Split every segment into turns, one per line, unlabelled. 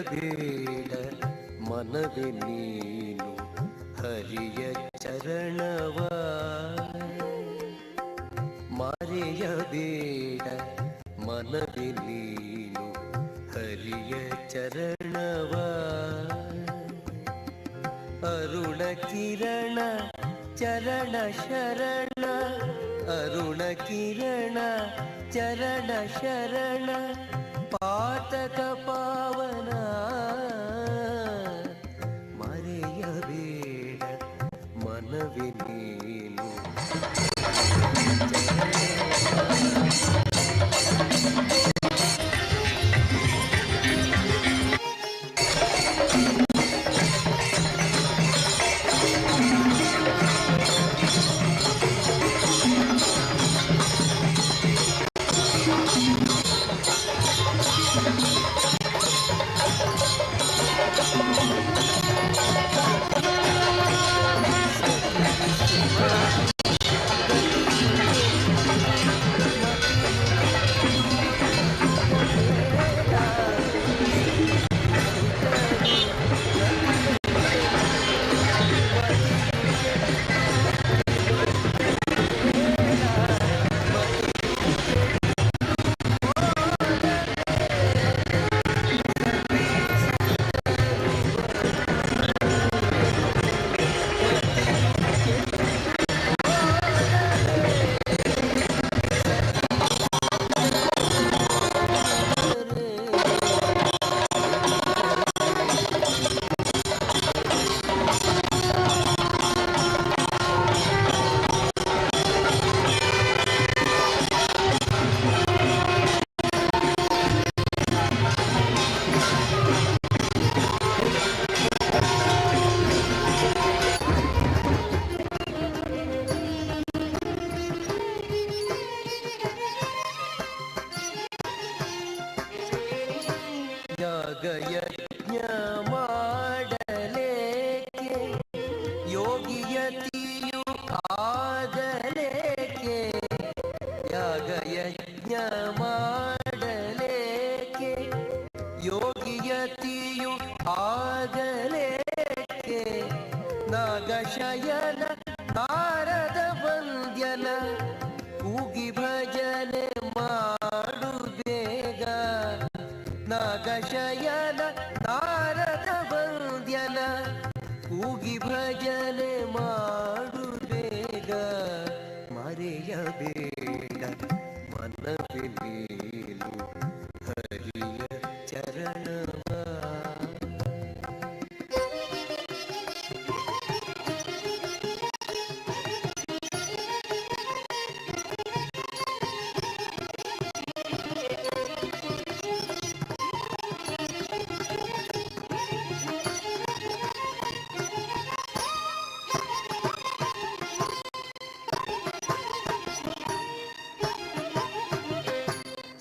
ಮರೆಯಬೇಡ ಮನವೇ ನೀನು ಹರಿಯ ಚರಣವ, ಮರೆಯಬೇಡ ಮನವೇ ನೀನು ಹರಿಯ ಚರಣವ. ಅರುಣ ಕಿರಣ ಚರಣ ಶರಣ, ಅರುಣ ಕಿರಣ ಚರಣ ಶರಣ, ಪಾತಕ ಪಾವನ ಮರೆಯಬೇಡ ಮನವೇ ನೀನು. ಯಾಗಯಜ್ಞ ಮಾಡಲೇಕೆ ಯೋಗಿಯತಿಯು ಆಗಲೇಕೆ, ಯಾಗಯಜ್ಞ ಮಾಡಲೇಕೆ ಯೋಗಿಯತಿಯು ಆಗಲೇಕೆ, ನಾಗಶಯನ ನಾರದ ವಂದ್ಯನ ಕೂಗಿ ಭಜನೆ ಮಾಡು ಬೇಗ, ನಾಗಶಯನ ನಾರದ ವಂದ್ಯನ ಕೂಗಿ ಭಜನೆ ಮಾಡು ಬೇಗ, ಮರೆಯಬೇಡ ಮನವೇ ನೀನು ಹರಿಯ ಚರಣವ.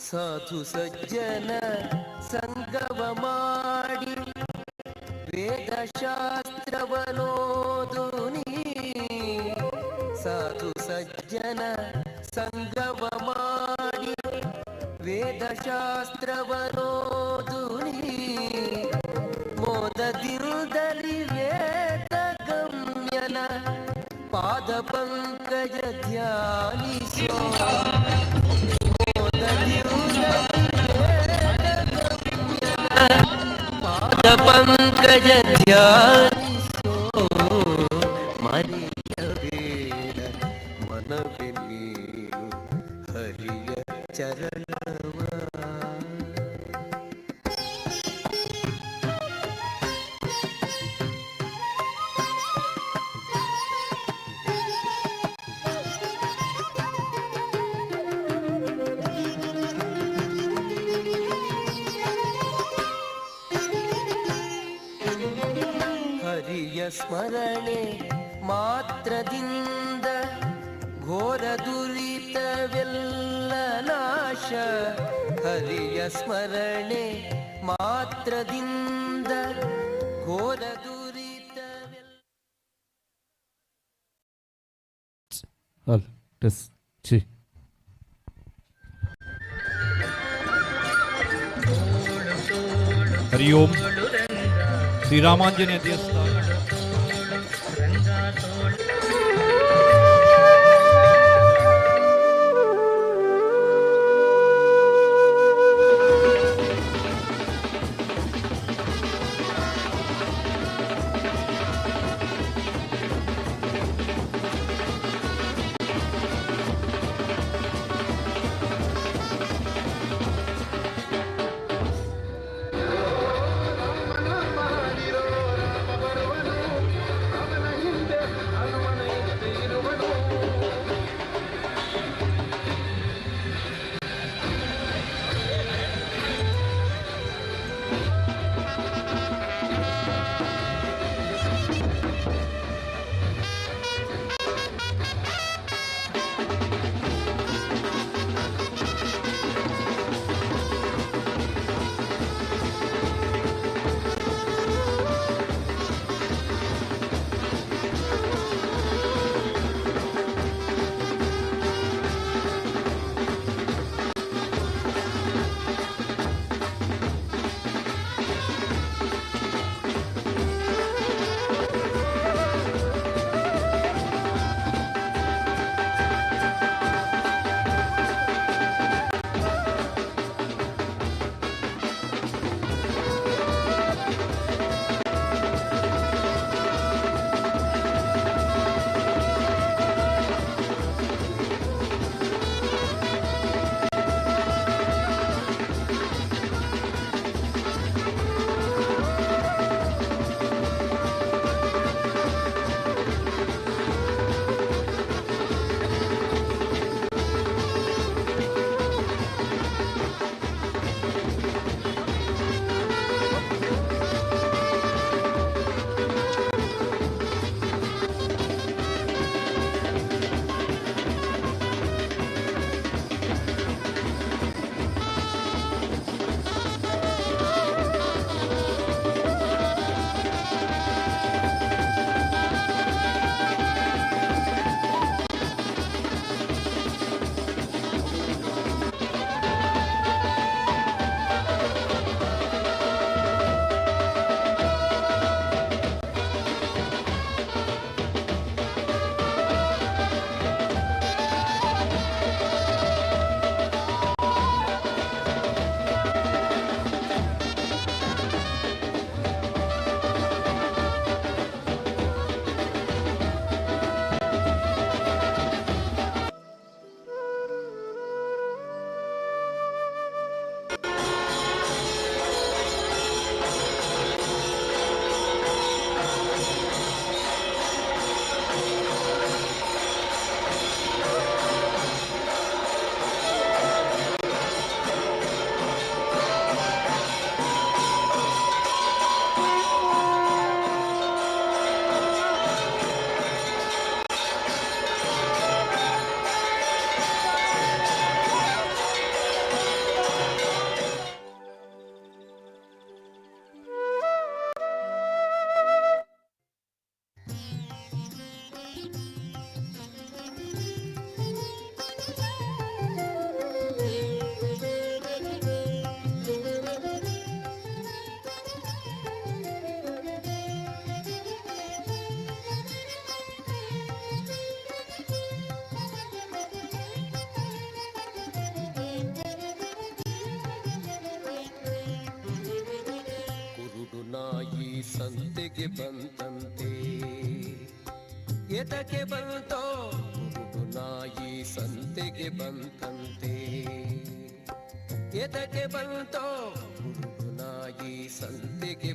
ಸಾಧು ಸಜ್ಜನ ಸಂಗವ ಮಾಡಿ ವೇದಶಾಸ್ತ್ರವನೋದು ನೀ, ಸಾಧು ಸಜ್ಜನ ಸಂಗವ ಮಾಡಿ ವೇದಶಾಸ್ತ್ರವನೋದು ನೀ, ಮೋದದಿಂದಲಿ ವೇದ ಗಮ್ಯನ ಪಾದ ಪಂಕಜ ಧ್ಯಾನಿಸೋ, ಪಾದ ಪಂಕಜ ಧ್ಯಾನಿಸೋ, ಮರೆಯಬೇಡ ಮನವೇ ನೀನು ಹರಿಯ ಚರಣವ. ಹರಿಯ ಸ್ಮರಣೆ ಮಾತ್ರದಿಂದ ಘೋರ ದುರಿತವೆಲ್ಲ ನಾಶ, ಹರಿಯ ಸ್ಮರಣೆ ಮಾತ್ರದಿಂದ ಘೋರ ದುರಿತವೆಲ್ಲ.
ಹರಿ ಓಂ. ಶ್ರೀರಾಮಾಂಜನೇಯ ದೇವಸ್ಥಾನ.
ಸಂತೆಗೆ ಬಂತಂತೆ ಎದಕ್ಕೆ ಬಂತೋ ಕುರುಡು ನಾಯಿ ಸಂತೆಗೆ ಬಂತಂತೆ ಎದಕ್ಕೆ ಬಂತೋ ಕುರುಡು ನಾಯಿ ಸಂತೆಗೆ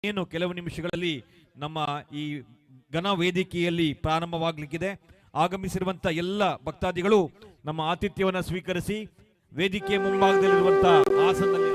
ಏನು ಕೆಲವು ನಿಮಿಷಗಳಲ್ಲಿ ನಮ್ಮ ಈ ಘನ ವೇದಿಕೆಯಲ್ಲಿ ಪ್ರಾರಂಭವಾಗಲಿಕ್ಕಿದೆ. ಆಗಮಿಸಿರುವಂತ ಎಲ್ಲ ಭಕ್ತಾದಿಗಳು ನಮ್ಮ ಆತಿಥ್ಯವನ್ನು ಸ್ವೀಕರಿಸಿ ವೇದಿಕೆ ಮುಂಭಾಗದಲ್ಲಿರುವಂತಹ ಆಸನದಲ್ಲಿ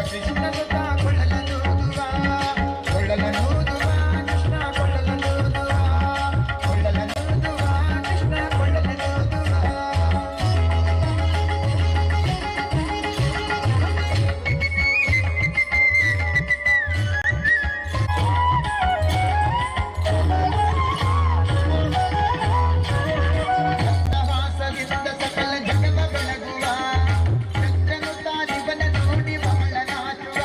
ಕೃಷ್ಣನುತ ಕೊಳ್ಳಲನೂದುವ ಕೊಳ್ಳಲನೂದುವ ಕೃಷ್ಣ ಕೊಳ್ಳಲನೂದುವ ಕೊಳ್ಳಲನೂದುವ ಕೃಷ್ಣ ಕೊಳ್ಳಲನೂದುವ. ಹಾಸದಿಂದ ಸಕಲ ಜಗವ ಬೆಳಗುವ ಚಂದ್ರನು ತಾನಿವನ ನೋಡಿ ಬಹಳ ನಾಚುವ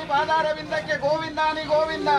ಪಾದಾರವಿಂದಕ್ಕೆ ಗೋವಿಂದಾನಿ ಗೋವಿಂದ.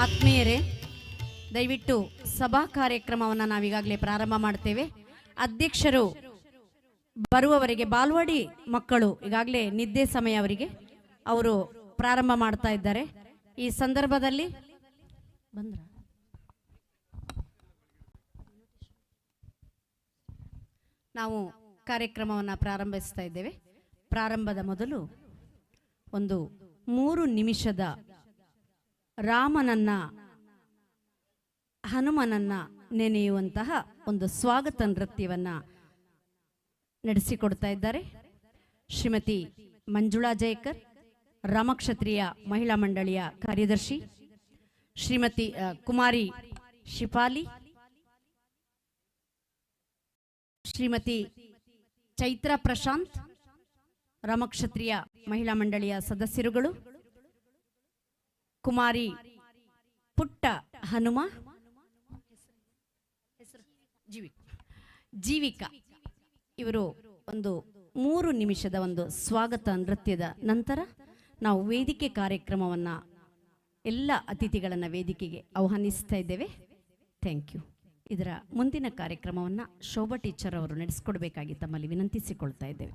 ಆತ್ಮೀಯರೇ, ದಯವಿಟ್ಟು ಸಭಾ ಕಾರ್ಯಕ್ರಮವನ್ನು ನಾವೀಗಾಗಲೇ ಪ್ರಾರಂಭ ಮಾಡ್ತೇವೆ. ಅಧ್ಯಕ್ಷರು ಬರುವವರೆಗೆ ಬಾಲ್ವಾಡಿ ಮಕ್ಕಳು ಈಗಾಗಲೇ ನಿದ್ದೆ ಸಮಯ ಅವರಿಗೆ, ಅವರು ಪ್ರಾರಂಭ ಮಾಡ್ತಾ ಇದ್ದಾರೆ. ಈ ಸಂದರ್ಭದಲ್ಲಿ ನಾವು ಕಾರ್ಯಕ್ರಮವನ್ನು ಪ್ರಾರಂಭಿಸ್ತಾ ಇದ್ದೇವೆ. ಪ್ರಾರಂಭದ ಮೊದಲು ಒಂದು 3 ನಿಮಿಷದ ರಾಮನನ್ನ ಹನುಮನನ್ನ ನೆನೆಯುವಂತಹ ಒಂದು ಸ್ವಾಗತ ನೃತ್ಯವನ್ನ ನಡೆಸಿಕೊಡ್ತಾ ಇದ್ದಾರೆ ಶ್ರೀಮತಿ ಮಂಜುಳಾ ಜಯಕರ್, ರಾಮಕ್ಷತ್ರಿಯ ಮಹಿಳಾ ಮಂಡಳಿಯ ಕಾರ್ಯದರ್ಶಿ, ಶ್ರೀಮತಿ ಕುಮಾರಿ ಶಿಪಾಲಿ, ಶ್ರೀಮತಿ ಚೈತ್ರ ಪ್ರಶಾಂತ್, ರಾಮಕ್ಷತ್ರಿಯ ಮಹಿಳಾ ಮಂಡಳಿಯ ಸದಸ್ಯರುಗಳು, ಕುಮಾರಿ ಪುಟ್ಟ ಹನುಮ, ಜೀವಿಕಾ, ಇವರು ಒಂದು 3 ನಿಮಿಷದ ಒಂದು ಸ್ವಾಗತ ನೃತ್ಯದ ನಂತರ ನಾವು ವೇದಿಕೆ ಕಾರ್ಯಕ್ರಮವನ್ನ ಎಲ್ಲ ಅತಿಥಿಗಳನ್ನ ವೇದಿಕೆಗೆ ಆಹ್ವಾನಿಸ್ತಾ ಇದ್ದೇವೆ. Thank you. ಇದರ ಮುಂದಿನ ಕಾರ್ಯಕ್ರಮವನ್ನ ಶೋಭಾ ಟೀಚರ್ ಅವರು ನಡೆಸಿಕೊಡ್ಬೇಕಾಗಿ ತಮ್ಮಲ್ಲಿ ವಿನಂತಿಸಿಕೊಳ್ತಾ ಇದ್ದೇವೆ.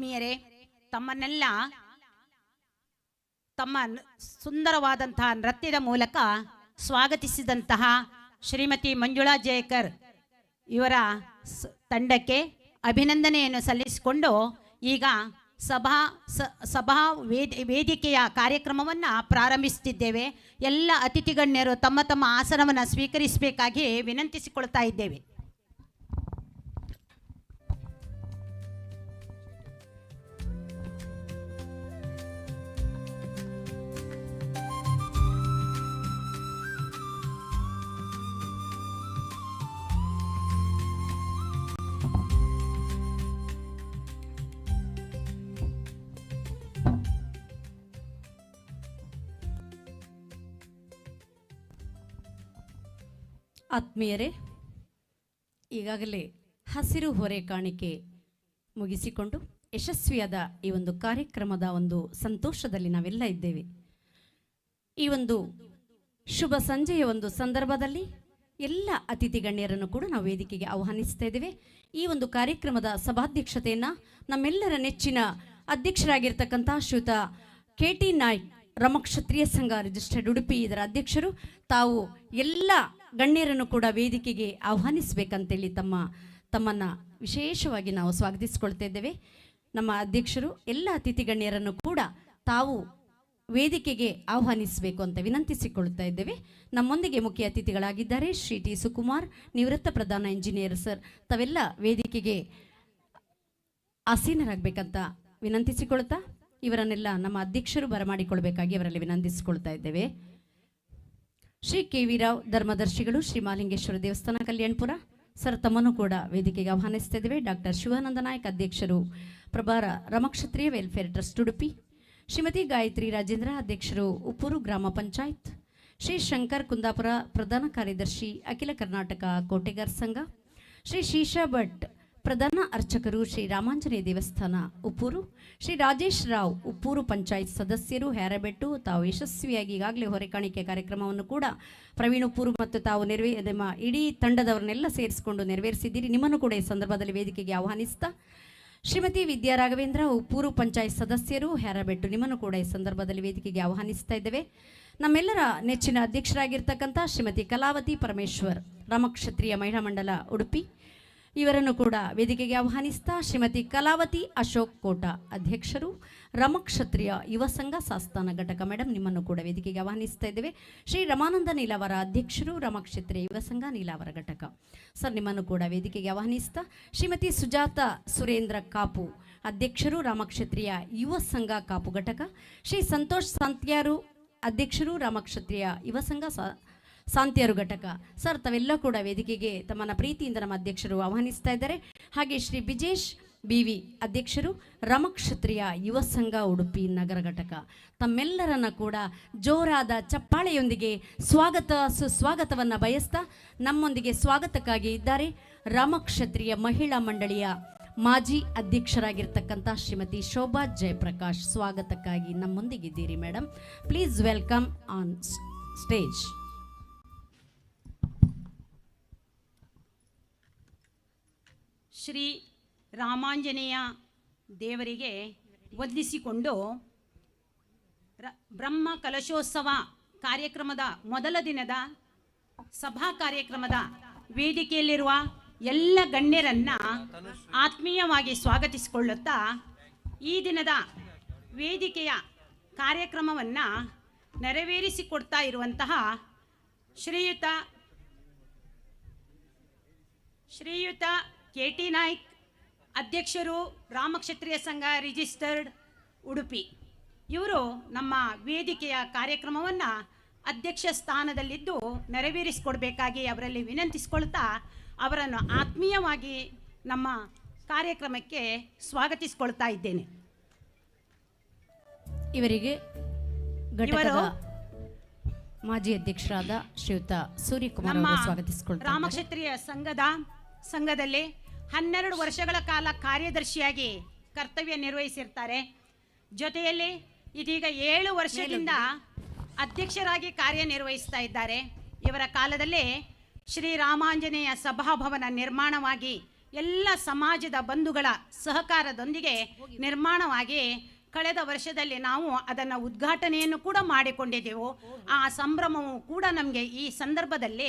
ಆತ್ಮೀಯರೇ, ತಮ್ಮನ್ನೆಲ್ಲ ತಮ್ಮ ಸುಂದರವಾದಂತಹ ನೃತ್ಯದ ಮೂಲಕ ಸ್ವಾಗತಿಸಿದಂತಹ ಶ್ರೀಮತಿ ಮಂಜುಳಾ ಜಯಕರ್ ಇವರ ತಂಡಕ್ಕೆ ಅಭಿನಂದನೆಯನ್ನು ಸಲ್ಲಿಸಿಕೊಂಡು ಈಗ ಸಭಾ ವೇದಿಕೆಯ ಕಾರ್ಯಕ್ರಮವನ್ನು ಪ್ರಾರಂಭಿಸುತ್ತಿದ್ದೇವೆ. ಎಲ್ಲ ಅತಿಥಿಗಣ್ಯರು ತಮ್ಮ ತಮ್ಮ ಆಸನವನ್ನು ಸ್ವೀಕರಿಸಬೇಕಾಗಿ ವಿನಂತಿಸಿಕೊಳ್ತಾ ಇದ್ದೇವೆ.
ಆತ್ಮೀಯರೇ, ಈಗಾಗಲೇ ಹಸಿರು ಹೊರೆ ಕಾಣಿಕೆ ಮುಗಿಸಿಕೊಂಡು ಯಶಸ್ವಿಯಾದ ಈ ಒಂದು ಕಾರ್ಯಕ್ರಮದ ಒಂದು ಸಂತೋಷದಲ್ಲಿ ನಾವೆಲ್ಲ ಇದ್ದೇವೆ. ಈ ಒಂದು ಶುಭ ಸಂಜೆಯ ಒಂದು ಸಂದರ್ಭದಲ್ಲಿ ಎಲ್ಲ ಅತಿಥಿ ಗಣ್ಯರನ್ನು ಕೂಡ ನಾವು ವೇದಿಕೆಗೆ ಆಹ್ವಾನಿಸ್ತಾ ಇದ್ದೇವೆ. ಈ ಒಂದು ಕಾರ್ಯಕ್ರಮದ ಸಭಾಧ್ಯಕ್ಷತೆಯನ್ನು ನಮ್ಮೆಲ್ಲರ ನೆಚ್ಚಿನ ಅಧ್ಯಕ್ಷರಾಗಿರ್ತಕ್ಕಂಥ ಶ್ರೀಯುತ KT ನಾಯ್ಕ್, ರಮಕ್ಷತ್ರಿಯ ಸಂಘ ರಿಜಿಸ್ಟರ್ಡ್ ಉಡುಪಿ ಇದರ ಅಧ್ಯಕ್ಷರು, ತಾವು ಎಲ್ಲ ಗಣ್ಯರನ್ನು ಕೂಡ ವೇದಿಕೆಗೆ ಆಹ್ವಾನಿಸಬೇಕಂತೇಳಿ ತಮ್ಮನ್ನು ವಿಶೇಷವಾಗಿ ನಾವು ಸ್ವಾಗತಿಸಿಕೊಳ್ತಾ ಇದ್ದೇವೆ. ನಮ್ಮ ಅಧ್ಯಕ್ಷರು ಎಲ್ಲ ಅತಿಥಿ ಗಣ್ಯರನ್ನು ಕೂಡ ತಾವು ವೇದಿಕೆಗೆ ಆಹ್ವಾನಿಸಬೇಕು ಅಂತ ವಿನಂತಿಸಿಕೊಳ್ತಾ ಇದ್ದೇವೆ. ನಮ್ಮೊಂದಿಗೆ ಮುಖ್ಯ ಅತಿಥಿಗಳಾಗಿದ್ದಾರೆ ಶ್ರೀ T. ಸುಕುಮಾರ್, ನಿವೃತ್ತ ಪ್ರಧಾನ ಇಂಜಿನಿಯರ್ ಸರ್. ತಾವೆಲ್ಲ ವೇದಿಕೆಗೆ ಆಸೀನರಾಗಬೇಕಂತ ವಿನಂತಿಸಿಕೊಳ್ತಾ ಇವರನ್ನೆಲ್ಲ ನಮ್ಮ ಅಧ್ಯಕ್ಷರು ಬರಮಾಡಿಕೊಳ್ಬೇಕಾಗಿ ಅವರಲ್ಲಿ ವಿನಂತಿಸಿಕೊಳ್ತಾ ಇದ್ದೇವೆ. ಶ್ರೀ KV ರಾವ್ ಧರ್ಮದರ್ಶಿಗಳು, ಶ್ರೀ ಮಹಾಲಿಂಗೇಶ್ವರ ದೇವಸ್ಥಾನ ಕಲ್ಯಾಣಪುರ ಸರ್, ತಮ್ಮನ್ನು ಕೂಡ ವೇದಿಕೆಗೆ ಆಹ್ವಾನಿಸ್ತಾ ಇದ್ದೇವೆ. ಡಾಕ್ಟರ್ ಶಿವಾನಂದ ನಾಯ್ಕ್, ಅಧ್ಯಕ್ಷರು ಪ್ರಭಾರ ರಮಕ್ಷತ್ರಿಯ ವೆಲ್ಫೇರ್ ಟ್ರಸ್ಟ್ ಉಡುಪಿ. ಶ್ರೀಮತಿ ಗಾಯತ್ರಿ ರಾಜೇಂದ್ರ, ಅಧ್ಯಕ್ಷರು ಉಪ್ಪೂರು ಗ್ರಾಮ ಪಂಚಾಯತ್. ಶ್ರೀ ಶಂಕರ್ ಕುಂದಾಪುರ, ಪ್ರಧಾನ ಕಾರ್ಯದರ್ಶಿ ಅಖಿಲ ಕರ್ನಾಟಕ ಕೋಟೆಗಾರ್ ಸಂಘ. ಶ್ರೀ ಶೀಶಾ ಭಟ್, ಪ್ರಧಾನ ಅರ್ಚಕರು, ಶ್ರೀ ರಾಮಾಂಜನೇಯ ದೇವಸ್ಥಾನ ಉಪ್ಪೂರು. ಶ್ರೀ ರಾಜೇಶ್ ರಾವ್, ಉಪ್ಪೂರು ಪಂಚಾಯತ್ ಸದಸ್ಯರು, ಹ್ಯಾರಬೆಟ್ಟು. ತಾವು ಯಶಸ್ವಿಯಾಗಿ ಈಗಾಗಲೇ ಹೊರೆಕಾಣಿಕೆ ಕಾರ್ಯಕ್ರಮವನ್ನು ಕೂಡ ಪ್ರವೀಣ್ ಉಪ್ಪೂರು ಮತ್ತು ತಾವು ನಿಮ್ಮ ಇಡೀ ತಂಡದವರನ್ನೆಲ್ಲ ಸೇರಿಸಿಕೊಂಡು ನೆರವೇರಿಸಿದ್ದೀರಿ. ನಿಮ್ಮನ್ನು ಕೂಡ ಈ ಸಂದರ್ಭದಲ್ಲಿ ವೇದಿಕೆಗೆ ಆಹ್ವಾನಿಸ್ತಾ ಶ್ರೀಮತಿ ವಿದ್ಯಾ ರಾಘವೇಂದ್ರ, ಉಪ್ಪೂರು ಪಂಚಾಯತ್ ಸದಸ್ಯರು, ಹ್ಯಾರಬೆಟ್ಟು. ನಿಮ್ಮನ್ನು ಕೂಡ ಈ ಸಂದರ್ಭದಲ್ಲಿ ವೇದಿಕೆಗೆ ಆಹ್ವಾನಿಸ್ತಾ ಇದ್ದೇವೆ. ನಮ್ಮೆಲ್ಲರ ನೆಚ್ಚಿನ ಅಧ್ಯಕ್ಷರಾಗಿರ್ತಕ್ಕಂಥ ಶ್ರೀಮತಿ ಕಲಾವತಿ ಪರಮೇಶ್ವರ್, ರಮಕ್ಷತ್ರಿಯ ಮಹಿಳಾ ಮಂಡಲ ಉಡುಪಿ. ಇವರನ್ನು ಕೂಡ ವೇದಿಕೆಗೆ ಆಹ್ವಾನಿಸ್ತಾ ಶ್ರೀಮತಿ ಕಲಾವತಿ ಅಶೋಕ್ ಕೋಟ, ಅಧ್ಯಕ್ಷರು ರಮಕ್ಷತ್ರಿಯ ಯುವ ಸಂಘ ಸಾಸ್ತಾನ ಘಟಕ. ಮೇಡಮ್, ನಿಮ್ಮನ್ನು ಕೂಡ ವೇದಿಕೆಗೆ ಆಹ್ವಾನಿಸ್ತಾ ಇದ್ದೇವೆ. ಶ್ರೀ ರಮಾನಂದ ನೀಲಾವರ, ಅಧ್ಯಕ್ಷರು ರಮಕ್ಷತ್ರಿಯ ಯುವ ಸಂಘ ನೀಲಾವರ ಘಟಕ. ಸರ್, ನಿಮ್ಮನ್ನು ಕೂಡ ವೇದಿಕೆಗೆ ಆಹ್ವಾನಿಸ್ತಾ ಶ್ರೀಮತಿ ಸುಜಾತ ಸುರೇಂದ್ರ ಕಾಪು, ಅಧ್ಯಕ್ಷರು ರಾಮಕ್ಷತ್ರಿಯ ಯುವ ಸಂಘ ಕಾಪು ಘಟಕ. ಶ್ರೀ ಸಂತೋಷ್ ಸಾಂತ್ಯಾರು, ಅಧ್ಯಕ್ಷರು ರಾಮಕ್ಷತ್ರಿಯ ಯುವ ಸಂಘ ಸಾಂತ್ಯಾರು ಘಟಕ. ಸರ್, ತಾವೆಲ್ಲ ಕೂಡ ವೇದಿಕೆಗೆ ತಮ್ಮನ್ನ ಪ್ರೀತಿಯಿಂದ ನಮ್ಮ ಅಧ್ಯಕ್ಷರು ಆಹ್ವಾನಿಸ್ತಾ ಇದ್ದಾರೆ. ಹಾಗೆ ಶ್ರೀ ಬಿಜೇಶ್ BV, ಅಧ್ಯಕ್ಷರು ರಮಕ್ಷತ್ರಿಯ ಯುವ ಸಂಘ ಉಡುಪಿ ನಗರ ಘಟಕ. ತಮ್ಮೆಲ್ಲರನ್ನ ಕೂಡ ಜೋರಾದ ಚಪ್ಪಾಳೆಯೊಂದಿಗೆ ಸುಸ್ವಾಗತವನ್ನು ಬಯಸ್ತಾ ನಮ್ಮೊಂದಿಗೆ ಸ್ವಾಗತಕ್ಕಾಗಿ ಇದ್ದಾರೆ ರಮಕ್ಷತ್ರಿಯ ಮಹಿಳಾ ಮಂಡಳಿಯ ಮಾಜಿ ಅಧ್ಯಕ್ಷರಾಗಿರ್ತಕ್ಕಂಥ ಶ್ರೀಮತಿ ಶೋಭಾ ಜಯಪ್ರಕಾಶ್. ಸ್ವಾಗತಕ್ಕಾಗಿ ನಮ್ಮೊಂದಿಗಿದ್ದೀರಿ madam. Please welcome on stage.
Shri Ramanjaneya ದೇವರಿಗೆ ವಂದಿಸಿಕೊಂಡು ಬ್ರಹ್ಮ ಕಲಶೋತ್ಸವ ಕಾರ್ಯಕ್ರಮದ ಮೊದಲ ದಿನದ ಸಭಾ ಕಾರ್ಯಕ್ರಮದ ವೇದಿಕೆಯಲ್ಲಿರುವ ಎಲ್ಲ ಗಣ್ಯರನ್ನ ಆತ್ಮೀಯವಾಗಿ ಸ್ವಾಗತಿಸಿಕೊಳ್ಳುತ್ತಾ ಈ ದಿನದ ವೇದಿಕೆಯ ಕಾರ್ಯಕ್ರಮವನ್ನು ನೆರವೇರಿಸಿಕೊಡ್ತಾ ಇರುವಂತಹ ಶ್ರೀಯುತ KT ನಾಯ್ಕ್, ಅಧ್ಯಕ್ಷರು ರಾಮಕ್ಷತ್ರಿಯ ಸಂಘ ರಿಜಿಸ್ಟರ್ಡ್ ಉಡುಪಿ. ಇವರು ನಮ್ಮ ವೇದಿಕೆಯ ಕಾರ್ಯಕ್ರಮವನ್ನು ಅಧ್ಯಕ್ಷ ಸ್ಥಾನದಲ್ಲಿದ್ದು ನೆರವೇರಿಸಿಕೊಡ್ಬೇಕಾಗಿ ಅವರಲ್ಲಿ ವಿನಂತಿಸಿಕೊಳ್ತಾ ಅವರನ್ನು ಆತ್ಮೀಯವಾಗಿ ನಮ್ಮ ಕಾರ್ಯಕ್ರಮಕ್ಕೆ ಸ್ವಾಗತಿಸಿಕೊಳ್ತಾ ಇದ್ದೇನೆ.
ಇವರಿಗೆ ಮಾಜಿ ಅಧ್ಯಕ್ಷರಾದ ಶ್ರೀಯುತ ಸೂರ್ಯಕುಮಾರ್ ಅವರು ಸ್ವಾಗತಿಸಿಕೊಳ್ತಾರೆ.
ರಾಮಕ್ಷತ್ರಿಯ ಸಂಘದಲ್ಲಿ 12 ವರ್ಷಗಳ ಕಾಲ ಕಾರ್ಯದರ್ಶಿಯಾಗಿ ಕರ್ತವ್ಯ ನಿರ್ವಹಿಸಿರ್ತಾರೆ. ಜೊತೆಯಲ್ಲಿ ಇದೀಗ 7 ವರ್ಷದಿಂದ ಅಧ್ಯಕ್ಷರಾಗಿ ಕಾರ್ಯನಿರ್ವಹಿಸ್ತಾ ಇದ್ದಾರೆ. ಇವರ ಕಾಲದಲ್ಲಿ ಶ್ರೀ ರಾಮಾಂಜನೇಯ ಸಭಾಭವನ ನಿರ್ಮಾಣವಾಗಿ ಎಲ್ಲ ಸಮಾಜದ ಬಂಧುಗಳ ಸಹಕಾರದೊಂದಿಗೆ ನಿರ್ಮಾಣವಾಗಿ ಕಳೆದ ವರ್ಷದಲ್ಲಿ ನಾವು ಅದನ್ನು ಉದ್ಘಾಟನೆಯನ್ನು ಕೂಡ ಮಾಡಿಕೊಂಡಿದ್ದೆವು. ಆ ಸಂಭ್ರಮವು ಕೂಡ ನಮಗೆ ಈ ಸಂದರ್ಭದಲ್ಲಿ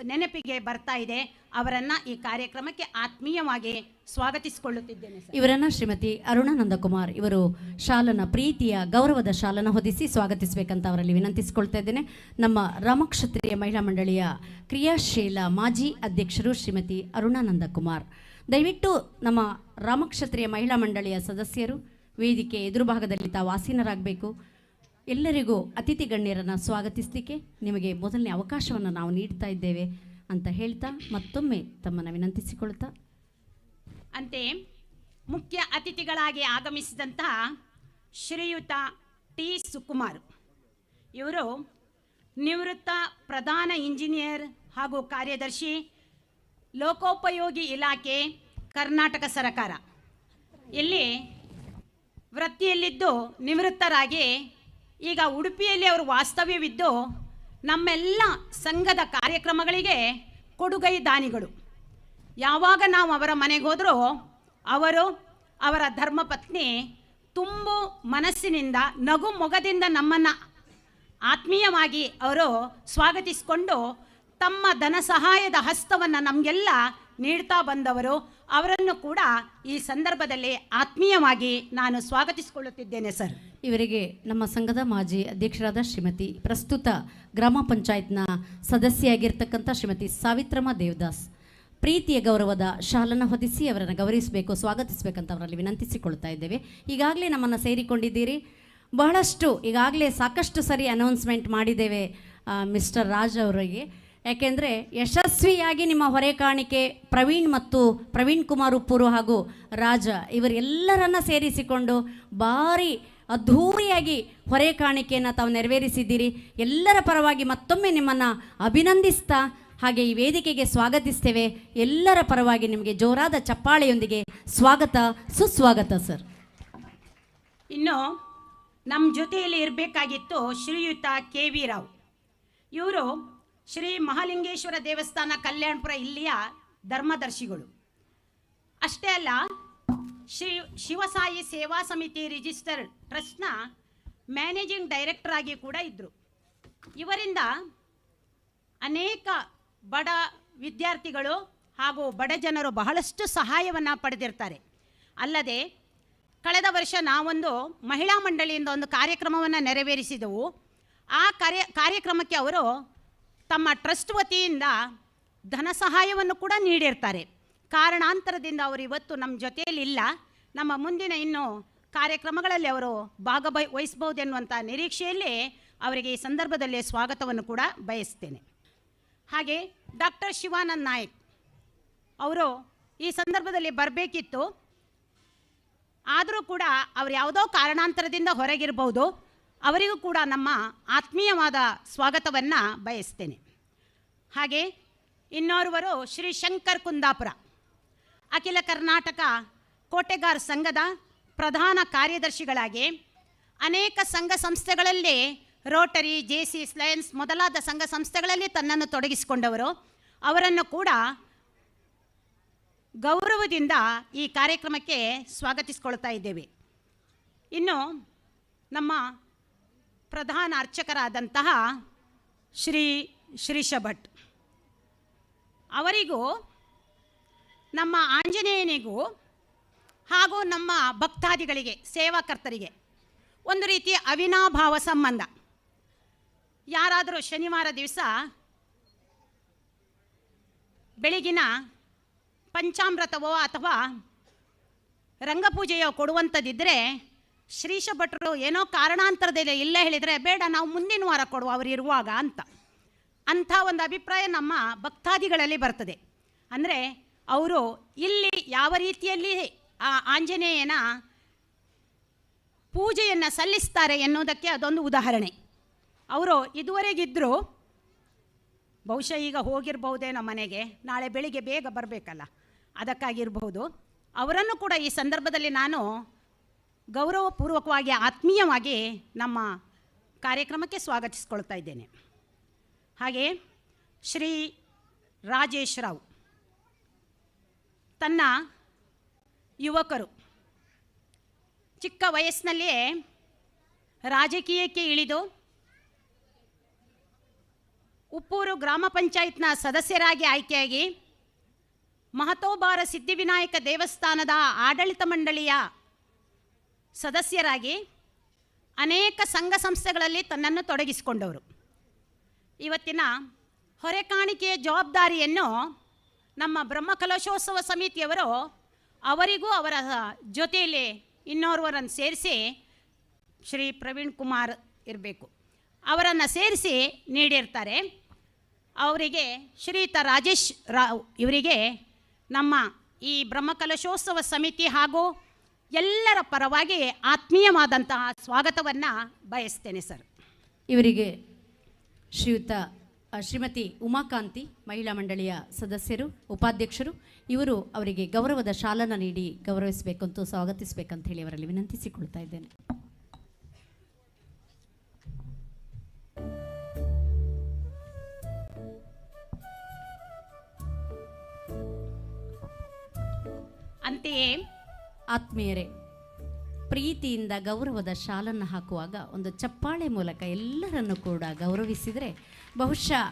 ನೆನಪಿಗೆ ಬರ್ತಾ ಇದೆ. ಅವರನ್ನು ಈ ಕಾರ್ಯಕ್ರಮಕ್ಕೆ ಆತ್ಮೀಯವಾಗಿ ಸ್ವಾಗತಿಸಿಕೊಳ್ಳುತ್ತಿದ್ದೇನೆ.
ಇವರನ್ನ ಶ್ರೀಮತಿ ಅರುಣಾ ನಂದಕುಮಾರ್ ಇವರು ಶಾಲನ ಪ್ರೀತಿಯ ಗೌರವದ ಶಾಲನ ಹೊದಿಸಿ ಸ್ವಾಗತಿಸಬೇಕಂತ ಅವರಲ್ಲಿ ವಿನಂತಿಸಿಕೊಳ್ತಾ ಇದ್ದೇನೆ. ನಮ್ಮ ರಾಮಕ್ಷತ್ರಿಯ ಮಹಿಳಾ ಮಂಡಳಿಯ ಕ್ರಿಯಾಶೀಲ ಮಾಜಿ ಅಧ್ಯಕ್ಷರು ಶ್ರೀಮತಿ ಅರುಣಾ ನಂದಕುಮಾರ್. ದಯವಿಟ್ಟು ನಮ್ಮ ರಾಮಕ್ಷತ್ರಿಯ ಮಹಿಳಾ ಮಂಡಳಿಯ ಸದಸ್ಯರು ವೇದಿಕೆ ಎದುರು ಭಾಗದಲ್ಲಿ ತಾವು ಆಸೀನರಾಗಬೇಕು. ಎಲ್ಲರಿಗೂ ಅತಿಥಿ ಗಣ್ಯರನ್ನು ಸ್ವಾಗತಿಸಲಿಕ್ಕೆ ನಿಮಗೆ ಮೊದಲನೇ ಅವಕಾಶವನ್ನು ನಾವು ನೀಡ್ತಾ ಇದ್ದೇವೆ ಅಂತ ಹೇಳ್ತಾ ಮತ್ತೊಮ್ಮೆ ತಮ್ಮನ್ನು ವಿನಂತಿಸಿಕೊಳ್ತಾ
ಅಂತೆಯೇ ಮುಖ್ಯ ಅತಿಥಿಗಳಾಗಿ ಆಗಮಿಸಿದಂತಹ ಶ್ರೀಯುತ ಟಿ ಸುಕುಮಾರ್ ಇವರು ನಿವೃತ್ತ ಪ್ರಧಾನ ಇಂಜಿನಿಯರ್ ಹಾಗೂ ಕಾರ್ಯದರ್ಶಿ, ಲೋಕೋಪಯೋಗಿ ಇಲಾಖೆ, ಕರ್ನಾಟಕ ಸರ್ಕಾರ. ಇಲ್ಲಿ ವೃತ್ತಿಯಲ್ಲಿದ್ದು ನಿವೃತ್ತರಾಗಿ ಈಗ ಉಡುಪಿಯಲ್ಲಿ ಅವರು ವಾಸ್ತವ್ಯವಿದ್ದು ನಮ್ಮೆಲ್ಲ ಸಂಘದ ಕಾರ್ಯಕ್ರಮಗಳಿಗೆ ಕೊಡುಗೈ ದಾನಿಗಳು. ಯಾವಾಗ ನಾವು ಅವರ ಮನೆಗೆ ಹೋದರೂ ಅವರು, ಅವರ ಧರ್ಮಪತ್ನಿ ತುಂಬು ಮನಸ್ಸಿನಿಂದ ನಗು ಮೊಗದಿಂದ ನಮ್ಮನ್ನು ಆತ್ಮೀಯವಾಗಿ ಅವರು ಸ್ವಾಗತಿಸಿಕೊಂಡು ತಮ್ಮ ಧನ ಸಹಾಯದ ಹಸ್ತವನ್ನು ನಮಗೆಲ್ಲ ನೀಡ್ತಾ ಬಂದವರು. ಅವರನ್ನು ಕೂಡ ಈ ಸಂದರ್ಭದಲ್ಲಿ ಆತ್ಮೀಯವಾಗಿ ನಾನು ಸ್ವಾಗತಿಸಿಕೊಳ್ಳುತ್ತಿದ್ದೇನೆ ಸರ್.
ಇವರಿಗೆ ನಮ್ಮ ಸಂಘದ ಮಾಜಿ ಅಧ್ಯಕ್ಷರಾದ ಶ್ರೀಮತಿ ಪ್ರಸ್ತುತ ಗ್ರಾಮ ಪಂಚಾಯತ್ನ ಸದಸ್ಯೆಯಾಗಿರ್ತಕ್ಕಂಥ ಶ್ರೀಮತಿ ಸಾವಿತ್ರಮ್ಮ ದೇವದಾಸ್ ಪ್ರೀತಿಯ ಗೌರವದ ಶಾಲನ್ನು ಹೊದಿಸಿ ಅವರನ್ನು ಗೌರವಿಸಬೇಕು, ಸ್ವಾಗತಿಸಬೇಕಂತ ಅವರಲ್ಲಿ ವಿನಂತಿಸಿಕೊಳ್ತಾ ಇದ್ದೇವೆ. ಈಗಾಗಲೇ ನಮ್ಮನ್ನು ಸೇರಿಕೊಂಡಿದ್ದೀರಿ. ಬಹಳಷ್ಟು ಈಗಾಗಲೇ ಸಾಕಷ್ಟು ಸರಿ ಅನೌನ್ಸ್ಮೆಂಟ್ ಮಾಡಿದ್ದೇವೆ ಮಿಸ್ಟರ್ ರಾಜ್ ಅವರಿಗೆ. ಯಾಕೆಂದರೆ ಯಶಸ್ವಿಯಾಗಿ ನಿಮ್ಮ ಹೊರೆಕಾಣಿಕೆ ಪ್ರವೀಣ್ ಕುಮಾರ್ ಉಪ್ಪೂರು ಹಾಗೂ ರಾಜ ಇವರೆಲ್ಲರನ್ನ ಸೇರಿಸಿಕೊಂಡು ಭಾರಿ ಅದ್ಧೂರಿಯಾಗಿ ಹೊರೆಕಾಣಿಕೆಯನ್ನು ತಾವು ನೆರವೇರಿಸಿದ್ದೀರಿ. ಎಲ್ಲರ ಪರವಾಗಿ ಮತ್ತೊಮ್ಮೆ ನಿಮ್ಮನ್ನು ಅಭಿನಂದಿಸ್ತಾ ಹಾಗೆ ಈ ವೇದಿಕೆಗೆ ಸ್ವಾಗತಿಸ್ತೇವೆ. ಎಲ್ಲರ ಪರವಾಗಿ ನಿಮಗೆ ಜೋರಾದ ಚಪ್ಪಾಳೆಯೊಂದಿಗೆ ಸ್ವಾಗತ, ಸುಸ್ವಾಗತ ಸರ್.
ಇನ್ನು ನಮ್ಮ ಜೊತೆಯಲ್ಲಿ ಇರಬೇಕಾಗಿತ್ತು ಶ್ರೀಯುತ ಕೆ ವಿ ರಾವ್. ಇವರು ಶ್ರೀ ಮಹಾಲಿಂಗೇಶ್ವರ ದೇವಸ್ಥಾನ ಕಲ್ಯಾಣಪುರ ಇಲ್ಲಿಯ ಧರ್ಮದರ್ಶಿಗಳು. ಅಷ್ಟೇ ಅಲ್ಲ, ಶ್ರೀ ಶಿವಸಾಯಿ ಸೇವಾ ಸಮಿತಿ ರಿಜಿಸ್ಟರ್ಡ್ ಟ್ರಸ್ಟ್ನ ಮ್ಯಾನೇಜಿಂಗ್ ಡೈರೆಕ್ಟರ್ ಆಗಿ ಕೂಡ ಇದ್ದರು. ಇವರಿಂದ ಅನೇಕ ಬಡ ವಿದ್ಯಾರ್ಥಿಗಳು ಹಾಗೂ ಬಡ ಜನರು ಬಹಳಷ್ಟು ಸಹಾಯವನ್ನು ಪಡೆದಿರ್ತಾರೆ. ಅಲ್ಲದೆ ಕಳೆದ ವರ್ಷ ನಾವೊಂದು ಮಹಿಳಾ ಮಂಡಳಿಯಿಂದ ಒಂದು ಕಾರ್ಯಕ್ರಮವನ್ನು ನೆರವೇರಿಸಿದೆವು. ಆ ಕಾರ್ಯಕ್ರಮಕ್ಕೆ ಅವರು ತಮ್ಮ ಟ್ರಸ್ಟ್ ವತಿಯಿಂದ ಧನ ಸಹಾಯವನ್ನು ಕೂಡ ನೀಡಿರ್ತಾರೆ. ಕಾರಣಾಂತರದಿಂದ ಅವರು ಇವತ್ತು ನಮ್ಮ ಜೊತೆಯಲ್ಲಿ ಇಲ್ಲ. ನಮ್ಮ ಮುಂದಿನ ಇನ್ನು ಕಾರ್ಯಕ್ರಮಗಳಲ್ಲಿ ಅವರು ಭಾಗವಹಿಸಬಹುದೆನ್ನುವಂಥ ನಿರೀಕ್ಷೆಯಲ್ಲಿ ಅವರಿಗೆ ಈ ಸಂದರ್ಭದಲ್ಲಿ ಸ್ವಾಗತವನ್ನು ಕೂಡ ಬಯಸ್ತೇನೆ. ಹಾಗೆ ಡಾಕ್ಟರ್ ಶಿವಾನಂದ್ ನಾಯಕ್ ಅವರು ಈ ಸಂದರ್ಭದಲ್ಲಿ ಬರಬೇಕಿತ್ತು. ಆದರೂ ಕೂಡ ಅವರು ಯಾವುದೋ ಕಾರಣಾಂತರದಿಂದ ಹೊರಗಿರಬಹುದು. ಅವರಿಗೂ ಕೂಡ ನಮ್ಮ ಆತ್ಮೀಯವಾದ ಸ್ವಾಗತವನ್ನು ಬಯಸ್ತೇನೆ. ಹಾಗೆ ಇನ್ನೋರ್ವರು ಶ್ರೀ ಶಂಕರ್ ಕುಂದಾಪುರ ಅಖಿಲ ಕರ್ನಾಟಕ ಕೋಟೆಗಾರ್ ಸಂಘದ ಪ್ರಧಾನ ಕಾರ್ಯದರ್ಶಿಗಳಾಗಿ ಅನೇಕ ಸಂಘ ಸಂಸ್ಥೆಗಳಲ್ಲಿ ರೋಟರಿ, ಜೆಸಿ, ಲಯನ್ಸ್ ಮೊದಲಾದ ಸಂಘ ಸಂಸ್ಥೆಗಳಲ್ಲಿ ತನ್ನನ್ನು ತೊಡಗಿಸಿಕೊಂಡವರು. ಅವರನ್ನು ಕೂಡ ಗೌರವದಿಂದ ಈ ಕಾರ್ಯಕ್ರಮಕ್ಕೆ ಸ್ವಾಗತಿಸಿಕೊಳ್ತಾ ಇದ್ದೇವೆ. ಇನ್ನು ನಮ್ಮ ಪ್ರಧಾನ ಅರ್ಚಕರಾದಂತಹ ಶ್ರೀಶ ಭಟ್ ಅವರಿಗೂ ನಮ್ಮ ಆಂಜನೇಯನಿಗೂ ಹಾಗೂ ನಮ್ಮ ಭಕ್ತಾದಿಗಳಿಗೆ, ಸೇವಾಕರ್ತರಿಗೆ ಒಂದು ರೀತಿಯ ಅವಿನಾಭಾವ ಸಂಬಂಧ. ಯಾರಾದರೂ ಶನಿವಾರ ದಿವಸ ಬೆಳಗಿನ ಪಂಚಾಮೃತವೋ ಅಥವಾ ರಂಗಪೂಜೆಯೋ ಕೊಡುವಂಥದ್ದಿದ್ದರೆ ಶ್ರೀಶ ಭಟ್ರು ಏನೋ ಕಾರಣಾಂತರದಲ್ಲಿ ಇಲ್ಲ ಹೇಳಿದರೆ, ಬೇಡ ನಾವು ಮುಂದಿನ ವಾರ ಕೊಡುವ ಅವರು ಇರುವಾಗ ಅಂಥ ಒಂದು ಅಭಿಪ್ರಾಯ ನಮ್ಮ ಭಕ್ತಾದಿಗಳಲ್ಲಿ ಬರ್ತದೆ. ಅಂದರೆ ಅವರು ಇಲ್ಲಿ ಯಾವ ರೀತಿಯಲ್ಲಿ ಆ ಆಂಜನೇಯನ ಪೂಜೆಯನ್ನು ಸಲ್ಲಿಸ್ತಾರೆ ಎನ್ನುವುದಕ್ಕೆ ಅದೊಂದು ಉದಾಹರಣೆ. ಅವರು ಇದುವರೆಗಿದ್ದರು, ಬಹುಶಃ ಈಗ ಹೋಗಿರಬಹುದೇನೋ ಮನೆಗೆ, ನಾಳೆ ಬೆಳಿಗ್ಗೆ ಬೇಗ ಬರಬೇಕಲ್ಲ, ಅದಕ್ಕಾಗಿರಬಹುದು. ಅವರನ್ನು ಕೂಡ ಈ ಸಂದರ್ಭದಲ್ಲಿ ನಾನು ಗೌರವಪೂರ್ವಕವಾಗಿ ಆತ್ಮೀಯವಾಗಿ ನಮ್ಮ ಕಾರ್ಯಕ್ರಮಕ್ಕೆ ಸ್ವಾಗತಿಸಿಕೊಳ್ತಾ ಇದ್ದೇನೆ. ಹಾಗೆ ಶ್ರೀ ರಾಜೇಶ್ ರಾವ್ ತನ್ನ ಯುವಕರು ಚಿಕ್ಕ ವಯಸ್ಸಿನಲ್ಲಿಯೇ ರಾಜಕೀಯಕ್ಕೆ ಇಳಿದು ಉಪ್ಪೂರು ಗ್ರಾಮ ಪಂಚಾಯತ್ನ ಸದಸ್ಯರಾಗಿ ಆಯ್ಕೆಯಾಗಿ ಮಹತೋಬಾರ ಸಿದ್ಧಿವಿನಾಯಕ ದೇವಸ್ಥಾನದ ಆಡಳಿತ ಮಂಡಳಿಯ ಸದಸ್ಯರಾಗಿ ಅನೇಕ ಸಂಘ ಸಂಸ್ಥೆಗಳಲ್ಲಿ ತನ್ನನ್ನು ತೊಡಗಿಸಿಕೊಂಡವರು. ಇವತ್ತಿನ ಹೊರೆಕಾಣಿಕೆಯ ಜವಾಬ್ದಾರಿಯನ್ನು ನಮ್ಮ ಬ್ರಹ್ಮಕಲಶೋತ್ಸವ ಸಮಿತಿಯವರು ಅವರಿಗೂ ಅವರ ಜೊತೆಯಲ್ಲಿ ಇನ್ನೋರ್ವರನ್ನು ಸೇರಿಸಿ ಶ್ರೀ ಪ್ರವೀಣ್ ಕುಮಾರ್ ಇರಬೇಕು, ಅವರನ್ನು ಸೇರಿಸಿ ನೀಡಿರ್ತಾರೆ. ಅವರಿಗೆ ಶ್ರೀಯುತ ರಾಜೇಶ್ ರಾವ್ ಇವರಿಗೆ ನಮ್ಮ ಈ ಬ್ರಹ್ಮಕಲಶೋತ್ಸವ ಸಮಿತಿ ಹಾಗೂ ಎಲ್ಲರ ಪರವಾಗಿ ಆತ್ಮೀಯವಾದಂತಹ ಸ್ವಾಗತವನ್ನು ಬಯಸ್ತೇನೆ ಸರ್.
ಇವರಿಗೆ ಶ್ರೀಮತಿ ಉಮಾಕಾಂತಿ ಮಹಿಳಾ ಮಂಡಳಿಯ ಸದಸ್ಯರು ಉಪಾಧ್ಯಕ್ಷರು, ಇವರು ಅವರಿಗೆ ಗೌರವದ ಶಾಲನ್ನು ನೀಡಿ ಗೌರವಿಸಬೇಕಂತೂ ಸ್ವಾಗತಿಸಬೇಕಂತ ಹೇಳಿ ಅವರಲ್ಲಿ ವಿನಂತಿಸಿಕೊಳ್ತಾ ಇದ್ದೇನೆ.
ಅಂತೆಯೇ
ಆತ್ಮೀಯರೇ, ಪ್ರೀತಿಯಿಂದ ಗೌರವದ ಶಾಲನ್ನು ಹಾಕುವಾಗ ಒಂದು ಚಪ್ಪಾಳೆ ಮೂಲಕ ಎಲ್ಲರನ್ನು ಕೂಡ ಗೌರವಿಸಿದರೆ ಬಹುಶಃ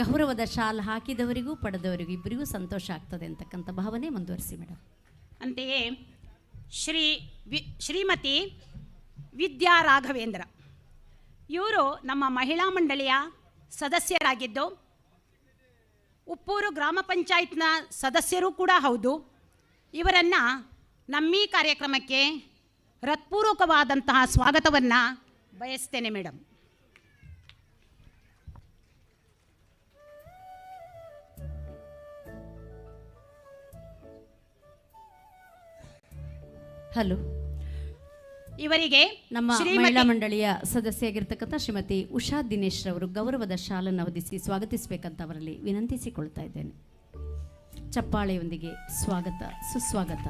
ಗೌರವದ ಶಾಲ್ ಹಾಕಿದವರಿಗೂ ಪಡೆದವರಿಗೂ ಇಬ್ಬರಿಗೂ ಸಂತೋಷ ಆಗ್ತದೆ ಅಂತಕ್ಕಂಥ ಭಾವನೆ ಮುಂದುವರಿಸಿ ಮೇಡಮ್.
ಅಂತೆಯೇ ಶ್ರೀಮತಿ ವಿದ್ಯಾ ರಾಘವೇಂದ್ರ ಇವರು ನಮ್ಮ ಮಹಿಳಾ ಮಂಡಳಿಯ ಸದಸ್ಯರಾಗಿದ್ದು ಉಪ್ಪೂರು ಗ್ರಾಮ ಪಂಚಾಯತ್ನ ಸದಸ್ಯರು ಕೂಡ ಹೌದು. ಇವರನ್ನು ನಮ್ಮೀ ಕಾರ್ಯಕ್ರಮಕ್ಕೆ ಹೃತ್ಪೂರ್ವಕವಾದಂತಹ ಸ್ವಾಗತವನ್ನು ಬಯಸ್ತೇನೆ ಮೇಡಮ್.
ಹಲೋ,
ಇವರಿಗೆ
ನಮ್ಮ ಮಹಿಳಾ ಮಂಡಳಿಯ ಸದಸ್ಯರಾಗಿರ್ತಕ್ಕಂಥ ಶ್ರೀಮತಿ ಉಷಾ ದಿನೇಶ್ ರವರು ಗೌರವದ ಶಾಲನ್ನು ಹೊದಿಸಿ ಸ್ವಾಗತಿಸಬೇಕಂತ ಅವರಲ್ಲಿ ವಿನಂತಿಸಿಕೊಳ್ತಾ ಇದ್ದೇನೆ. ಚಪ್ಪಾಳೆಯೊಂದಿಗೆ ಸ್ವಾಗತ, ಸುಸ್ವಾಗತ.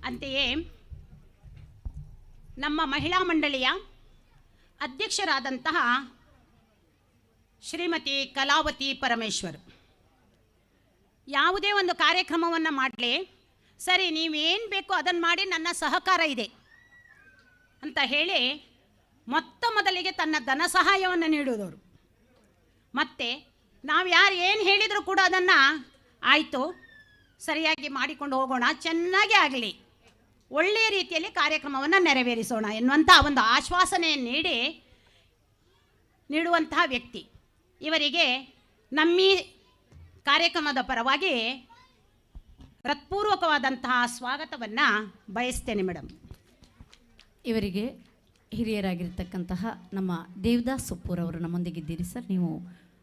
ಅಂತೆಯೇ ನಮ್ಮ ಮಹಿಳಾ ಮಂಡಳಿಯ ಅಧ್ಯಕ್ಷರಾದಂತಹ ಶ್ರೀಮತಿ ಕಲಾವತಿ ಪರಮೇಶ್ವರ್ ಯಾವುದೇ ಒಂದು ಕಾರ್ಯಕ್ರಮವನ್ನು ಮಾಡಲಿ, ಸರಿ ನೀವೇನು ಬೇಕೋ ಅದನ್ನು ಮಾಡಿ, ನನ್ನ ಸಹಕಾರ ಇದೆ ಅಂತ ಹೇಳಿ ಮೊದಲಿಗೆ ತನ್ನ ಧನ ಸಹಾಯವನ್ನು ನೀಡುವುದವರು. ಮತ್ತು ನಾವು ಯಾರು ಏನು ಹೇಳಿದರೂ ಕೂಡ ಅದನ್ನು ಆಯಿತು ಸರಿಯಾಗಿ ಮಾಡಿಕೊಂಡು ಹೋಗೋಣ, ಚೆನ್ನಾಗೇ ಆಗಲಿ, ಒಳ್ಳೆಯ ರೀತಿಯಲ್ಲಿ ಕಾರ್ಯಕ್ರಮವನ್ನು ನೆರವೇರಿಸೋಣ ಎನ್ನುವಂಥ ಒಂದು ಆಶ್ವಾಸನೆಯನ್ನು ನೀಡುವಂತಹ ವ್ಯಕ್ತಿ. ಇವರಿಗೆ ನಮ್ಮೀ ಕಾರ್ಯಕ್ರಮದ ಪರವಾಗಿ ಹೃತ್ಪೂರ್ವಕವಾದಂತಹ ಸ್ವಾಗತವನ್ನು ಬಯಸ್ತೇನೆ ಮೇಡಮ್.
ಇವರಿಗೆ ಹಿರಿಯರಾಗಿರ್ತಕ್ಕಂತಹ ನಮ್ಮ ದೇವದಾಸ್ ಉಪ್ಪೂರ್ ಅವರು ನಮ್ಮೊಂದಿಗಿದ್ದೀರಿ ಸರ್. ನೀವು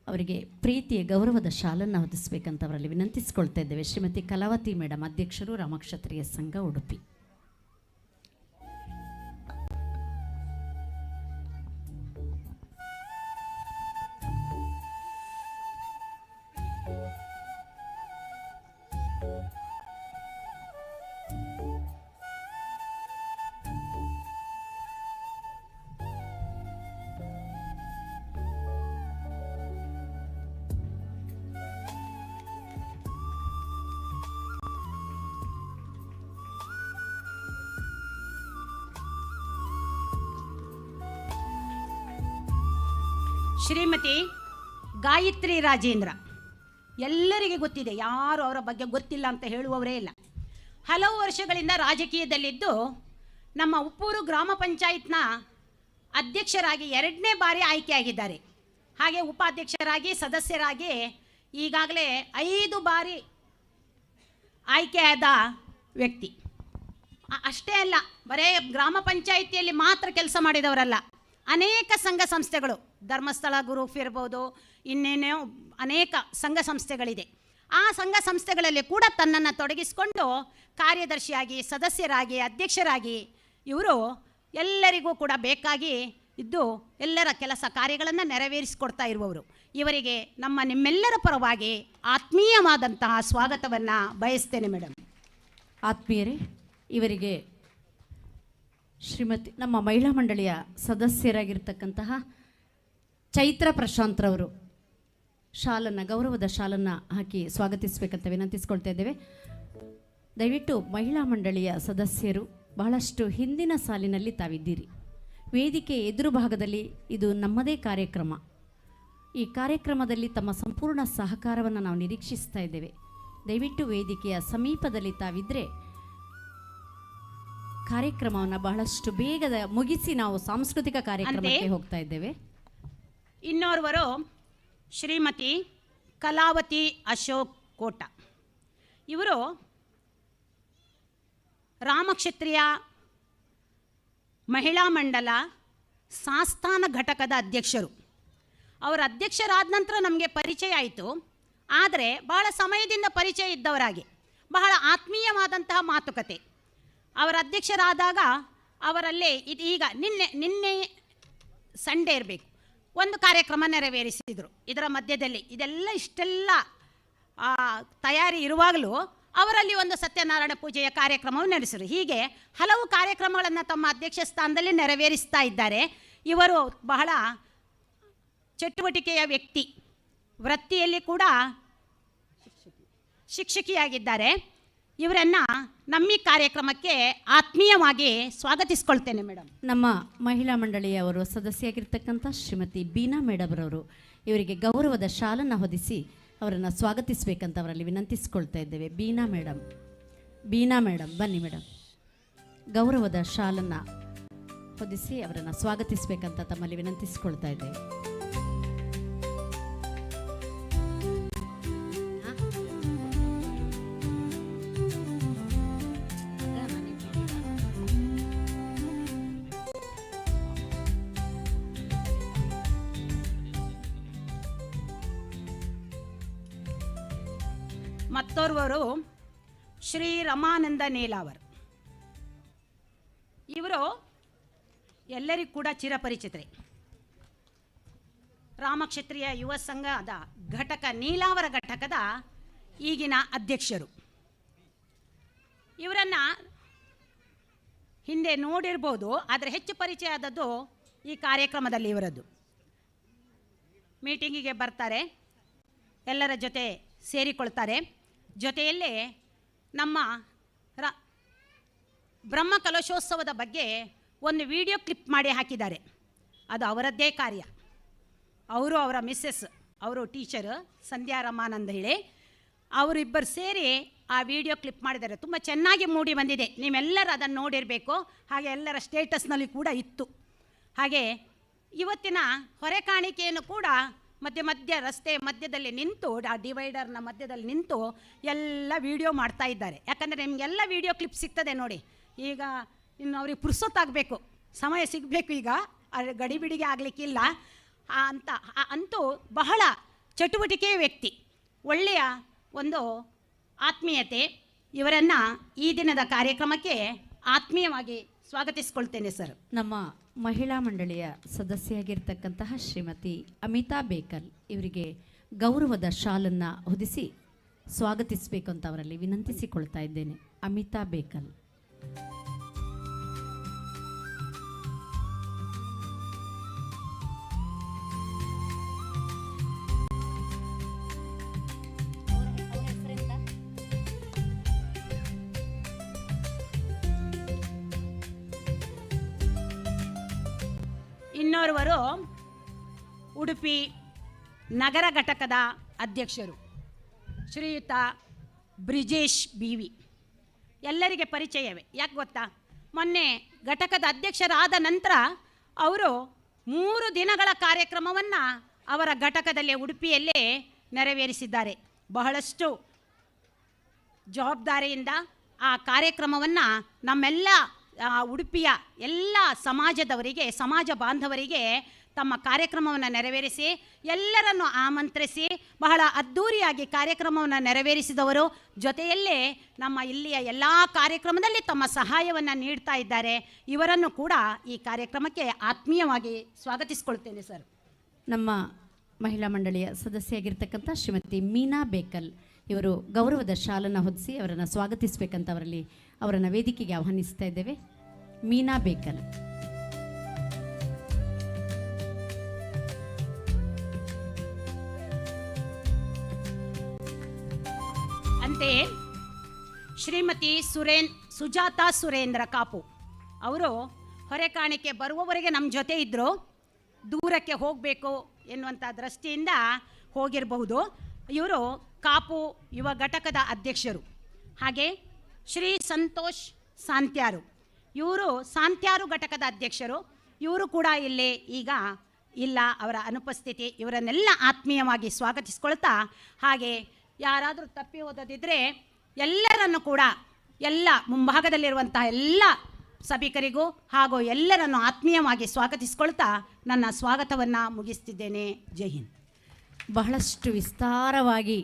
ಅವರಿಗೆ ಪ್ರೀತಿಯ ಗೌರವದ ಶಾಲನ್ನು ಹೊದಿಸಬೇಕಂತ ಅವರಲ್ಲಿ ವಿನಂತಿಸಿಕೊಳ್ತಾ ಇದ್ದೇವೆ. ಶ್ರೀಮತಿ ಕಲಾವತಿ ಮೇಡಮ್, ಅಧ್ಯಕ್ಷರು ರಾಮಕ್ಷತ್ರಿಯ ಸಂಘ ಉಡುಪಿ.
ಶ್ರೀಮತಿ ಗಾಯತ್ರಿ ರಾಜೇಂದ್ರ ಎಲ್ಲರಿಗೆ ಗೊತ್ತಿದೆ, ಯಾರು ಅವರ ಬಗ್ಗೆ ಗೊತ್ತಿಲ್ಲ ಅಂತ ಹೇಳುವವರೇ ಇಲ್ಲ. ಹಲವು ವರ್ಷಗಳಿಂದ ರಾಜಕೀಯದಲ್ಲಿದ್ದು ನಮ್ಮ ಉಪ್ಪೂರು ಗ್ರಾಮ ಪಂಚಾಯತ್ನ ಅಧ್ಯಕ್ಷರಾಗಿ 2ನೇ ಬಾರಿ ಆಯ್ಕೆಯಾಗಿದ್ದಾರೆ. ಹಾಗೆ ಉಪಾಧ್ಯಕ್ಷರಾಗಿ ಸದಸ್ಯರಾಗಿ ಈಗಾಗಲೇ 5 ಬಾರಿ ಆಯ್ಕೆಯಾದ ವ್ಯಕ್ತಿ. ಅಷ್ಟೇ ಅಲ್ಲ, ಬರೇ ಗ್ರಾಮ ಪಂಚಾಯಿತಿಯಲ್ಲಿ ಮಾತ್ರ ಕೆಲಸ ಮಾಡಿದವರಲ್ಲ, ಅನೇಕ ಸಂಘ ಸಂಸ್ಥೆಗಳು, ಧರ್ಮಸ್ಥಳ ಗ್ರೂಪ್ ಇರ್ಬೋದು, ಇನ್ನೇನೋ ಅನೇಕ ಸಂಘ ಸಂಸ್ಥೆಗಳಿದೆ. ಆ ಸಂಘ ಸಂಸ್ಥೆಗಳಲ್ಲಿ ಕೂಡ ತನ್ನನ್ನು ತೊಡಗಿಸಿಕೊಂಡು ಕಾರ್ಯದರ್ಶಿಯಾಗಿ, ಸದಸ್ಯರಾಗಿ, ಅಧ್ಯಕ್ಷರಾಗಿ ಇವರು ಎಲ್ಲರಿಗೂ ಕೂಡ ಬೇಕಾಗಿ ಇದ್ದು ಎಲ್ಲರ ಕೆಲಸ ಕಾರ್ಯಗಳನ್ನು ನೆರವೇರಿಸಿಕೊಡ್ತಾ ಇರುವವರು. ಇವರಿಗೆ ನಿಮ್ಮೆಲ್ಲರ ಪರವಾಗಿ ಆತ್ಮೀಯವಾದಂತಹ ಸ್ವಾಗತವನ್ನು ಬಯಸ್ತೇನೆ ಮೇಡಮ್.
ಆತ್ಮೀಯರೇ, ಇವರಿಗೆ ಶ್ರೀಮತಿ ನಮ್ಮ ಮಹಿಳಾ ಮಂಡಳಿಯ ಸದಸ್ಯರಾಗಿರ್ತಕ್ಕಂತಹ ಚೈತ್ರ ಪ್ರಶಾಂತ್ರವರು ಗೌರವದ ಶಾಲನ್ನು ಹಾಕಿ ಸ್ವಾಗತಿಸಬೇಕಂತ ವಿನಂತಿಸ್ಕೊಳ್ತಾ ಇದ್ದೇವೆ. ದಯವಿಟ್ಟು ಮಹಿಳಾ ಮಂಡಳಿಯ ಸದಸ್ಯರು ಬಹಳಷ್ಟು ಹಿಂದಿನ ಸಾಲಿನಲ್ಲಿ ತಾವಿದ್ದೀರಿ. ವೇದಿಕೆ ಎದುರು ಭಾಗದಲ್ಲಿ ಇದು ನಮ್ಮದೇ ಕಾರ್ಯಕ್ರಮ. ಈ ಕಾರ್ಯಕ್ರಮದಲ್ಲಿ ತಮ್ಮ ಸಂಪೂರ್ಣ ಸಹಕಾರವನ್ನು ನಾವು ನಿರೀಕ್ಷಿಸ್ತಾ ಇದ್ದೇವೆ. ದಯವಿಟ್ಟು ವೇದಿಕೆಯ ಸಮೀಪದಲ್ಲಿ ತಾವಿದ್ದರೆ ಕಾರ್ಯಕ್ರಮವನ್ನು ಬಹಳಷ್ಟು ಬೇಗದ ಮುಗಿಸಿ ನಾವು ಸಾಂಸ್ಕೃತಿಕ ಕಾರ್ಯಕ್ರಮಕ್ಕೆ ಹೋಗ್ತಾ ಇದ್ದೇವೆ.
ಇನ್ನೋರ್ವರು ಶ್ರೀಮತಿ ಕಲಾವತಿ ಅಶೋಕ್ ಕೋಟ. ಇವರು ರಾಮಕ್ಷತ್ರಿಯ ಮಹಿಳಾ ಮಂಡಲ ಸಾಸ್ಥಾನ ಘಟಕದ ಅಧ್ಯಕ್ಷರು. ಅವರ ಅಧ್ಯಕ್ಷರಾದ ನಂತರ ನಮಗೆ ಪರಿಚಯ ಆಯಿತು. ಆದರೆ ಬಹಳ ಸಮಯದಿಂದ ಪರಿಚಯ ಇದ್ದವರಾಗಿ ಬಹಳ ಆತ್ಮೀಯವಾದಂತಹ ಮಾತುಕತೆ. ಅವರ ಅಧ್ಯಕ್ಷರಾದಾಗ ಅವರಲ್ಲೇ ಈಗ ನಿನ್ನೆ ಸಂಡೇ ಇರಬೇಕು ಒಂದು ಕಾರ್ಯಕ್ರಮ ನೆರವೇರಿಸಿದರು. ಇದರ ಮಧ್ಯದಲ್ಲಿ ಇಷ್ಟೆಲ್ಲ ತಯಾರಿ ಇರುವಾಗಲೂ ಅವರಲ್ಲಿ ಒಂದು ಸತ್ಯನಾರಾಯಣ ಪೂಜೆಯ ಕಾರ್ಯಕ್ರಮವನ್ನು ನಡೆಸಿದರು. ಹೀಗೆ ಹಲವು ಕಾರ್ಯಕ್ರಮಗಳನ್ನು ತಮ್ಮ ಅಧ್ಯಕ್ಷ ಸ್ಥಾನದಲ್ಲಿ ನೆರವೇರಿಸ್ತಾ ಇದ್ದಾರೆ. ಇವರು ಬಹಳ ಚಟುವಟಿಕೆಯ ವ್ಯಕ್ತಿ, ವೃತ್ತಿಯಲ್ಲಿ ಕೂಡ ಶಿಕ್ಷಕಿಯಾಗಿದ್ದಾರೆ. ಇವರನ್ನು ನಮ್ಮ ಕಾರ್ಯಕ್ರಮಕ್ಕೆ ಆತ್ಮೀಯವಾಗಿ ಸ್ವಾಗತಿಸ್ಕೊಳ್ತೇನೆ ಮೇಡಮ್.
ನಮ್ಮ ಮಹಿಳಾ ಮಂಡಳಿಯವರು ಸದಸ್ಯರಾಗಿರ್ತಕ್ಕಂಥ ಶ್ರೀಮತಿ ಬೀನಾ ಮೇಡಮ್ ರವರು ಇವರಿಗೆ ಗೌರವದ ಶಾಲನ್ನು ಹೊದಿಸಿ ಅವರನ್ನು ಸ್ವಾಗತಿಸಬೇಕಂತ ಅವರಲ್ಲಿ ವಿನಂತಿಸ್ಕೊಳ್ತಾ ಇದ್ದೇವೆ. ಬೀನಾ ಮೇಡಮ್ ಬನ್ನಿ ಮೇಡಮ್. ಗೌರವದ ಶಾಲನ್ನು ಹೊದಿಸಿ ಅವರನ್ನು ಸ್ವಾಗತಿಸಬೇಕಂತ ತಮ್ಮಲ್ಲಿ ವಿನಂತಿಸ್ಕೊಳ್ತಾ ಇದ್ದೇವೆ.
ಮತ್ತೋರ್ವರು ಶ್ರೀ ರಮಾನಂದ ನೇಲಾವರ್. ಇವರು ಎಲ್ಲರಿಗೂ ಕೂಡ ಚಿರಪರಿಚಿತರೆ. ರಾಮಕ್ಷತ್ರಿಯ ಯುವ ಸಂಘದ ನೀಲಾವರ ಘಟಕದ ಈಗಿನ ಅಧ್ಯಕ್ಷರು. ಇವರನ್ನು ಹಿಂದೆ ನೋಡಿರ್ಬೋದು, ಆದರೆ ಹೆಚ್ಚು ಪರಿಚಯ ಆದದ್ದು ಈ ಕಾರ್ಯಕ್ರಮದಲ್ಲಿ. ಇವರದ್ದು ಮೀಟಿಂಗಿಗೆ ಬರ್ತಾರೆ, ಎಲ್ಲರ ಜೊತೆ ಸೇರಿಕೊಳ್ತಾರೆ. ಜೊತೆಯಲ್ಲೇ ನಮ್ಮ ಬ್ರಹ್ಮ ಕಲಶೋತ್ಸವದ ಬಗ್ಗೆ ಒಂದು ವಿಡಿಯೋ ಕ್ಲಿಪ್ ಮಾಡಿ ಹಾಕಿದ್ದಾರೆ. ಅದು ಅವರದ್ದೇ ಕಾರ್ಯ. ಅವರು ಅವರ ಮಿಸ್ಸೆಸ್, ಅವರು ಟೀಚರ್ ಸಂಧ್ಯಾ ರಮಾನಂದ ಹೇಳಿ, ಅವರಿಬ್ಬರು ಸೇರಿ ಆ ವಿಡಿಯೋ ಕ್ಲಿಪ್ ಮಾಡಿದ್ದಾರೆ. ತುಂಬ ಚೆನ್ನಾಗಿ ಮೂಡಿ ಬಂದಿದೆ. ನೀವೆಲ್ಲರೂ ಅದನ್ನು ನೋಡಿರಬೇಕು. ಹಾಗೆ ಎಲ್ಲರ ಸ್ಟೇಟಸ್ನಲ್ಲಿ ಕೂಡ ಇತ್ತು. ಹಾಗೆ ಇವತ್ತಿನ ಹೊರೆ ಕಾಣಿಕೆಯನ್ನು ಕೂಡ ಮಧ್ಯ ರಸ್ತೆ ಮಧ್ಯದಲ್ಲಿ ನಿಂತು, ಆ ಡಿವೈಡರ್ನ ಮಧ್ಯದಲ್ಲಿ ನಿಂತು ಎಲ್ಲ ವಿಡಿಯೋ ಮಾಡ್ತಾ ಇದ್ದಾರೆ. ಯಾಕಂದರೆ ನಿಮಗೆಲ್ಲ ವಿಡಿಯೋ ಕ್ಲಿಪ್ ಸಿಗ್ತದೆ ನೋಡಿ. ಈಗ ಇನ್ನು ಅವ್ರಿಗೆ ಪುರ್ಸೊತ್ತಾಗಬೇಕು, ಸಮಯ ಸಿಗಬೇಕು. ಈಗ ಗಡಿಬಿಡಿಗೆ ಆಗಲಿಕ್ಕಿಲ್ಲ ಅಂತೂ ಬಹಳ ಚಟುವಟಿಕೆಯ ವ್ಯಕ್ತಿ, ಒಳ್ಳೆಯ ಒಂದು ಆತ್ಮೀಯತೆ. ಇವರನ್ನು ಈ ದಿನದ ಕಾರ್ಯಕ್ರಮಕ್ಕೆ ಆತ್ಮೀಯವಾಗಿ ಸ್ವಾಗತಿಸ್ಕೊಳ್ತೇನೆ ಸರ್.
ನಮ್ಮ ಮಹಿಳಾ ಮಂಡಳಿಯ ಸದಸ್ಯರಾಗಿರ್ತಕ್ಕಂತಹ ಶ್ರೀಮತಿ ಅಮಿತಾ ಬೇಕಲ್ ಇವರಿಗೆ ಗೌರವದ ಶಾಲನ್ನು ಹೊದಿಸಿ ಸ್ವಾಗತಿಸಬೇಕು ಅಂತ ಅವರಲ್ಲಿ ವಿನಂತಿಸಿಕೊಳ್ತಾ ಇದ್ದೇನೆ. ಅಮಿತಾ ಬೇಕಲ್.
ಇನ್ನೋರ್ವರು ಉಡುಪಿ ನಗರ ಘಟಕದ ಅಧ್ಯಕ್ಷರು ಶ್ರೀಯುತ ಬ್ರಿಜೇಶ್ BV. ಎಲ್ಲರಿಗೆ ಪರಿಚಯವೇ. ಯಾಕೆ ಗೊತ್ತಾ, ಮೊನ್ನೆ ಘಟಕದ ಅಧ್ಯಕ್ಷರಾದ ನಂತರ ಅವರು 3 ದಿನಗಳ ಕಾರ್ಯಕ್ರಮವನ್ನು ಅವರ ಘಟಕದಲ್ಲೇ ಉಡುಪಿಯಲ್ಲೇ ನೆರವೇರಿಸಿದ್ದಾರೆ. ಬಹಳಷ್ಟು ಜವಾಬ್ದಾರಿಯಿಂದ ಆ ಕಾರ್ಯಕ್ರಮವನ್ನು ನಮ್ಮೆಲ್ಲ ಉಡುಪಿಯ ಎಲ್ಲ ಸಮಾಜದವರಿಗೆ, ಸಮಾಜ ಬಾಂಧವರಿಗೆ ತಮ್ಮ ಕಾರ್ಯಕ್ರಮವನ್ನು ನೆರವೇರಿಸಿ ಎಲ್ಲರನ್ನು ಆಮಂತ್ರಿಸಿ ಬಹಳ ಅದ್ಧೂರಿಯಾಗಿ ಕಾರ್ಯಕ್ರಮವನ್ನು ನೆರವೇರಿಸಿದವರು. ಜೊತೆಯಲ್ಲೇ ನಮ್ಮ ಇಲ್ಲಿಯ ಎಲ್ಲ ಕಾರ್ಯಕ್ರಮದಲ್ಲಿ ತಮ್ಮ ಸಹಾಯವನ್ನು ನೀಡ್ತಾ ಇದ್ದಾರೆ. ಇವರನ್ನು ಕೂಡ ಈ ಕಾರ್ಯಕ್ರಮಕ್ಕೆ ಆತ್ಮೀಯವಾಗಿ ಸ್ವಾಗತಿಸಿಕೊಳ್ತೇನೆ ಸರ್.
ನಮ್ಮ ಮಹಿಳಾ ಮಂಡಳಿಯ ಸದಸ್ಯೆಯಾಗಿರ್ತಕ್ಕಂಥ ಶ್ರೀಮತಿ ಮೀನಾ ಬೇಕಲ್ ಇವರು ಗೌರವದ ಶಾಲನ್ನು ಹೊದಿಸಿ ಅವರನ್ನು ಸ್ವಾಗತಿಸಬೇಕಂತ ಅವರನ್ನು ವೇದಿಕೆಗೆ ಆಹ್ವಾನಿಸ್ತಾ ಇದ್ದೇವೆ. ಮೀನಾ ಬೇಕಲ್.
ಅಂತೆಯೇ ಶ್ರೀಮತಿ ಸುಜಾತಾ ಸುರೇಂದ್ರ ಕಾಪು ಅವರು ಹೊರೆಕಾಣಿಕೆ ಬರುವವರೆಗೆ ನಮ್ಮ ಜೊತೆ ಇದ್ದರು. ದೂರಕ್ಕೆ ಹೋಗಬೇಕು ಎನ್ನುವಂಥ ದೃಷ್ಟಿಯಿಂದ ಹೋಗಿರಬಹುದು. ಇವರು ಕಾಪು ಯುವ ಘಟಕದ ಅಧ್ಯಕ್ಷರು. ಹಾಗೆ ಶ್ರೀ ಸಂತೋಷ್ ಸಾಂತ್ಯಾರು ಇವರು ಸಾಂತ್ಯಾರು ಘಟಕದ ಅಧ್ಯಕ್ಷರು. ಇವರು ಕೂಡ ಇಲ್ಲಿ ಈಗ ಇಲ್ಲ, ಅವರ ಅನುಪಸ್ಥಿತಿ. ಇವರನ್ನೆಲ್ಲ ಆತ್ಮೀಯವಾಗಿ ಸ್ವಾಗತಿಸ್ಕೊಳ್ತಾ, ಹಾಗೆ ಯಾರಾದರೂ ತಪ್ಪಿ ಹೋದದಿದ್ದರೆ ಎಲ್ಲರನ್ನು ಕೂಡ ಎಲ್ಲ ಮುಂಭಾಗದಲ್ಲಿರುವಂತಹ ಎಲ್ಲ ಸಭಿಕರಿಗೂ ಹಾಗೂ ಎಲ್ಲರನ್ನು ಆತ್ಮೀಯವಾಗಿ ಸ್ವಾಗತಿಸ್ಕೊಳ್ತಾ ನನ್ನ ಸ್ವಾಗತವನ್ನು ಮುಗಿಸ್ತಿದ್ದೇನೆ. ಜೈ ಹಿಂದ್.
ಬಹಳಷ್ಟು ವಿಸ್ತಾರವಾಗಿ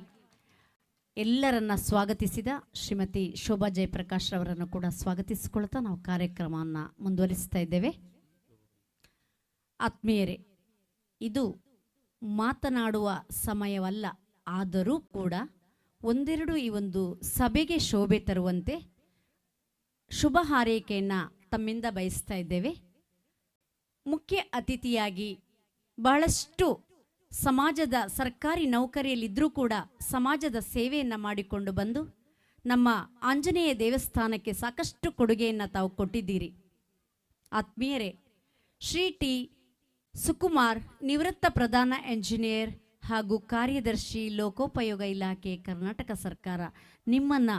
ಎಲ್ಲರನ್ನ ಸ್ವಾಗತಿಸಿದ ಶ್ರೀಮತಿ ಶೋಭಾ ಜಯಪ್ರಕಾಶ್ ಅವರನ್ನು ಕೂಡ ಸ್ವಾಗತಿಸಿಕೊಳ್ತಾ ನಾವು ಕಾರ್ಯಕ್ರಮವನ್ನು ಮುಂದುವರಿಸ್ತಾ ಇದ್ದೇವೆ. ಆತ್ಮೀಯರೇ, ಇದು ಮಾತನಾಡುವ ಸಮಯವಲ್ಲ, ಆದರೂ ಕೂಡ ಒಂದೆರಡು ಈ ಒಂದು ಸಭೆಗೆ ಶೋಭೆ ತರುವಂತೆ ಶುಭ ಹಾರೈಕೆಯನ್ನು ತಮ್ಮಿಂದ ಬಯಸ್ತಾ ಇದ್ದೇವೆ. ಮುಖ್ಯ ಅತಿಥಿಯಾಗಿ ಬಹಳಷ್ಟು ಸಮಾಜದ ಸರ್ಕಾರಿ ನೌಕರಿಯಲ್ಲಿದ್ದರೂ ಕೂಡ ಸಮಾಜದ ಸೇವೆಯನ್ನು ಮಾಡಿಕೊಂಡು ಬಂದು ನಮ್ಮ ಆಂಜನೇಯ ದೇವಸ್ಥಾನಕ್ಕೆ ಸಾಕಷ್ಟು ಕೊಡುಗೆಯನ್ನು ತಾವು ಕೊಟ್ಟಿದ್ದೀರಿ. ಆತ್ಮೀಯರೇ, ಶ್ರೀ ಟಿ ಸುಕುಮಾರ್ ನಿವೃತ್ತ ಪ್ರಧಾನ ಎಂಜಿನಿಯರ್ ಹಾಗೂ ಕಾರ್ಯದರ್ಶಿ ಲೋಕೋಪಯೋಗ ಇಲಾಖೆ ಕರ್ನಾಟಕ ಸರ್ಕಾರ ನಿಮ್ಮನ್ನು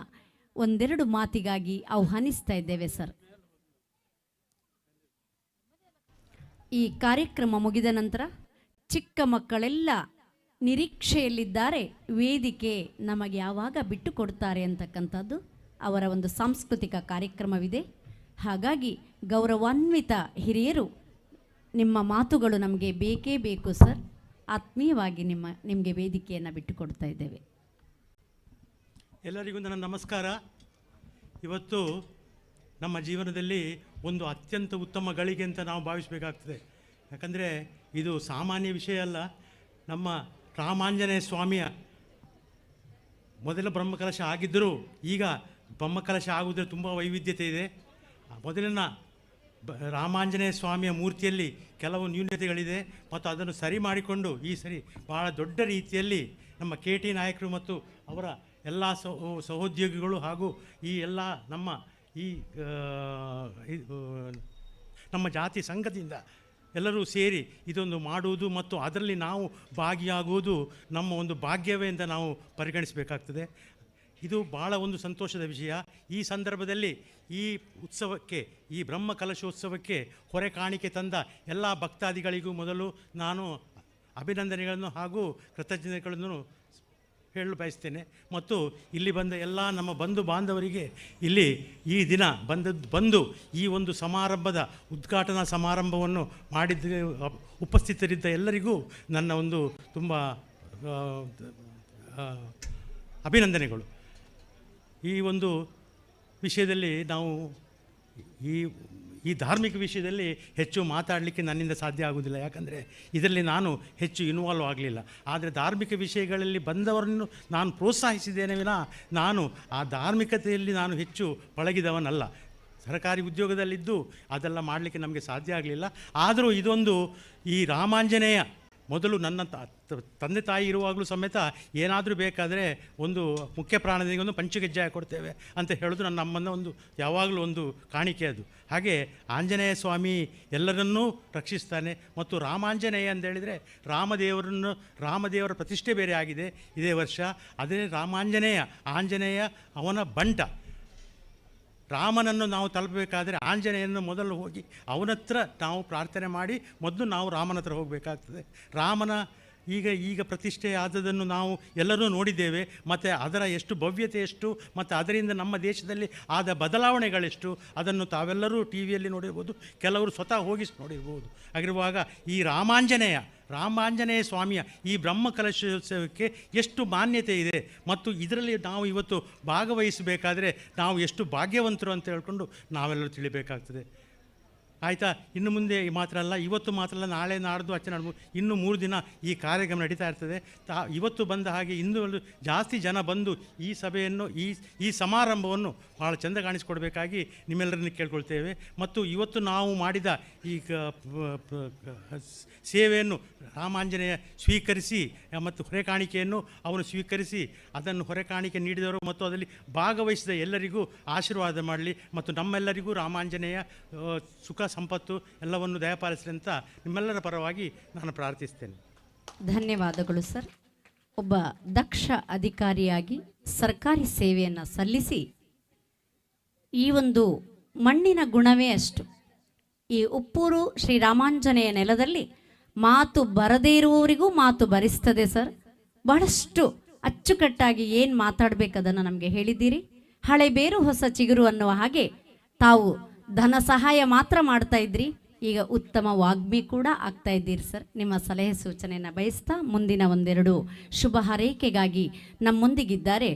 ಒಂದೆರಡು ಮಾತಿಗಾಗಿ ಆಹ್ವಾನಿಸ್ತಾ ಇದ್ದೇವೆ ಸರ್. ಈ ಕಾರ್ಯಕ್ರಮ ಮುಗಿದ ನಂತರ ಚಿಕ್ಕ ಮಕ್ಕಳೆಲ್ಲ ನಿರೀಕ್ಷೆಯಲ್ಲಿದ್ದಾರೆ, ವೇದಿಕೆ ನಮಗೆ ಯಾವಾಗ ಬಿಟ್ಟು ಕೊಡ್ತಾರೆ ಅಂತಕ್ಕಂಥದ್ದು ಅವರ ಒಂದು ಸಾಂಸ್ಕೃತಿಕ ಕಾರ್ಯಕ್ರಮವಿದೆ. ಹಾಗಾಗಿ ಗೌರವಾನ್ವಿತ ಹಿರಿಯರು, ನಿಮ್ಮ ಮಾತುಗಳು ನಮಗೆ ಬೇಕೇ ಬೇಕು ಸರ್. ಆತ್ಮೀಯವಾಗಿ ನಿಮಗೆ ವೇದಿಕೆಯನ್ನು ಬಿಟ್ಟು ಕೊಡ್ತಾ ಇದ್ದೇವೆ.
ಎಲ್ಲರಿಗೂ ನನ್ನ ನಮಸ್ಕಾರ. ಇವತ್ತು ನಮ್ಮ ಜೀವನದಲ್ಲಿ ಒಂದು ಅತ್ಯಂತ ಉತ್ತಮ ಗಳಿಗೆ ಅಂತ ನಾವು ಭಾವಿಸಬೇಕಾಗ್ತದೆ. ಯಾಕಂದರೆ ಇದು ಸಾಮಾನ್ಯ ವಿಷಯ ಅಲ್ಲ. ನಮ್ಮ ರಾಮಾಂಜನೇಯ ಸ್ವಾಮಿಯ ಮೊದಲ ಬ್ರಹ್ಮಕಲಶ ಆಗಿದ್ದರೂ ಈಗ ಬ್ರಹ್ಮಕಲಶ ಆಗುವುದರಲ್ಲಿ ತುಂಬ ವೈವಿಧ್ಯತೆ ಇದೆ. ಮೊದಲಿನ ರಾಮಾಂಜನೇಯ ಸ್ವಾಮಿಯ ಮೂರ್ತಿಯಲ್ಲಿ ಕೆಲವು ನ್ಯೂನತೆಗಳಿದೆ ಮತ್ತು ಅದನ್ನು ಸರಿ ಮಾಡಿಕೊಂಡು ಈ ಸರಿ ಭಾಳ ದೊಡ್ಡ ರೀತಿಯಲ್ಲಿ ನಮ್ಮ ಕೆ ಟಿ ನಾಯಕರು ಮತ್ತು ಅವರ ಎಲ್ಲ ಸಹೋದ್ಯೋಗಿಗಳು ಹಾಗೂ ಈ ಎಲ್ಲ ನಮ್ಮ ಜಾತಿ ಸಂಘದಿಂದ ಎಲ್ಲರೂ ಸೇರಿ ಇದೊಂದು ಮಾಡುವುದು ಮತ್ತು ಅದರಲ್ಲಿ ನಾವು ಭಾಗಿಯಾಗುವುದು ನಮ್ಮ ಒಂದು ಭಾಗ್ಯವೇ ಅಂತ ನಾವು ಪರಿಗಣಿಸಬೇಕಾಗ್ತದೆ. ಇದು ಭಾಳ ಒಂದು ಸಂತೋಷದ ವಿಷಯ. ಈ ಸಂದರ್ಭದಲ್ಲಿ ಈ ಉತ್ಸವಕ್ಕೆ, ಈ ಬ್ರಹ್ಮ ಕಲಶೋತ್ಸವಕ್ಕೆ ಹೊರೆ ಕಾಣಿಕೆ ತಂದ ಎಲ್ಲ ಭಕ್ತಾದಿಗಳಿಗೂ ಮೊದಲು ನಾನು ಅಭಿನಂದನೆಗಳನ್ನು ಹಾಗೂ ಕೃತಜ್ಞತೆಗಳನ್ನು ಹೇಳಲು ಬಯಸ್ತೇನೆ. ಮತ್ತು ಇಲ್ಲಿ ಬಂದ ಎಲ್ಲ ನಮ್ಮ ಬಂಧು ಬಾಂಧವರಿಗೆ ಇಲ್ಲಿ ಈ ದಿನ ಬಂದು ಈ ಒಂದು ಸಮಾರಂಭದ ಉದ್ಘಾಟನಾ ಸಮಾರಂಭವನ್ನು ಮಾಡಿದ ಉಪಸ್ಥಿತರಿದ್ದ ಎಲ್ಲರಿಗೂ ನನ್ನ ಒಂದು ತುಂಬ ಅಭಿನಂದನೆಗಳು. ಈ ಒಂದು ವಿಷಯದಲ್ಲಿ ನಾವು ಈ ಧಾರ್ಮಿಕ ವಿಷಯದಲ್ಲಿ ಹೆಚ್ಚು ಮಾತಾಡಲಿಕ್ಕೆ ನನ್ನಿಂದ ಸಾಧ್ಯ ಆಗುವುದಿಲ್ಲ. ಯಾಕಂದರೆ ಇದರಲ್ಲಿ ನಾನು ಹೆಚ್ಚು ಇನ್ವಾಲ್ವ್ ಆಗಲಿಲ್ಲ. ಆದರೆ ಧಾರ್ಮಿಕ ವಿಷಯಗಳಲ್ಲಿ ಬಂದವರನ್ನು ನಾನು ಪ್ರೋತ್ಸಾಹಿಸಿದ್ದೇನೆ ವಿನ ನಾನು ಆ ಧಾರ್ಮಿಕತೆಯಲ್ಲಿ ನಾನು ಹೆಚ್ಚು ಪಳಗಿದವನಲ್ಲ. ಸರ್ಕಾರಿ ಉದ್ಯೋಗದಲ್ಲಿದ್ದು ಅದೆಲ್ಲ ಮಾಡಲಿಕ್ಕೆ ನಮಗೆ ಸಾಧ್ಯ ಆಗಲಿಲ್ಲ. ಆದರೂ ಇದೊಂದು ಈ ರಾಮಾಂಜನೇಯ ಮೊದಲು ನನ್ನ ತಂದೆ ತಾಯಿ ಇರುವಾಗಲೂ ಸಮೇತ ಏನಾದರೂ ಬೇಕಾದರೆ ಒಂದು ಮುಖ್ಯ ಪ್ರಾಣನಿಗೆ ಒಂದು ಪಂಚಗೆಜ್ಜೆ ಕೊಡ್ತೇವೆ ಅಂತ ಹೇಳೋದು ನನ್ನ ಅಮ್ಮನ ಒಂದು ಯಾವಾಗಲೂ ಒಂದು ಕಾಣಿಕೆ ಅದು. ಹಾಗೆ ಆಂಜನೇಯ ಸ್ವಾಮಿ ಎಲ್ಲರನ್ನೂ ರಕ್ಷಿಸ್ತಾನೆ. ಮತ್ತು ರಾಮಾಂಜನೇಯ ಅಂತೇಳಿದರೆ ರಾಮದೇವರ ಪ್ರತಿಷ್ಠೆ ಬೇರೆ ಆಗಿದೆ ಇದೇ ವರ್ಷ. ಅದೇ ಆಂಜನೇಯ ಅವನ ಬಂಟ. ರಾಮನನ್ನು ನಾವು ತಲುಪಬೇಕಾದರೆ ಆಂಜನೇಯನ್ನು ಮೊದಲು ಹೋಗಿ ಅವನ ಹತ್ರ ನಾವು ಪ್ರಾರ್ಥನೆ ಮಾಡಿ ಮೊದಲು ನಾವು ರಾಮನ ಹತ್ರ ಹೋಗಬೇಕಾಗ್ತದೆ. ರಾಮನ ಈಗ ಪ್ರತಿಷ್ಠೆ ಆದದನ್ನು ನಾವು ಎಲ್ಲರೂ ನೋಡಿದ್ದೇವೆ. ಮತ್ತು ಅದರ ಎಷ್ಟು ಭವ್ಯತೆ ಎಷ್ಟು, ಮತ್ತು ಅದರಿಂದ ನಮ್ಮ ದೇಶದಲ್ಲಿ ಆದ ಬದಲಾವಣೆಗಳೆಷ್ಟು, ಅದನ್ನು ತಾವೆಲ್ಲರೂ ಟಿ ವಿಯಲ್ಲಿ ನೋಡಿರ್ಬೋದು, ಕೆಲವರು ಸ್ವತಃ ಹೋಗಿ ನೋಡಿರ್ಬೋದು. ಆಗಿರುವಾಗ ಈ ರಾಮಾಂಜನೇಯ ಸ್ವಾಮಿಯ ಈ ಬ್ರಹ್ಮಕಲಶೋತ್ಸವಕ್ಕೆ ಎಷ್ಟು ಮಾನ್ಯತೆ ಇದೆ, ಮತ್ತು ಇದರಲ್ಲಿ ನಾವು ಇವತ್ತು ಭಾಗವಹಿಸಬೇಕಾದ್ರೆ ನಾವು ಎಷ್ಟು ಭಾಗ್ಯವಂತರು ಅಂತ ಹೇಳ್ಕೊಂಡು ನಾವೆಲ್ಲರೂ ತಿಳಿಬೇಕಾಗ್ತದೆ. ಆಯಿತಾ? ಇನ್ನು ಮುಂದೆ ಮಾತ್ರ ಅಲ್ಲ, ಇವತ್ತು ಮಾತ್ರ ಅಲ್ಲ, ನಾಳೆ ನಾಡ್ದು ಅಚ್ಚ ನಾಡ್ದು ಇನ್ನೂ 3 ದಿನ ಈ ಕಾರ್ಯಕ್ರಮ ನಡೀತಾ ಇರ್ತದೆ. ಇವತ್ತು ಬಂದ ಹಾಗೆ ಇನ್ನೂ ಜಾಸ್ತಿ ಜನ ಬಂದು ಈ ಸಭೆಯನ್ನು ಈ ಸಮಾರಂಭವನ್ನು ಭಾಳ ಚೆಂದ ಕಾಣಿಸ್ಕೊಡ್ಬೇಕಾಗಿ ನಿಮ್ಮೆಲ್ಲರನ್ನು ಕೇಳ್ಕೊಳ್ತೇವೆ. ಮತ್ತು ಇವತ್ತು ನಾವು ಮಾಡಿದ ಈ ಸೇವೆಯನ್ನು ರಾಮಾಂಜನೇಯ ಸ್ವೀಕರಿಸಿ ಮತ್ತು ಹೊರೆಕಾಣಿಕೆಯನ್ನು ಅವನು ಸ್ವೀಕರಿಸಿ ಅದನ್ನು ಹೊರೆಕಾಣಿಕೆ ನೀಡಿದವರು ಮತ್ತು ಅದರಲ್ಲಿ ಭಾಗವಹಿಸಿದ ಎಲ್ಲರಿಗೂ ಆಶೀರ್ವಾದ ಮಾಡಲಿ, ಮತ್ತು ನಮ್ಮೆಲ್ಲರಿಗೂ ರಾಮಾಂಜನೇಯ ಸುಖ ಸಂಪತ್ತು ಎಲ್ಲವನ್ನು ದಯಪಾಲಿಸಲಿ ಅಂತ ನಿಮ್ಮೆಲ್ಲರ ಪರವಾಗಿ ನಾನು ಪ್ರಾರ್ಥಿಸ್ತೇನೆ.
ಧನ್ಯವಾದಗಳು ಸರ್. ಒಬ್ಬ ದಕ್ಷ ಅಧಿಕಾರಿಯಾಗಿ ಸರ್ಕಾರಿ ಸೇವೆಯನ್ನು ಸಲ್ಲಿಸಿ ಈ ಒಂದು ಮಣ್ಣಿನ ಗುಣವೇ ಅಷ್ಟು. ಈ ಉಪ್ಪೂರು ಶ್ರೀರಾಮಾಂಜನೇಯ ನೆಲದಲ್ಲಿ ಮಾತು ಬರದೇ ಇರುವವರಿಗೂ ಮಾತು ಬರಿಸ್ತದೆ ಸರ್. ಬಹಳಷ್ಟು ಅಚ್ಚುಕಟ್ಟಾಗಿ ಏನು ಮಾತಾಡಬೇಕದನ್ನು ನಮಗೆ ಹೇಳಿದ್ದೀರಿ. ಹಳೆ ಬೇರು ಹೊಸ ಚಿಗುರು ಅನ್ನುವ ಹಾಗೆ ತಾವು ಧನ ಸಹಾಯ ಮಾತ್ರ ಮಾಡ್ತಾ ಇದ್ರಿ, ಈಗ ಉತ್ತಮ ವಾಗ್ಮಿ ಕೂಡ ಆಗ್ತಾ ಇದ್ದೀರಿ ಸರ್. ನಿಮ್ಮ ಸಲಹೆ ಸೂಚನೆಯನ್ನು ಬಯಸ್ತಾ ಮುಂದಿನ ಒಂದೆರಡು ಶುಭ ಹಾರೈಕೆಗಾಗಿ ನಮ್ಮೊಂದಿಗಿದ್ದಾರೆ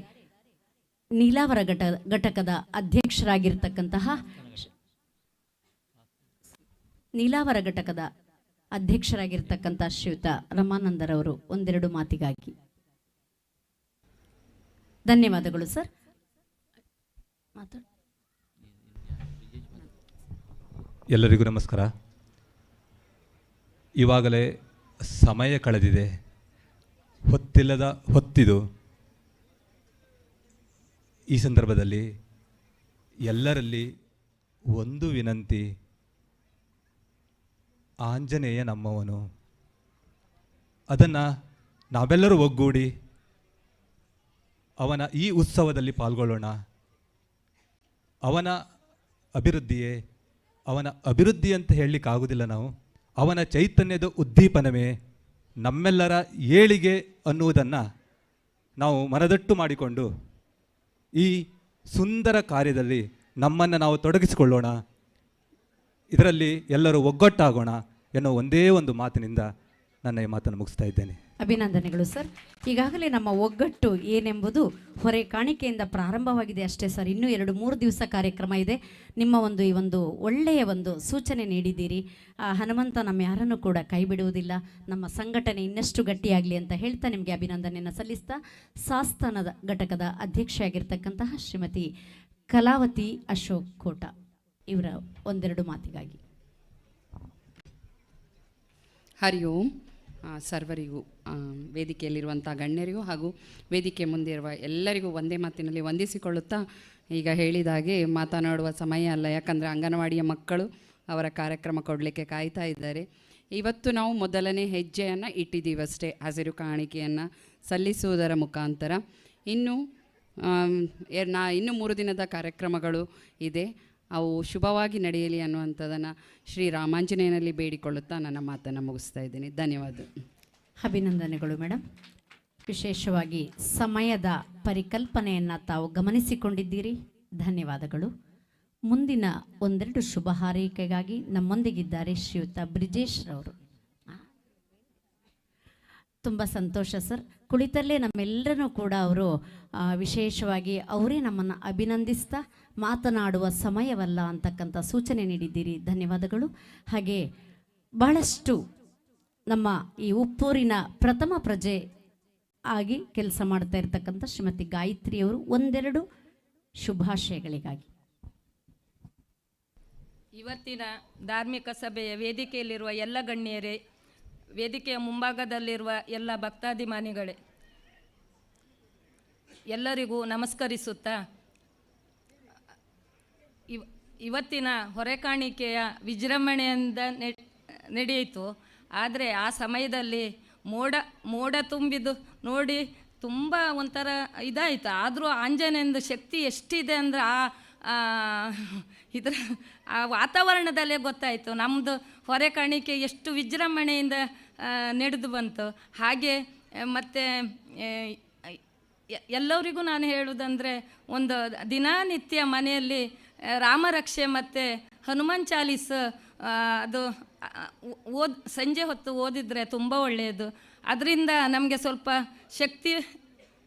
ನೀಲಾವರ ಘಟಕದ ಅಧ್ಯಕ್ಷರಾಗಿರ್ತಕ್ಕಂಥ ಶ್ರೀಯುತ ರಮಾನಂದರವರು ಒಂದೆರಡು ಮಾತಿಗಾಗಿ. ಧನ್ಯವಾದಗಳು ಸರ್.
ಎಲ್ಲರಿಗೂ ನಮಸ್ಕಾರ. ಇವಾಗಲೇ ಸಮಯ ಕಳೆದಿದೆ, ಹೊತ್ತಿಲ್ಲದ ಹೊತ್ತಿದು. ಈ ಸಂದರ್ಭದಲ್ಲಿ ಎಲ್ಲರಲ್ಲಿ ಒಂದು ವಿನಂತಿ, ಆಂಜನೇಯ ನಮ್ಮವನು, ಅದನ್ನು ನಾವೆಲ್ಲರೂ ಒಗ್ಗೂಡಿ ಅವನ ಈ ಉತ್ಸವದಲ್ಲಿ ಪಾಲ್ಗೊಳ್ಳೋಣ. ಅವನ ಅಭಿವೃದ್ಧಿ ಅಂತ ಹೇಳಲಿಕ್ಕಾಗೋದಿಲ್ಲ ನಾವು, ಅವನ ಚೈತನ್ಯದ ಉದ್ದೀಪನವೇ ನಮ್ಮೆಲ್ಲರ ಏಳಿಗೆ ಅನ್ನುವುದನ್ನು ನಾವು ಮನದಟ್ಟು ಮಾಡಿಕೊಂಡು ಈ ಸುಂದರ ಕಾರ್ಯದಲ್ಲಿ ನಮ್ಮನ್ನು ನಾವು ತೊಡಗಿಸಿಕೊಳ್ಳೋಣ, ಇದರಲ್ಲಿ ಎಲ್ಲರೂ ಒಗ್ಗಟ್ಟಾಗೋಣ ಎನ್ನುವ ಒಂದೇ ಒಂದು ಮಾತಿನಿಂದ ನನ್ನ ಈ ಮಾತನ್ನು ಮುಗಿಸ್ತಾ ಇದ್ದೇನೆ.
ಅಭಿನಂದನೆಗಳು ಸರ್. ಈಗಾಗಲೇ ನಮ್ಮ ಒಗ್ಗಟ್ಟು ಏನೆಂಬುದು ಹೊರೆ ಕಾಣಿಕೆಯಿಂದ ಪ್ರಾರಂಭವಾಗಿದೆ ಅಷ್ಟೇ ಸರ್. ಇನ್ನೂ 2-3 ದಿವಸ ಕಾರ್ಯಕ್ರಮ ಇದೆ. ನಿಮ್ಮ ಈ ಒಂದು ಒಳ್ಳೆಯ ಒಂದು ಸೂಚನೆ ನೀಡಿದ್ದೀರಿ. ಹನುಮಂತ ನಮ್ಮ ಯಾರನ್ನು ಕೂಡ ಕೈ ಬಿಡುವುದಿಲ್ಲ, ನಮ್ಮ ಸಂಘಟನೆ ಇನ್ನಷ್ಟು ಗಟ್ಟಿಯಾಗಲಿ ಅಂತ ಹೇಳ್ತಾ ನಿಮಗೆ ಅಭಿನಂದನೆಯನ್ನು ಸಲ್ಲಿಸ್ತಾ ಸಾಸ್ತಾನದ ಘಟಕದ ಅಧ್ಯಕ್ಷೆಯಾಗಿರ್ತಕ್ಕಂತಹ ಶ್ರೀಮತಿ ಕಲಾವತಿ ಅಶೋಕ್ ಕೋಟ ಇವರ ಒಂದೆರಡು ಮಾತಿಗಾಗಿ.
ಹರಿ ಓಂ. ಸರ್ವರಿಗೂ, ವೇದಿಕೆಯಲ್ಲಿರುವಂಥ ಗಣ್ಯರಿಗೂ ಹಾಗೂ ವೇದಿಕೆ ಮುಂದೆ ಇರುವ ಎಲ್ಲರಿಗೂ ಒಂದೇ ಮಾತಿನಲ್ಲಿ ವಂದಿಸಿಕೊಳ್ಳುತ್ತಾ, ಈಗ ಹೇಳಿದಾಗೆ ಮಾತನಾಡುವ ಸಮಯ ಅಲ್ಲ, ಯಾಕಂದರೆ ಅಂಗನವಾಡಿಯ ಮಕ್ಕಳು ಅವರ ಕಾರ್ಯಕ್ರಮ ಕೊಡಲಿಕ್ಕೆ ಕಾಯ್ತಾ ಇದ್ದಾರೆ. ಇವತ್ತು ನಾವು ಮೊದಲನೇ ಹೆಜ್ಜೆಯನ್ನು ಇಟ್ಟಿದ್ದೀವಷ್ಟೇ, ಹಸಿರು ಕಾಣಿಕೆಯನ್ನು ಸಲ್ಲಿಸುವುದರ ಮುಖಾಂತರ. ಇನ್ನು 3 ದಿನದ ಕಾರ್ಯಕ್ರಮಗಳು ಇದೆ, ಅವು ಶುಭವಾಗಿ ನಡೆಯಲಿ ಅನ್ನುವಂಥದ್ದನ್ನು ಶ್ರೀರಾಮಾಂಜನೇಯನಲ್ಲಿ ಬೇಡಿಕೊಳ್ಳುತ್ತಾ ನನ್ನ ಮಾತನ್ನು ಮುಗಿಸ್ತಾ ಇದ್ದೀನಿ. ಧನ್ಯವಾದ.
ಅಭಿನಂದನೆಗಳು ಮೇಡಮ್. ವಿಶೇಷವಾಗಿ ಸಮಯದ ಪರಿಕಲ್ಪನೆಯನ್ನು ತಾವು ಗಮನಿಸಿಕೊಂಡಿದ್ದೀರಿ, ಧನ್ಯವಾದಗಳು. ಮುಂದಿನ ಒಂದೆರಡು ಶುಭ ಹಾರೈಕೆಗಾಗಿ ನಮ್ಮೊಂದಿಗಿದ್ದಾರೆ ಶ್ರೀಯುತ ಬ್ರಿಜೇಶ್ ರವರು. ತುಂಬ ಸಂತೋಷ ಸರ್. ಕುಳಿತಲ್ಲೇ ನಮ್ಮೆಲ್ಲರನ್ನೂ ಕೂಡ ಅವರು ವಿಶೇಷವಾಗಿ ಅವರೇ ನಮ್ಮನ್ನು ಅಭಿನಂದಿಸ್ತಾ ಮಾತನಾಡುವ ಸಮಯವಲ್ಲ ಅಂತಕ್ಕಂಥ ಸೂಚನೆ ನೀಡಿದ್ದೀರಿ, ಧನ್ಯವಾದಗಳು. ಹಾಗೆ ಬಹಳಷ್ಟು ನಮ್ಮ ಈ ಉಪ್ಪೂರಿನ ಪ್ರಥಮ ಪ್ರಜೆ ಆಗಿ ಕೆಲಸ ಮಾಡ್ತಾ ಇರ್ತಕ್ಕಂಥ ಶ್ರೀಮತಿ ಗಾಯತ್ರಿಯವರು ಒಂದೆರಡು ಶುಭಾಶಯಗಳಿಗಾಗಿ.
ಇವತ್ತಿನ ಧಾರ್ಮಿಕ ಸಭೆಯ ವೇದಿಕೆಯಲ್ಲಿರುವ ಎಲ್ಲ ಗಣ್ಯರೇ, ವೇದಿಕೆಯ ಮುಂಭಾಗದಲ್ಲಿರುವ ಎಲ್ಲ ಭಕ್ತಾಭಿಮಾನಿಗಳೇ, ಎಲ್ಲರಿಗೂ ನಮಸ್ಕರಿಸುತ್ತಾ, ಇವತ್ತಿನ ಹೊರೆಕಾಣಿಕೆಯ ವಿಜೃಂಭಣೆಯಿಂದ ನಡೆಯಿತು. ಆದರೆ ಆ ಸಮಯದಲ್ಲಿ ಮೋಡ ತುಂಬಿದ್ದು ನೋಡಿ ತುಂಬ ಒಂಥರ ಇದಾಯಿತು. ಆದರೂ ಆಂಜನೇಯಂದು ಶಕ್ತಿ ಎಷ್ಟಿದೆ ಅಂದರೆ ಆ ವಾತಾವರಣದಲ್ಲೇ ಗೊತ್ತಾಯಿತು ನಮ್ಮದು ಹೊರೆಕಾಣಿಕೆ ಎಷ್ಟು ವಿಜೃಂಭಣೆಯಿಂದ ನಡೆದು ಬಂತು. ಹಾಗೆ ಮತ್ತು ಎಲ್ಲರಿಗೂ ನಾನು ಹೇಳುವುದಂದರೆ, ಒಂದು ದಿನನಿತ್ಯ ಮನೆಯಲ್ಲಿ ರಾಮರಕ್ಷೆ ಮತ್ತು ಹನುಮಾನ್ ಚಾಲೀಸ್ ಅದು ಸಂಜೆ ಹೊತ್ತು ಓದಿದರೆ ತುಂಬ ಒಳ್ಳೆಯದು. ಅದರಿಂದ ನಮಗೆ ಸ್ವಲ್ಪ ಶಕ್ತಿ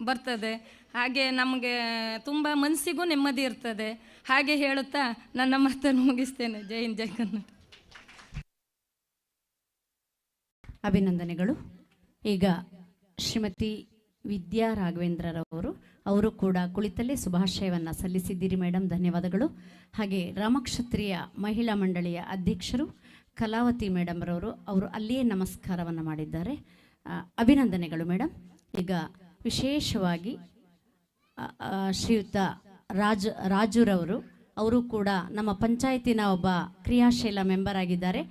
ಬರ್ತದೆ, ಹಾಗೆ ನಮಗೆ ತುಂಬ ಮನಸ್ಸಿಗೂ ನೆಮ್ಮದಿ ಇರ್ತದೆ. ಹಾಗೆ ಹೇಳುತ್ತಾ ನನ್ನ ಮಾತನ್ನು ಮುಗಿಸ್ತೇನೆ. ಜೈ ಹಿಂದ್, ಜೈ ಕನ್ನಡ.
ಅಭಿನಂದನೆಗಳು. ಈಗ ಶ್ರೀಮತಿ ವಿದ್ಯಾ ರಾಘವೇಂದ್ರರವರು, ಅವರು ಕೂಡ ಕುಳಿತಲ್ಲೇ ಶುಭಾಶಯವನ್ನು ಸಲ್ಲಿಸಿದ್ದೀರಿ ಮೇಡಮ್, ಧನ್ಯವಾದಗಳು. ಹಾಗೆ ರಾಮಕ್ಷತ್ರಿಯ ಮಹಿಳಾ ಮಂಡಳಿಯ ಅಧ್ಯಕ್ಷರು ಕಲಾವತಿ ಮೇಡಮ್ ರವರು, ಅವರು ಅಲ್ಲಿಯೇ ನಮಸ್ಕಾರವನ್ನು ಮಾಡಿದ್ದಾರೆ. ಅಭಿನಂದನೆಗಳು ಮೇಡಮ್. ಈಗ ವಿಶೇಷವಾಗಿ ಶ್ರೀಯುತ ರಾಜುರವರು, ಅವರು ಕೂಡ ನಮ್ಮ ಪಂಚಾಯತಿನ ಒಬ್ಬ ಕ್ರಿಯಾಶೀಲ ಮೆಂಬರ್ ಆಗಿದ್ದಾರೆ.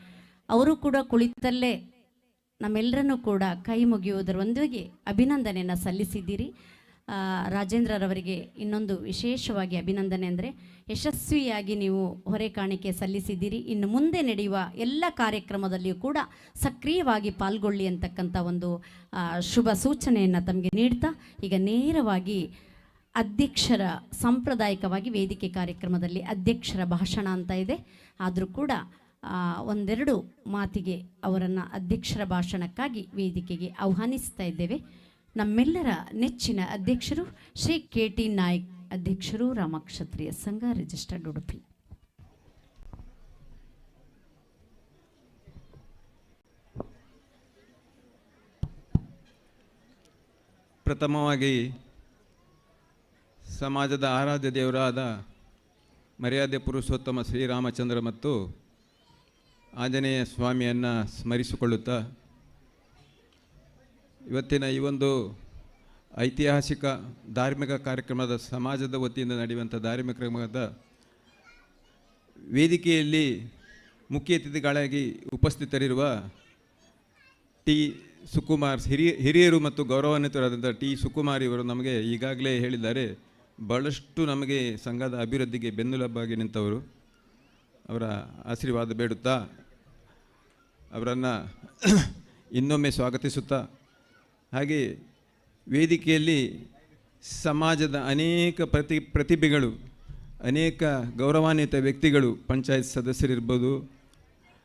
ಅವರು ಕೂಡ ಕುಳಿತಲ್ಲೇ ನಮ್ಮೆಲ್ಲರನ್ನೂ ಕೂಡ ಕೈ ಮುಗಿಯುವುದರೊಂದಿಗೆ ಅಭಿನಂದನೆಯನ್ನು ಸಲ್ಲಿಸಿದ್ದೀರಿ. ರಾಜೇಂದ್ರರವರಿಗೆ ಇನ್ನೊಂದು ವಿಶೇಷವಾಗಿ ಅಭಿನಂದನೆ ಅಂದರೆ, ಯಶಸ್ವಿಯಾಗಿ ನೀವು ಹೊರೆ ಕಾಣಿಕೆ ಸಲ್ಲಿಸಿದ್ದೀರಿ. ಇನ್ನು ಮುಂದೆ ನಡೆಯುವ ಎಲ್ಲ ಕಾರ್ಯಕ್ರಮದಲ್ಲಿಯೂ ಕೂಡ ಸಕ್ರಿಯವಾಗಿ ಪಾಲ್ಗೊಳ್ಳಿ ಅಂತಕ್ಕಂಥ ಒಂದು ಶುಭ ಸೂಚನೆಯನ್ನು ತಮಗೆ ನೀಡ್ತಾ, ಈಗ ನೇರವಾಗಿ ಅಧ್ಯಕ್ಷರ ಸಾಂಪ್ರದಾಯಿಕವಾಗಿ ವೇದಿಕೆ ಕಾರ್ಯಕ್ರಮದಲ್ಲಿ ಅಧ್ಯಕ್ಷರ ಭಾಷಣ ಅಂತ ಇದೆ, ಆದರೂ ಕೂಡ ಒಂದೆರಡು ಮಾತಿಗೆ ಅವರನ್ನು ಅಧ್ಯಕ್ಷರ ಭಾಷಣಕ್ಕಾಗಿ ವೇದಿಕೆಗೆ ಆಹ್ವಾನಿಸ್ತಾ ಇದ್ದೇವೆ. ನಮ್ಮೆಲ್ಲರ ನೆಚ್ಚಿನ ಅಧ್ಯಕ್ಷರು ಶ್ರೀ KT ನಾಯ್ಕ್, ಅಧ್ಯಕ್ಷರು ರಾಮಕ್ಷತ್ರಿಯ ಸಂಘ, ರಿಜಿಸ್ಟರ್ಡ್ ಉಡುಪಿ.
ಪ್ರಥಮವಾಗಿ ಸಮಾಜದ ಆರಾಧ್ಯ ದೇವರಾದ ಮರ್ಯಾದೆ ಪುರುಷೋತ್ತಮ ಶ್ರೀರಾಮಚಂದ್ರ ಮತ್ತು ಆಂಜನೇಯ ಸ್ವಾಮಿಯನ್ನು ಸ್ಮರಿಸಿಕೊಳ್ಳುತ್ತಾ, ಇವತ್ತಿನ ಈ ಒಂದು ಐತಿಹಾಸಿಕ ಧಾರ್ಮಿಕ ಕಾರ್ಯಕ್ರಮದ ಸಮಾಜದ ವತಿಯಿಂದ ನಡೆಯುವಂಥ ಧಾರ್ಮಿಕ ಕ್ರಮದ ವೇದಿಕೆಯಲ್ಲಿ ಮುಖ್ಯ ಅತಿಥಿಗಳಾಗಿ ಉಪಸ್ಥಿತರಿರುವ ಟಿ ಸುಕುಮಾರ್, ಹಿರಿಯರು ಮತ್ತು ಗೌರವಾನ್ವಿತರಾದಂಥ ಟಿ ಸುಕುಮಾರ್ ಇವರು ನಮಗೆ ಈಗಾಗಲೇ ಹೇಳಿದ್ದಾರೆ, ಬಹಳಷ್ಟು ನಮಗೆ ಸಂಘದ ಅಭಿವೃದ್ಧಿಗೆ ಬೆನ್ನೆಲುಬಾಗಿ ನಿಂತವರು. ಅವರ ಆಶೀರ್ವಾದ ಬೇಡುತ್ತಾ ಅವರನ್ನು ಇನ್ನೊಮ್ಮೆ ಸ್ವಾಗತಿಸುತ್ತಾ, ಹಾಗೆ ವೇದಿಕೆಯಲ್ಲಿ ಸಮಾಜದ ಅನೇಕ ಪ್ರತಿಭೆಗಳು, ಅನೇಕ ಗೌರವಾನ್ವಿತ ವ್ಯಕ್ತಿಗಳು, ಪಂಚಾಯತ್ ಸದಸ್ಯರಿರ್ಬೋದು,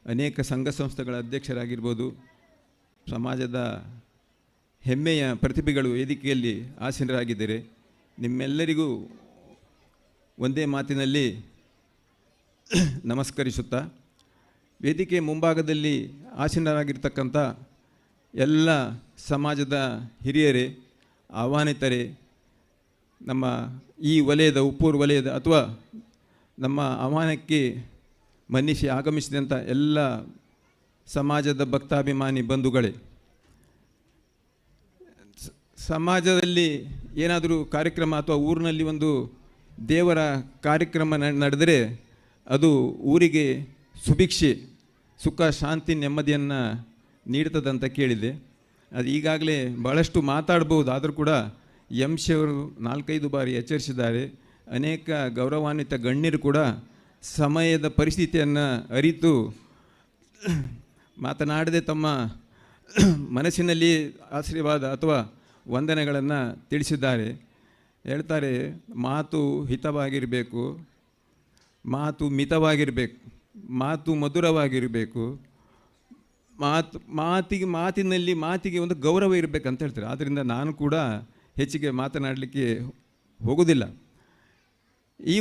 ಅನೇಕ ಸಂಘ ಸಂಸ್ಥೆಗಳ ಅಧ್ಯಕ್ಷರಾಗಿರ್ಬೋದು, ಸಮಾಜದ ಹೆಮ್ಮೆಯ ಪ್ರತಿಭೆಗಳು ವೇದಿಕೆಯಲ್ಲಿ ಆಸೀನರಾಗಿದ್ದಾರೆ. ನಿಮ್ಮೆಲ್ಲರಿಗೂ ಒಂದೇ ಮಾತಿನಲ್ಲಿ ನಮಸ್ಕರಿಸುತ್ತಾ, ವೇದಿಕೆ ಮುಂಭಾಗದಲ್ಲಿ ಆಸೀನರಾಗಿರ್ತಕ್ಕಂಥ ಎಲ್ಲ ಸಮಾಜದ ಹಿರಿಯರೇ, ಆಹ್ವಾನಿತರೇ, ನಮ್ಮ ಈ ವಲಯದ ಉಪ್ಪೂರು ವಲಯದ ಅಥವಾ ನಮ್ಮ ಆಹ್ವಾನಕ್ಕೆ ಮನ್ನಿಸಿ ಆಗಮಿಸಿದಂಥ ಎಲ್ಲ ಸಮಾಜದ ಭಕ್ತಾಭಿಮಾನಿ ಬಂಧುಗಳೇ, ಸಮಾಜದಲ್ಲಿ ಏನಾದರೂ ಕಾರ್ಯಕ್ರಮ ಅಥವಾ ಊರಿನಲ್ಲಿ ಒಂದು ದೇವರ ಕಾರ್ಯಕ್ರಮ ನಡೆದರೆ ಅದು ಊರಿಗೆ ಸುಭಿಕ್ಷೆ, ಸುಖ, ಶಾಂತಿ, ನೆಮ್ಮದಿಯನ್ನು ನೀಡ್ತದಂತ ಕೇಳಿದೆ. ಅದು ಈಗಾಗಲೇ ಭಾಳಷ್ಟು ಮಾತಾಡ್ಬೋದು, ಆದರೂ ಕೂಡ MC ಅವರು 4-5 ಬಾರಿ ಎಚ್ಚರಿಸಿದ್ದಾರೆ. ಅನೇಕ ಗೌರವಾನ್ವಿತ ಗಣ್ಯರು ಕೂಡ ಸಮಯದ ಪರಿಸ್ಥಿತಿಯನ್ನು ಅರಿತು ಮಾತನಾಡದೆ ತಮ್ಮ ಮನಸ್ಸಿನಲ್ಲಿ ಆಶೀರ್ವಾದ ಅಥವಾ ವಂದನೆಗಳನ್ನು ತಿಳಿಸಿದ್ದಾರೆ. ಹೇಳ್ತಾರೆ, ಮಾತು ಹಿತವಾಗಿರಬೇಕು, ಮಾತು ಮಿತವಾಗಿರಬೇಕು, ಮಾತು ಮಧುರವಾಗಿರಬೇಕು, ಮಾತಿಗೆ ಒಂದು ಗೌರವ ಇರಬೇಕಂತ ಹೇಳ್ತಾರೆ. ಆದ್ದರಿಂದ ನಾನು ಕೂಡ ಹೆಚ್ಚಿಗೆ ಮಾತನಾಡಲಿಕ್ಕೆ ಹೋಗೋದಿಲ್ಲ. ಈ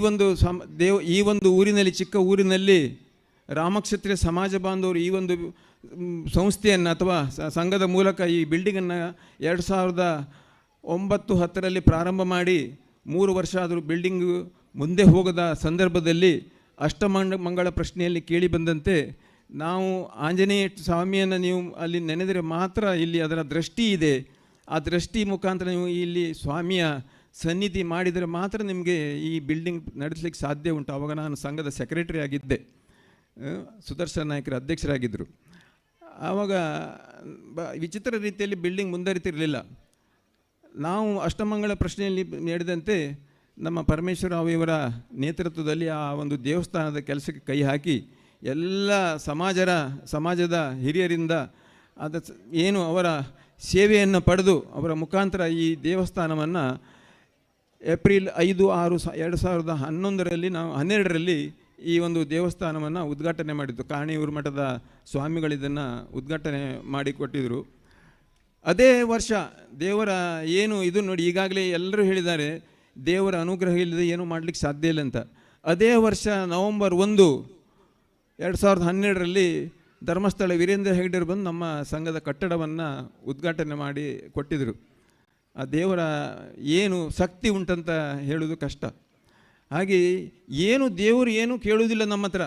ಒಂದು ಊರಿನಲ್ಲಿ, ಚಿಕ್ಕ ಊರಿನಲ್ಲಿ ರಾಮಕ್ಷತ್ರಿಯ ಸಮಾಜ ಬಾಂಧವರು ಈ ಒಂದು ಸಂಸ್ಥೆಯನ್ನು ಅಥವಾ ಸಂಘದ ಮೂಲಕ ಈ ಬಿಲ್ಡಿಂಗನ್ನು 2009-10ರಲ್ಲಿ ಪ್ರಾರಂಭ ಮಾಡಿ 3 ವರ್ಷ ಆದರೂ ಬಿಲ್ಡಿಂಗು ಮುಂದೆ ಹೋಗದ ಸಂದರ್ಭದಲ್ಲಿ ಅಷ್ಟಮಂಗಳ ಪ್ರಶ್ನೆಯಲ್ಲಿ ಕೇಳಿ ಬಂದಂತೆ, ನಾವು ಆಂಜನೇಯ ಸ್ವಾಮಿಯನ್ನು ನೀವು ಅಲ್ಲಿ ನೆನೆದರೆ ಮಾತ್ರ ಇಲ್ಲಿ ಅದರ ದೃಷ್ಟಿ ಇದೆ, ಆ ದೃಷ್ಟಿ ಮುಖಾಂತರ ನೀವು ಇಲ್ಲಿ ಸ್ವಾಮಿಯ ಸನ್ನಿಧಿ ಮಾಡಿದರೆ ಮಾತ್ರ ನಿಮಗೆ ಈ ಬಿಲ್ಡಿಂಗ್ ನಡೆಸಲಿಕ್ಕೆ ಸಾಧ್ಯ ಉಂಟು. ಆವಾಗ ನಾನು ಸಂಘದ ಸೆಕ್ರೆಟರಿ ಆಗಿದ್ದೆ, ಸುದರ್ಶನ್ ನಾಯ್ಕರ ಅಧ್ಯಕ್ಷರಾಗಿದ್ದರು. ಆವಾಗ ವಿಚಿತ್ರ ರೀತಿಯಲ್ಲಿ ಬಿಲ್ಡಿಂಗ್ ಮುಂದುವರಿತಿರಲಿಲ್ಲ. ನಾವು ಅಷ್ಟಮಂಗಳ ಪ್ರಶ್ನೆಯಲ್ಲಿ ನಡೆದಂತೆ ನಮ್ಮ ಪರಮೇಶ್ವರ ಅವರ ನೇತೃತ್ವದಲ್ಲಿ ಆ ಒಂದು ದೇವಸ್ಥಾನದ ಕೆಲಸಕ್ಕೆ ಕೈ ಹಾಕಿ ಎಲ್ಲ ಸಮಾಜದ ಹಿರಿಯರಿಂದ ಏನು ಅವರ ಸೇವೆಯನ್ನು ಪಡೆದು ಅವರ ಮುಖಾಂತರ ಈ ದೇವಸ್ಥಾನವನ್ನು ಏಪ್ರಿಲ್ 5/6/2011ರಲ್ಲಿ ನಾವು 12ರಲ್ಲಿ ಈ ಒಂದು ದೇವಸ್ಥಾನವನ್ನು ಉದ್ಘಾಟನೆ ಮಾಡಿದ್ದು. ಕಾಣಿಯೂರು ಮಠದ ಸ್ವಾಮಿಗಳು ಇದನ್ನು ಉದ್ಘಾಟನೆ ಮಾಡಿಕೊಟ್ಟಿದ್ದರು. ಅದೇ ವರ್ಷ ದೇವರ ಏನು ಇದು ನೋಡಿ, ಈಗಾಗಲೇ ಎಲ್ಲರೂ ಹೇಳಿದ್ದಾರೆ ದೇವರ ಅನುಗ್ರಹ ಇಲ್ಲದೆ ಏನೂ ಮಾಡಲಿಕ್ಕೆ ಸಾಧ್ಯ ಇಲ್ಲ ಅಂತ. ಅದೇ ವರ್ಷ ನವೆಂಬರ್ 1, 2012ರಲ್ಲಿ ಧರ್ಮಸ್ಥಳ ವೀರೇಂದ್ರ ಹೆಗ್ಡೆರು ಬಂದು ನಮ್ಮ ಸಂಘದ ಕಟ್ಟಡವನ್ನು ಉದ್ಘಾಟನೆ ಮಾಡಿ ಕೊಟ್ಟಿದ್ದರು. ಆ ದೇವರ ಏನು ಶಕ್ತಿ ಉಂಟಂತ ಹೇಳೋದು ಕಷ್ಟ. ಹಾಗೆ ದೇವರು ಏನು ಕೇಳುವುದಿಲ್ಲ ನಮ್ಮ ಹತ್ರ.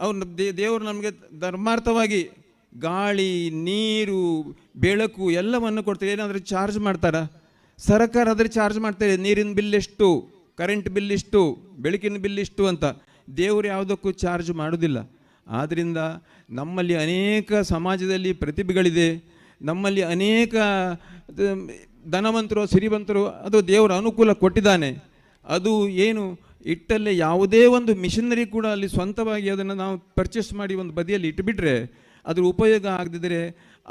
ಅವ್ರು ದೇವರು ನಮಗೆ ಧರ್ಮಾರ್ಥವಾಗಿ ಗಾಳಿ, ನೀರು, ಬೆಳಕು ಎಲ್ಲವನ್ನು ಕೊಡ್ತಾರೆ. ಏನಾದರೂ ಚಾರ್ಜ್ ಮಾಡ್ತಾರಾ? ಸರ್ಕಾರ ಆದರೆ ಚಾರ್ಜ್ ಮಾಡ್ತಾರೆ, ನೀರಿನ ಬಿಲ್ ಎಷ್ಟು, ಕರೆಂಟ್ ಬಿಲ್ ಇಷ್ಟು, ಬೆಳಕಿನ ಬಿಲ್ ಇಷ್ಟು ಅಂತ. ದೇವರು ಯಾವುದಕ್ಕೂ ಚಾರ್ಜ್ ಮಾಡೋದಿಲ್ಲ. ಆದ್ದರಿಂದ ನಮ್ಮಲ್ಲಿ ಅನೇಕ ಸಮಾಜದಲ್ಲಿ ಪ್ರತಿಭೆಗಳಿದೆ, ನಮ್ಮಲ್ಲಿ ಅನೇಕ ಧನವಂತರು, ಸಿರಿವಂತರು, ಅದು ದೇವರ ಅನುಕೂಲ ಕೊಟ್ಟಿದ್ದಾನೆ. ಅದು ಏನು ಇಟ್ಟಲ್ಲೇ ಯಾವುದೇ ಒಂದು ಮಿಷನರಿ ಕೂಡ ಅಲ್ಲಿ ಸ್ವಂತವಾಗಿ ಅದನ್ನು ನಾವು ಪರ್ಚೇಸ್ ಮಾಡಿ ಒಂದು ಬದಿಯಲ್ಲಿ ಇಟ್ಟುಬಿಟ್ರೆ ಅದ್ರ ಉಪಯೋಗ ಆಗದಿದ್ದರೆ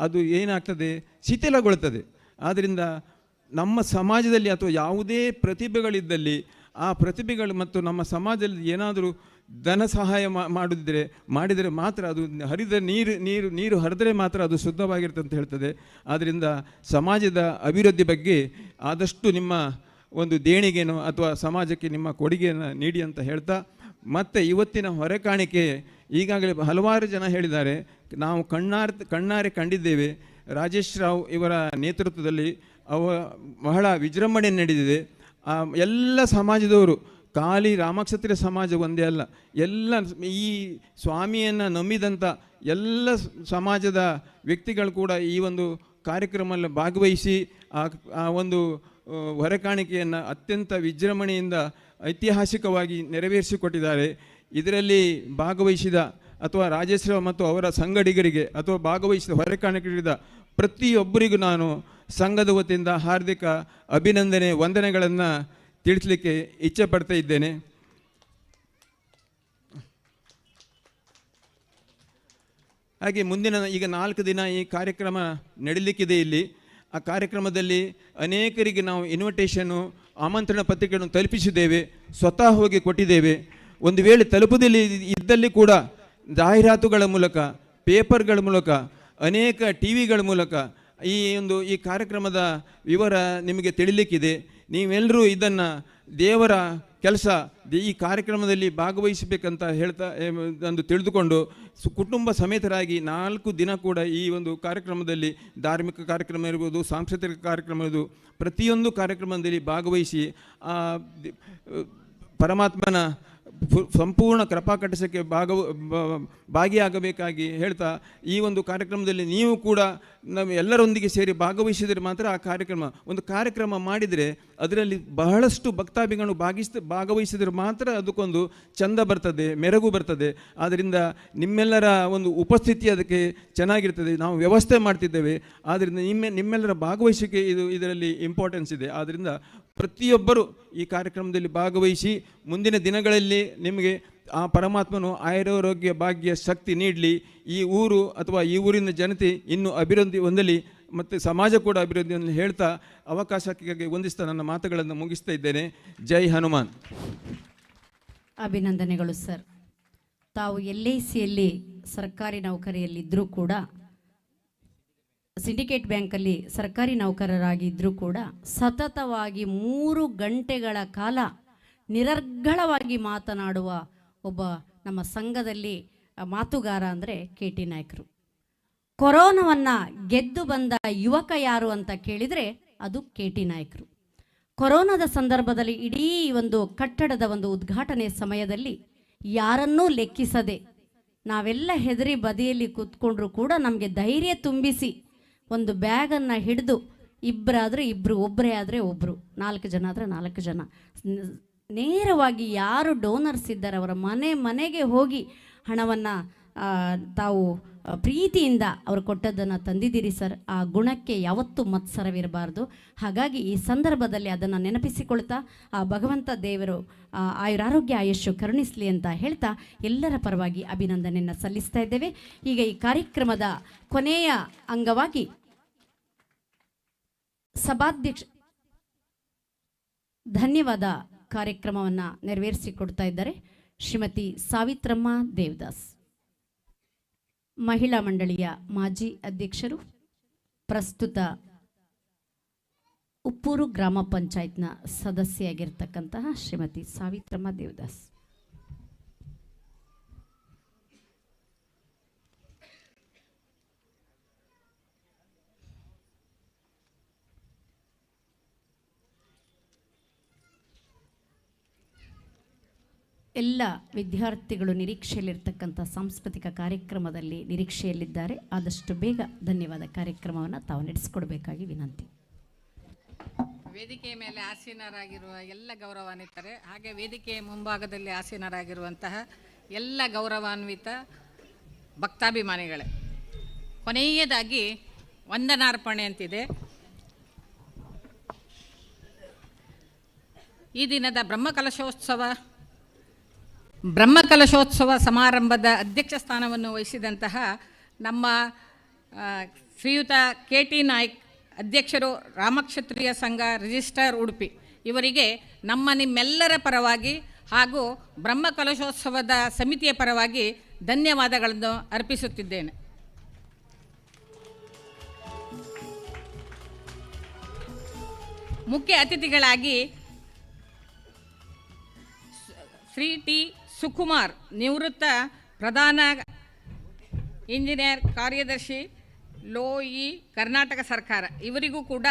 ಅದು ಏನಾಗ್ತದೆ, ಶಿಥಿಲಗೊಳ್ತದೆ. ಆದ್ದರಿಂದ ನಮ್ಮ ಸಮಾಜದಲ್ಲಿ ಅಥವಾ ಯಾವುದೇ ಪ್ರತಿಭೆಗಳಿದ್ದಲ್ಲಿ ಆ ಪ್ರತಿಭೆಗಳು ಮತ್ತು ನಮ್ಮ ಸಮಾಜದಲ್ಲಿ ಏನಾದರೂ ಧನ ಸಹಾಯ ಮಾಡಿದರೆ ಮಾತ್ರ ಅದು ಹರಿದ ನೀರು ಹರಿದರೆ ಮಾತ್ರ ಅದು ಶುದ್ಧವಾಗಿರುತ್ತೆ ಅಂತ ಹೇಳ್ತದೆ. ಆದ್ದರಿಂದ ಸಮಾಜದ ಅಭಿವೃದ್ಧಿ ಬಗ್ಗೆ ಆದಷ್ಟು ನಿಮ್ಮ ಒಂದು ದೇಣಿಗೆನೋ ಅಥವಾ ಸಮಾಜಕ್ಕೆ ನಿಮ್ಮ ಕೊಡುಗೆಯನ್ನು ನೀಡಿ ಅಂತ ಹೇಳ್ತಾ, ಮತ್ತು ಇವತ್ತಿನ ಹೊರೆಕಾಣಿಕೆ ಈಗಾಗಲೇ ಹಲವಾರು ಜನ ಹೇಳಿದ್ದಾರೆ, ನಾವು ಕಣ್ಣಾರೆ ಕಂಡಿದ್ದೇವೆ. ರಾಜೇಶ್ ರಾವ್ ಇವರ ನೇತೃತ್ವದಲ್ಲಿ ಬಹಳ ವಿಜೃಂಭಣೆ ನಡೆದಿದೆ. ಎಲ್ಲ ಸಮಾಜದವರು, ಖಾಲಿ ರಾಮಕ್ಷತ್ರಿಯ ಸಮಾಜ ಒಂದೇ ಅಲ್ಲ, ಎಲ್ಲ ಈ ಸ್ವಾಮಿಯನ್ನು ನಂಬಿದಂಥ ಎಲ್ಲ ಸಮಾಜದ ವ್ಯಕ್ತಿಗಳು ಕೂಡ ಈ ಒಂದು ಕಾರ್ಯಕ್ರಮದಲ್ಲಿ ಭಾಗವಹಿಸಿ ಆ ಒಂದು ಹೊರೆಕಾಣಿಕೆಯನ್ನು ಅತ್ಯಂತ ವಿಜೃಂಭಣೆಯಿಂದ ಐತಿಹಾಸಿಕವಾಗಿ ನೆರವೇರಿಸಿಕೊಟ್ಟಿದ್ದಾರೆ. ಇದರಲ್ಲಿ ಭಾಗವಹಿಸಿದ ಅಥವಾ ರಾಜೇಶ್ವರ ಮತ್ತು ಅವರ ಸಂಗಡಿಗರಿಗೆ ಅಥವಾ ಭಾಗವಹಿಸಿದ ಹೊರೆಕಾಣಿಕೆಗಳಿಂದ ಪ್ರತಿಯೊಬ್ಬರಿಗೂ ನಾನು ಸಂಘದ ವತಿಯಿಂದ ಹಾರ್ದಿಕ ಅಭಿನಂದನೆ, ವಂದನೆಗಳನ್ನು ತಿಳಿಸಲಿಕ್ಕೆ ಇಚ್ಛೆ ಪಡ್ತಾ ಇದ್ದೇನೆ. ಹಾಗೆ ಮುಂದಿನ ಈಗ 4 ದಿನ ಈ ಕಾರ್ಯಕ್ರಮ ನಡೀಲಿಕ್ಕಿದೆ. ಇಲ್ಲಿ ಆ ಕಾರ್ಯಕ್ರಮದಲ್ಲಿ ಅನೇಕರಿಗೆ ನಾವು ಇನ್ವಿಟೇಷನ್ನು, ಆಮಂತ್ರಣ ಪತ್ರಿಕೆಯನ್ನು ತಲುಪಿಸಿದ್ದೇವೆ, ಸ್ವತಃ ಹೋಗಿ ಕೊಟ್ಟಿದ್ದೇವೆ. ಒಂದು ವೇಳೆ ತಲುಪುದಲ್ಲಿ ಇದ್ದಲ್ಲಿ ಕೂಡ ಜಾಹೀರಾತುಗಳ ಮೂಲಕ, ಪೇಪರ್ಗಳ ಮೂಲಕ, ಅನೇಕ ಟಿವಿಗಳ ಮೂಲಕ ಈ ಕಾರ್ಯಕ್ರಮದ ವಿವರ ನಿಮಗೆ ತಿಳಿಲಿಕ್ಕಿದೆ. ನೀವೆಲ್ಲರೂ ಇದನ್ನು ದೇವರ ಕೆಲಸ ಈ ಕಾರ್ಯಕ್ರಮದಲ್ಲಿ ಭಾಗವಹಿಸಬೇಕಂತ ಹೇಳ್ತಾ ಒಂದು ತಿಳಿದುಕೊಂಡು ಕುಟುಂಬ ಸಮೇತರಾಗಿ 4 ದಿನ ಕೂಡ ಈ ಒಂದು ಕಾರ್ಯಕ್ರಮದಲ್ಲಿ ಧಾರ್ಮಿಕ ಕಾರ್ಯಕ್ರಮ ಇರ್ಬೋದು, ಸಾಂಸ್ಕೃತಿಕ ಕಾರ್ಯಕ್ರಮ ಇರ್ಬೋದು, ಪ್ರತಿಯೊಂದು ಕಾರ್ಯಕ್ರಮದಲ್ಲಿ ಭಾಗವಹಿಸಿ ಪರಮಾತ್ಮನ ಸಂಪೂರ್ಣ ಕೃಪಾ ಕಟಸಕ್ಕೆ ಭಾಗಿಯಾಗಬೇಕಾಗಿ ಹೇಳ್ತಾ, ಈ ಒಂದು ಕಾರ್ಯಕ್ರಮದಲ್ಲಿ ನೀವು ಕೂಡ ನಾವು ಎಲ್ಲರೊಂದಿಗೆ ಸೇರಿ ಭಾಗವಹಿಸಿದರೆ ಮಾತ್ರ ಆ ಕಾರ್ಯಕ್ರಮ ಮಾಡಿದರೆ ಅದರಲ್ಲಿ ಬಹಳಷ್ಟು ಭಕ್ತಾಭಿಗಳು ಭಾಗವಹಿಸಿದರೆ ಮಾತ್ರ ಅದಕ್ಕೊಂದು ಚಂದ ಬರ್ತದೆ, ಮೆರುಗು ಬರ್ತದೆ. ಆದ್ದರಿಂದ ನಿಮ್ಮೆಲ್ಲರ ಒಂದು ಉಪಸ್ಥಿತಿ ಅದಕ್ಕೆ ಚೆನ್ನಾಗಿರ್ತದೆ. ನಾವು ವ್ಯವಸ್ಥೆ ಮಾಡ್ತಿದ್ದೇವೆ, ಆದ್ದರಿಂದ ನಿಮ್ಮೆಲ್ಲರ ಭಾಗವಹಿಸಿಕೆ ಇದರಲ್ಲಿ ಇಂಪಾರ್ಟೆನ್ಸ್ ಇದೆ. ಆದ್ದರಿಂದ ಪ್ರತಿಯೊಬ್ಬರು ಈ ಕಾರ್ಯಕ್ರಮದಲ್ಲಿ ಭಾಗವಹಿಸಿ ಮುಂದಿನ ದಿನಗಳಲ್ಲಿ ನಿಮಗೆ ಆ ಪರಮಾತ್ಮನು ಆಯುರಾರೋಗ್ಯ ಭಾಗ್ಯ ಶಕ್ತಿ ನೀಡಲಿ. ಈ ಊರು ಅಥವಾ ಈ ಊರಿನ ಜನತೆ ಇನ್ನೂ ಅಭಿವೃದ್ಧಿ ಹೊಂದಲಿ ಮತ್ತು ಸಮಾಜ ಕೂಡ ಅಭಿವೃದ್ಧಿ ಹೊಂದಲಿ ಹೇಳ್ತಾ ಅವಕಾಶಕ್ಕೆ ವಂದಿಸ್ತಾ ನನ್ನ ಮಾತುಗಳನ್ನು ಮುಗಿಸ್ತಾ ಇದ್ದೇನೆ. ಜೈ ಹನುಮಾನ್.
ಅಭಿನಂದನೆಗಳು ಸರ್. ತಾವು LICಯಲ್ಲಿ ಸರ್ಕಾರಿ ನೌಕರಿಯಲ್ಲಿದ್ದರೂ ಕೂಡ, ಸಿಂಡಿಕೇಟ್ ಬ್ಯಾಂಕಲ್ಲಿ ಸರ್ಕಾರಿ ನೌಕರರಾಗಿದ್ದರೂ ಕೂಡ ಸತತವಾಗಿ 3 ಗಂಟೆಗಳ ಕಾಲ ನಿರರ್ಗಳವಾಗಿ ಮಾತನಾಡುವ ಒಬ್ಬ ನಮ್ಮ ಸಂಘದಲ್ಲಿ ಮಾತುಗಾರ ಅಂದರೆ KT ನಾಯ್ಕರು. ಕೊರೋನಾವನ್ನು ಗೆದ್ದು ಬಂದ ಯುವಕ ಯಾರು ಅಂತ ಕೇಳಿದರೆ ಅದು KT ನಾಯ್ಕರು. ಕೊರೋನಾದ ಸಂದರ್ಭದಲ್ಲಿ ಇಡೀ ಒಂದು ಕಟ್ಟಡದ ಒಂದು ಉದ್ಘಾಟನೆ ಸಮಯದಲ್ಲಿ ಯಾರನ್ನೂ ಲೆಕ್ಕಿಸದೆ ನಾವೆಲ್ಲ ಹೆದರಿ ಬದಿಯಲ್ಲಿ ಕೂತ್ಕೊಂಡ್ರು ಕೂಡ ನಮಗೆ ಧೈರ್ಯ ತುಂಬಿಸಿ ಒಂದು ಬ್ಯಾಗನ್ನು ಹಿಡಿದು ಇಬ್ಬರಾದರೆ ಇಬ್ಬರು, ಒಬ್ಬರೇ ಆದರೆ ಒಬ್ಬರು, 4 ಜನ ಆದರೆ 4 ಜನ ನೇರವಾಗಿ ಯಾರು ಡೋನರ್ಸ್ ಇದ್ದಾರೆ ಅವರ ಮನೆಗೆ ಹೋಗಿ ಹಣವನ್ನು ತಾವು ಪ್ರೀತಿಯಿಂದ ಅವರು ಕೊಟ್ಟದ್ದನ್ನು ತಂದಿದ್ದೀರಿ ಸರ್. ಆ ಗುಣಕ್ಕೆ ಯಾವತ್ತೂ ಮತ್ಸರವಿರಬಾರ್ದು. ಹಾಗಾಗಿ ಈ ಸಂದರ್ಭದಲ್ಲಿ ಅದನ್ನು ನೆನಪಿಸಿಕೊಳ್ತಾ ಆ ಭಗವಂತ ದೇವರು ಆಯುರಾರೋಗ್ಯ ಆಯುಷ್ಯು ಕರುಣಿಸಲಿ ಅಂತ ಹೇಳ್ತಾ ಎಲ್ಲರ ಪರವಾಗಿ ಅಭಿನಂದನೆಯನ್ನು ಸಲ್ಲಿಸ್ತಾ ಇದ್ದೇವೆ. ಈಗ ಈ ಕಾರ್ಯಕ್ರಮದ ಕೊನೆಯ ಅಂಗವಾಗಿ ಸಭಾಧ್ಯಕ್ಷ ಧನ್ಯವಾದ ಕಾರ್ಯಕ್ರಮವನ್ನು ನೆರವೇರಿಸಿಕೊಡ್ತಾ ಇದ್ದಾರೆ ಶ್ರೀಮತಿ ಸಾವಿತ್ರಮ್ಮ ದೇವದಾಸ್, ಮಹಿಳಾ ಮಂಡಳಿಯ ಮಾಜಿ ಅಧ್ಯಕ್ಷರು, ಪ್ರಸ್ತುತ ಉಪ್ಪೂರು ಗ್ರಾಮ ಪಂಚಾಯತ್ನ ಸದಸ್ಯೆಯಾಗಿರ್ತಕ್ಕಂತಹ ಶ್ರೀಮತಿ ಸಾವಿತ್ರಮ್ಮ ದೇವದಾಸ್. ಎಲ್ಲ ವಿದ್ಯಾರ್ಥಿಗಳು ನಿರೀಕ್ಷೆಯಲ್ಲಿರ್ತಕ್ಕಂಥ ಸಾಂಸ್ಕೃತಿಕ ಕಾರ್ಯಕ್ರಮದಲ್ಲಿ ನಿರೀಕ್ಷೆಯಲ್ಲಿದ್ದಾರೆ. ಆದಷ್ಟು ಬೇಗ ಧನ್ಯವಾದ ಕಾರ್ಯಕ್ರಮವನ್ನು ತಾವು ನಡೆಸಿಕೊಡಬೇಕಾಗಿ ವಿನಂತಿ.
ವೇದಿಕೆಯ ಮೇಲೆ ಆಸೀನರಾಗಿರುವ ಎಲ್ಲ ಗೌರವಾನ್ವಿತರೆ, ಹಾಗೆ ವೇದಿಕೆಯ ಮುಂಭಾಗದಲ್ಲಿ ಆಸೀನರಾಗಿರುವಂತಹ ಎಲ್ಲ ಗೌರವಾನ್ವಿತ ಭಕ್ತಾಭಿಮಾನಿಗಳೇ, ಕೊನೆಯದಾಗಿ ವಂದನಾರ್ಪಣೆ ಅಂತಿದೆ. ಈ ದಿನದ ಬ್ರಹ್ಮಕಲಶೋತ್ಸವ ಸಮಾರಂಭದ ಅಧ್ಯಕ್ಷ ಸ್ಥಾನವನ್ನು ವಹಿಸಿದಂತಹ ನಮ್ಮ ಶ್ರೀಯುತ KT ನಾಯ್ಕ್ ಅಧ್ಯಕ್ಷರು, ರಾಮಕ್ಷತ್ರಿಯ ಸಂಘ ರಿಜಿಸ್ಟ್ರಾರ್ ಉಡುಪಿ, ಇವರಿಗೆ ನಿಮ್ಮೆಲ್ಲರ ಪರವಾಗಿ ಹಾಗೂ ಬ್ರಹ್ಮಕಲಶೋತ್ಸವದ ಸಮಿತಿಯ ಪರವಾಗಿ ಧನ್ಯವಾದಗಳನ್ನು ಅರ್ಪಿಸುತ್ತಿದ್ದೇನೆ. ಮುಖ್ಯ ಅತಿಥಿಗಳಾಗಿ ಶ್ರೀ T ಸುಕುಮಾರ್, ನಿವೃತ್ತ ಪ್ರಧಾನ ಇಂಜಿನಿಯರ್ ಕಾರ್ಯದರ್ಶಿ ಲೋಯಿ, ಕರ್ನಾಟಕ ಸರ್ಕಾರ, ಇವರಿಗೂ ಕೂಡ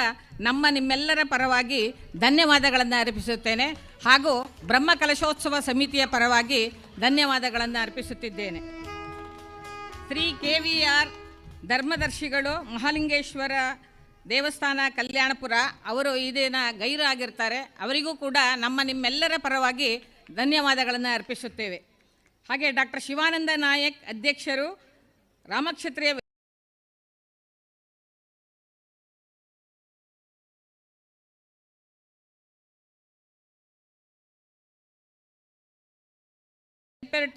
ನಿಮ್ಮೆಲ್ಲರ ಪರವಾಗಿ ಧನ್ಯವಾದಗಳನ್ನು ಅರ್ಪಿಸುತ್ತೇನೆ ಹಾಗೂ ಬ್ರಹ್ಮಕಲಶೋತ್ಸವ ಸಮಿತಿಯ ಪರವಾಗಿ ಧನ್ಯವಾದಗಳನ್ನು ಅರ್ಪಿಸುತ್ತಿದ್ದೇನೆ. ಶ್ರೀ KVR ಧರ್ಮದರ್ಶಿಗಳು, ಮಹಾಲಿಂಗೇಶ್ವರ ದೇವಸ್ಥಾನ ಕಲ್ಯಾಣಪುರ, ಅವರು ಈ ದಿನ ಗೈರಾಗಿರ್ತಾರೆ, ಅವರಿಗೂ ಕೂಡ ನಿಮ್ಮೆಲ್ಲರ ಪರವಾಗಿ ಧನ್ಯವಾದಗಳನ್ನು ಅರ್ಪಿಸುತ್ತೇವೆ. ಹಾಗೆ ಡಾಕ್ಟರ್ ಶಿವಾನಂದ ನಾಯಕ್ ಅಧ್ಯಕ್ಷರು, ರಾಮಕ್ಷತ್ರಿಯ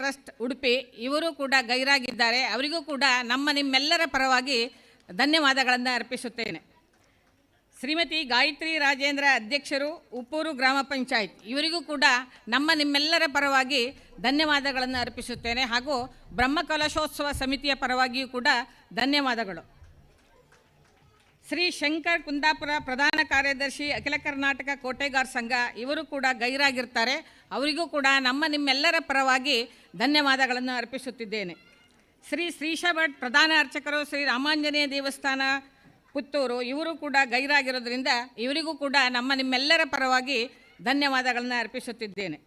ಟ್ರಸ್ಟ್ ಉಡುಪಿ, ಇವರು ಕೂಡ ಗೈರಾಗಿದ್ದಾರೆ, ಅವರಿಗೂ ಕೂಡ ನಿಮ್ಮೆಲ್ಲರ ಪರವಾಗಿ ಧನ್ಯವಾದಗಳನ್ನು ಅರ್ಪಿಸುತ್ತೇನೆ. ಶ್ರೀಮತಿ ಗಾಯತ್ರಿ ರಾಜೇಂದ್ರ ಅಧ್ಯಕ್ಷರು, ಉಪ್ಪೂರು ಗ್ರಾಮ ಪಂಚಾಯತ್, ಇವರಿಗೂ ಕೂಡ ನಿಮ್ಮೆಲ್ಲರ ಪರವಾಗಿ ಧನ್ಯವಾದಗಳನ್ನು ಅರ್ಪಿಸುತ್ತೇನೆ ಹಾಗೂ ಬ್ರಹ್ಮಕಲಶೋತ್ಸವ ಸಮಿತಿಯ ಪರವಾಗಿಯೂ ಕೂಡ ಧನ್ಯವಾದಗಳು. ಶ್ರೀ ಶಂಕರ್ ಕುಂದಾಪುರ, ಪ್ರಧಾನ ಕಾರ್ಯದರ್ಶಿ, ಅಖಿಲ ಕರ್ನಾಟಕ ಕೋಟೆಗಾರ್ ಸಂಘ, ಇವರು ಕೂಡ ಗೈರಾಗಿರ್ತಾರೆ, ಅವರಿಗೂ ಕೂಡ ನಿಮ್ಮೆಲ್ಲರ ಪರವಾಗಿ ಧನ್ಯವಾದಗಳನ್ನು ಅರ್ಪಿಸುತ್ತಿದ್ದೇನೆ. ಶ್ರೀ ಶ್ರೀಶ ಭಟ್, ಪ್ರಧಾನ ಅರ್ಚಕರು, ಶ್ರೀ ರಾಮಾಂಜನೇಯ ದೇವಸ್ಥಾನ ಪುತ್ತೂರು, ಇವರು ಕೂಡ ಗೈರಾಗಿರೋದ್ರಿಂದ ಇವರಿಗೂ ಕೂಡ ನಿಮ್ಮೆಲ್ಲರ ಪರವಾಗಿ ಧನ್ಯವಾದಗಳನ್ನು ಅರ್ಪಿಸುತ್ತಿದ್ದೇನೆ.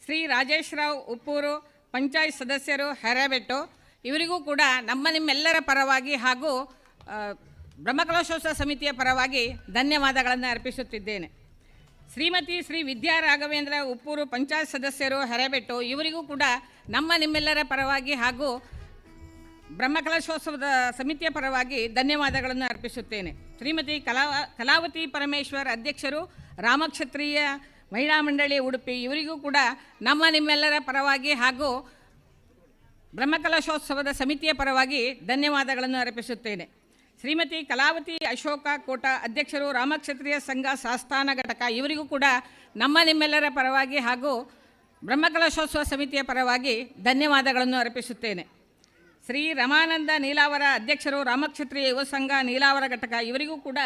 ಶ್ರೀ ರಾಜೇಶ್ ರಾವ್, ಉಪ್ಪೂರು ಪಂಚಾಯತ್ ಸದಸ್ಯರು, ಹೆರೆಬೆಟ್ಟು, ಇವರಿಗೂ ಕೂಡ ನಿಮ್ಮೆಲ್ಲರ ಪರವಾಗಿ ಹಾಗೂ ಬ್ರಹ್ಮಕಲಶೋತ್ಸವ ಸಮಿತಿಯ ಪರವಾಗಿ ಧನ್ಯವಾದಗಳನ್ನು ಅರ್ಪಿಸುತ್ತಿದ್ದೇನೆ. ಶ್ರೀಮತಿ ಶ್ರೀ ವಿದ್ಯಾ ರಾಘವೇಂದ್ರ, ಉಪ್ಪೂರು ಪಂಚಾಯತ್ ಸದಸ್ಯರು, ಹೆರೆಬೆಟ್ಟು, ಇವರಿಗೂ ಕೂಡ ನಿಮ್ಮೆಲ್ಲರ ಪರವಾಗಿ ಹಾಗೂ ಬ್ರಹ್ಮಕಲಶೋತ್ಸವದ ಸಮಿತಿಯ ಪರವಾಗಿ ಧನ್ಯವಾದಗಳನ್ನು ಅರ್ಪಿಸುತ್ತೇನೆ. ಶ್ರೀಮತಿ ಕಲಾವತಿ ಪರಮೇಶ್ವರ್ ಅಧ್ಯಕ್ಷರು, ರಾಮಕ್ಷತ್ರಿಯ ಮಹಿಳಾ ಮಂಡಳಿ ಉಡುಪಿ, ಇವರಿಗೂ ಕೂಡ ನಿಮ್ಮೆಲ್ಲರ ಪರವಾಗಿ ಹಾಗೂ ಬ್ರಹ್ಮಕಲಶೋತ್ಸವದ ಸಮಿತಿಯ ಪರವಾಗಿ ಧನ್ಯವಾದಗಳನ್ನು ಅರ್ಪಿಸುತ್ತೇನೆ. ಶ್ರೀಮತಿ ಕಲಾವತಿ ಅಶೋಕ ಕೋಟ ಅಧ್ಯಕ್ಷರು, ರಾಮಕ್ಷತ್ರಿಯ ಸಂಘ ಸಾಸ್ಥಾನ ಘಟಕ, ಇವರಿಗೂ ಕೂಡ ನಿಮ್ಮೆಲ್ಲರ ಪರವಾಗಿ ಹಾಗೂ ಬ್ರಹ್ಮಕಲಶೋತ್ಸವ ಸಮಿತಿಯ ಪರವಾಗಿ ಧನ್ಯವಾದಗಳನ್ನು ಅರ್ಪಿಸುತ್ತೇನೆ. ಶ್ರೀ ರಮಾನಂದ ನೀಲಾವರ ಅಧ್ಯಕ್ಷರು, ರಾಮಕ್ಷತ್ರಿಯ ಯುವ ಸಂಘ ನೀಲಾವರ ಘಟಕ, ಇವರಿಗೂ ಕೂಡ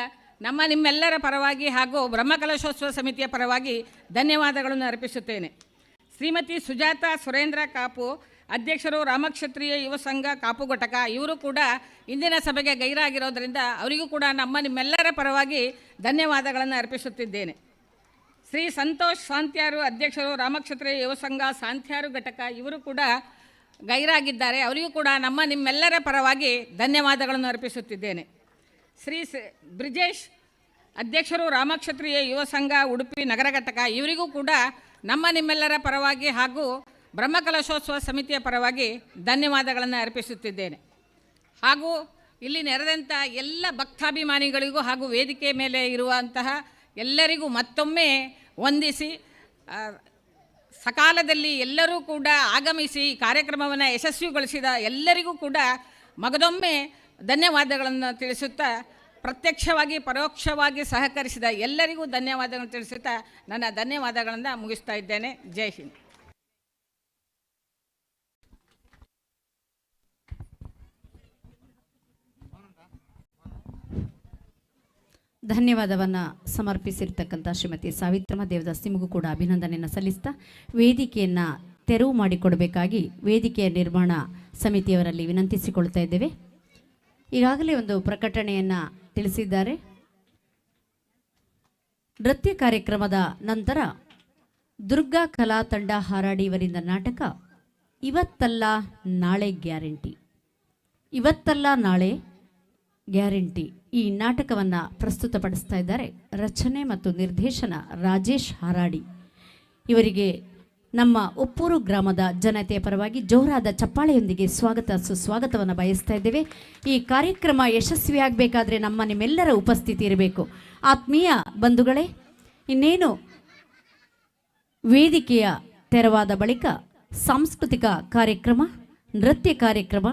ನಿಮ್ಮೆಲ್ಲರ ಪರವಾಗಿ ಹಾಗೂ ಬ್ರಹ್ಮಕಲಶೋತ್ಸವ ಸಮಿತಿಯ ಪರವಾಗಿ ಧನ್ಯವಾದಗಳನ್ನು ಅರ್ಪಿಸುತ್ತೇನೆ. ಶ್ರೀಮತಿ ಸುಜಾತ ಸುರೇಂದ್ರ ಕಾಪು ಅಧ್ಯಕ್ಷರು, ರಾಮಕ್ಷತ್ರಿಯ ಯುವ ಸಂಘ ಕಾಪು ಘಟಕ, ಇವರು ಕೂಡ ಇಂದಿನ ಸಭೆಗೆ ಗೈರಾಗಿರೋದರಿಂದ ಅವರಿಗೂ ಕೂಡ ನಿಮ್ಮೆಲ್ಲರ ಪರವಾಗಿ ಧನ್ಯವಾದಗಳನ್ನು ಅರ್ಪಿಸುತ್ತಿದ್ದೇನೆ. ಶ್ರೀ ಸಂತೋಷ್ ಸಾಂತ್ಯಾರು ಅಧ್ಯಕ್ಷರು, ರಾಮಕ್ಷತ್ರಿಯ ಯುವ ಸಂಘ ಸಾಂತ್ಯಾರು ಘಟಕ, ಇವರು ಕೂಡ ಗೈರಾಗಿದ್ದಾರೆ, ಅವರಿಗೂ ಕೂಡ ನಿಮ್ಮೆಲ್ಲರ ಪರವಾಗಿ ಧನ್ಯವಾದಗಳನ್ನು ಅರ್ಪಿಸುತ್ತಿದ್ದೇನೆ. ಶ್ರೀ ಬ್ರಿಜೇಶ್ ಅಧ್ಯಕ್ಷರು, ರಾಮಕ್ಷತ್ರಿಯ ಯುವ ಸಂಘ ಉಡುಪಿ ನಗರ ಘಟಕ, ಇವರಿಗೂ ಕೂಡ ನಿಮ್ಮೆಲ್ಲರ ಪರವಾಗಿ ಹಾಗೂ ಬ್ರಹ್ಮಕಲಶೋತ್ಸವ ಸಮಿತಿಯ ಪರವಾಗಿ ಧನ್ಯವಾದಗಳನ್ನು ಅರ್ಪಿಸುತ್ತಿದ್ದೇನೆ. ಹಾಗೂ ಇಲ್ಲಿ ನೆರೆದಂಥ ಎಲ್ಲ ಭಕ್ತಾಭಿಮಾನಿಗಳಿಗೂ ಹಾಗೂ ವೇದಿಕೆ ಮೇಲೆ ಇರುವಂತಹ ಎಲ್ಲರಿಗೂ ಮತ್ತೊಮ್ಮೆ ವಂದಿಸಿ, ಸಕಾಲದಲ್ಲಿ ಎಲ್ಲರೂ ಕೂಡ ಆಗಮಿಸಿ ಕಾರ್ಯಕ್ರಮವನ್ನು ಯಶಸ್ವಿಗೊಳಿಸಿದ ಎಲ್ಲರಿಗೂ ಕೂಡ ಮಗದೊಮ್ಮೆ ಧನ್ಯವಾದಗಳನ್ನು ತಿಳಿಸುತ್ತಾ, ಪ್ರತ್ಯಕ್ಷವಾಗಿ ಪರೋಕ್ಷವಾಗಿ ಸಹಕರಿಸಿದ ಎಲ್ಲರಿಗೂ ಧನ್ಯವಾದಗಳನ್ನು ತಿಳಿಸುತ್ತಾ ನನ್ನ ಧನ್ಯವಾದಗಳನ್ನು ಮುಗಿಸ್ತಾ ಇದ್ದೇನೆ. ಜೈ ಹಿಂದ್.
ಧನ್ಯವಾದವನ್ನು ಸಮರ್ಪಿಸಿರ್ತಕ್ಕಂಥ ಶ್ರೀಮತಿ ಸಾವಿತ್ರಮ್ಮ ದೇವದಾಸ್ ನಿಮಗೂ ಕೂಡ ಅಭಿನಂದನೆಯನ್ನು ಸಲ್ಲಿಸ್ತಾ ವೇದಿಕೆಯನ್ನು ತೆರವು ಮಾಡಿಕೊಡಬೇಕಾಗಿ ವೇದಿಕೆಯ ನಿರ್ಮಾಣ ಸಮಿತಿಯವರಲ್ಲಿ ವಿನಂತಿಸಿಕೊಳ್ತಾ ಇದ್ದೇವೆ. ಈಗಾಗಲೇ ಒಂದು ಪ್ರಕಟಣೆಯನ್ನು ತಿಳಿಸಿದ್ದಾರೆ. ನೃತ್ಯ ಕಾರ್ಯಕ್ರಮದ ನಂತರ ದುರ್ಗಾ ಕಲಾ ತಂಡ ಹಾರಾಡಿ ಇವರಿಂದ ನಾಟಕ ಇವತ್ತಲ್ಲ ನಾಳೆ ಗ್ಯಾರಂಟಿ, ಇವತ್ತಲ್ಲ ನಾಳೆ ಗ್ಯಾರಂಟಿ ಈ ನಾಟಕವನ್ನು ಪ್ರಸ್ತುತಪಡಿಸ್ತಾ ಇದ್ದಾರೆ. ರಚನೆ ಮತ್ತು ನಿರ್ದೇಶನ ರಾಜೇಶ್ ಹಾರಾಡಿ. ಇವರಿಗೆ ನಮ್ಮ ಉಪ್ಪೂರು ಗ್ರಾಮದ ಜನತೆಯ ಪರವಾಗಿ ಜೋರಾದ ಚಪ್ಪಾಳೆಯೊಂದಿಗೆ ಸುಸ್ವಾಗತವನ್ನು ಬಯಸ್ತಾ ಇದ್ದೇವೆ. ಈ ಕಾರ್ಯಕ್ರಮ ಯಶಸ್ವಿಯಾಗಬೇಕಾದ್ರೆ ನಿಮ್ಮೆಲ್ಲರ ಉಪಸ್ಥಿತಿ ಇರಬೇಕು. ಆತ್ಮೀಯ ಬಂಧುಗಳೇ, ಇನ್ನೇನು ವೇದಿಕೆಯ ತೆರವಾದ ಬಳಿಕ ಸಾಂಸ್ಕೃತಿಕ ಕಾರ್ಯಕ್ರಮ, ನೃತ್ಯ ಕಾರ್ಯಕ್ರಮ,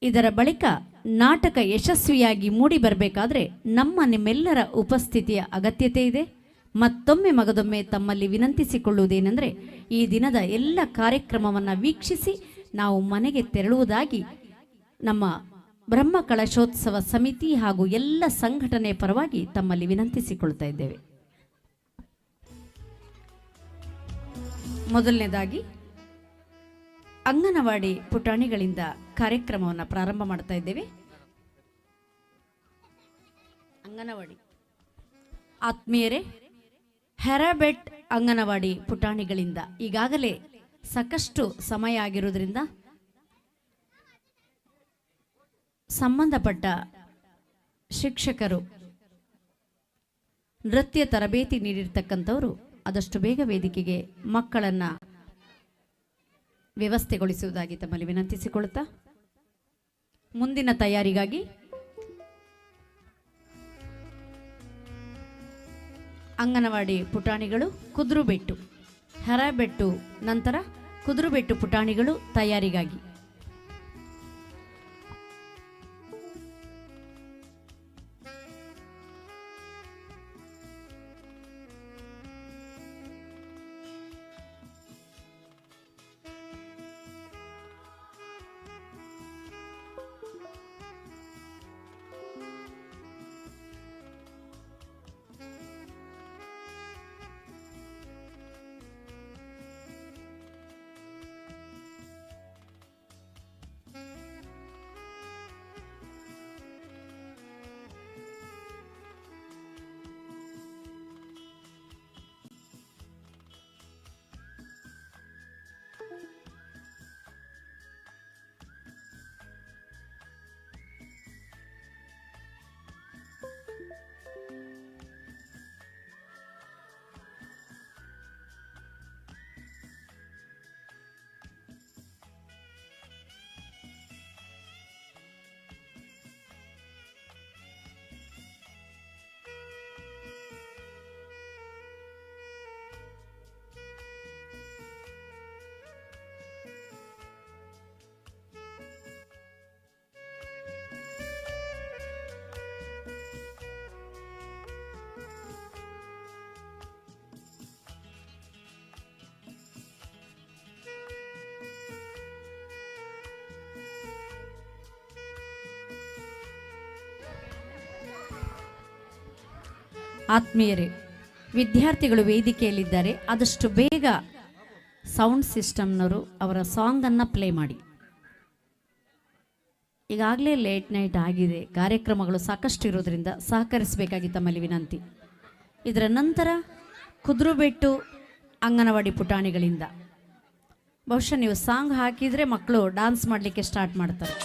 ಇದರ ಬಳಿಕ ನಾಟಕ ಯಶಸ್ವಿಯಾಗಿ ಮೂಡಿ ಬರಬೇಕಾದ್ರೆ ನಿಮ್ಮೆಲ್ಲರ ಉಪಸ್ಥಿತಿಯ ಅಗತ್ಯತೆ ಇದೆ. ಮತ್ತೊಮ್ಮೆ ಮಗದೊಮ್ಮೆ ತಮ್ಮಲ್ಲಿ ವಿನಂತಿಸಿಕೊಳ್ಳುವುದೇನೆಂದರೆ, ಈ ದಿನದ ಎಲ್ಲ ಕಾರ್ಯಕ್ರಮವನ್ನು ವೀಕ್ಷಿಸಿ ನಾವು ಮನೆಗೆ ತೆರಳುವುದಾಗಿ ನಮ್ಮ ಬ್ರಹ್ಮ ಕಳಶೋತ್ಸವ ಸಮಿತಿ ಹಾಗೂ ಎಲ್ಲ ಸಂಘಟನೆಯ ಪರವಾಗಿ ತಮ್ಮಲ್ಲಿ ವಿನಂತಿಸಿಕೊಳ್ತಾ ಇದ್ದೇವೆ. ಮೊದಲನೇದಾಗಿ ಅಂಗನವಾಡಿ ಪುಟಾಣಿಗಳಿಂದ ಕಾರ್ಯಕ್ರಮವನ್ನು ಪ್ರಾರಂಭ ಮಾಡ್ತಾ ಇದ್ದೇವೆ. ಅಂಗನವಾಡಿ ಆತ್ಮೀಯರೇ, ಹೆರಾಬೆಟ್ ಅಂಗನವಾಡಿ ಪುಟಾಣಿಗಳಿಂದ ಈಗಾಗಲೇ ಸಾಕಷ್ಟು ಸಮಯ ಆಗಿರುವುದರಿಂದ ಸಂಬಂಧಪಟ್ಟ ಶಿಕ್ಷಕರು, ನೃತ್ಯ ತರಬೇತಿ ನೀಡಿರ್ತಕ್ಕಂಥವರು ಆದಷ್ಟು ಬೇಗ ವೇದಿಕೆಗೆ ಮಕ್ಕಳನ್ನು ವ್ಯವಸ್ಥೆಗೊಳಿಸುವುದಾಗಿ ತಮ್ಮಲ್ಲಿ ವಿನಂತಿಸಿಕೊಳ್ಳುತ್ತಾ, ಮುಂದಿನ ತಯಾರಿಗಾಗಿ ಅಂಗನವಾಡಿ ಪುಟಾಣಿಗಳು ಕುದುರುಬೆಟ್ಟು, ಹೆರಾಬೆಟ್ಟು ನಂತರ ಕುದುರುಬೆಟ್ಟು ಪುಟಾಣಿಗಳು ತಯಾರಿಗಾಗಿ. ಆತ್ಮೀಯರೇ, ವಿದ್ಯಾರ್ಥಿಗಳು ವೇದಿಕೆಯಲ್ಲಿದ್ದಾರೆ. ಆದಷ್ಟು ಬೇಗ ಸೌಂಡ್ ಸಿಸ್ಟಮ್ನವರು ಅವರ ಸಾಂಗನ್ನು ಪ್ಲೇ ಮಾಡಿ. ಈಗಾಗಲೇ ಲೇಟ್ ನೈಟ್ ಆಗಿದೆ, ಕಾರ್ಯಕ್ರಮಗಳು ಸಾಕಷ್ಟು ಇರೋದ್ರಿಂದ ಸಹಕರಿಸಬೇಕಾಗಿ ತಮ್ಮಲ್ಲಿ ವಿನಂತಿ. ಇದರ ನಂತರ ಕುದುರುಬೆಟ್ಟು ಅಂಗನವಾಡಿ ಪುಟಾಣಿಗಳಿಂದ ಬಹುಶಃ ನೀವು ಸಾಂಗ್ ಹಾಕಿದರೆ ಮಕ್ಕಳು ಡ್ಯಾನ್ಸ್ ಮಾಡಲಿಕ್ಕೆ ಸ್ಟಾರ್ಟ್ ಮಾಡ್ತಾರೆ.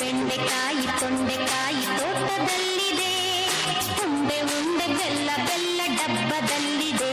ಬೆಂಡೆಕಾಯಿ ತೊಂಡೆಕಾಯಿ ತೋಟದಲ್ಲಿದೆ, ಉಂಡೆ ಉಂಡೆ ಬೆಲ್ಲ ಬೆಲ್ಲ ಡಬ್ಬದಲ್ಲಿದೆ.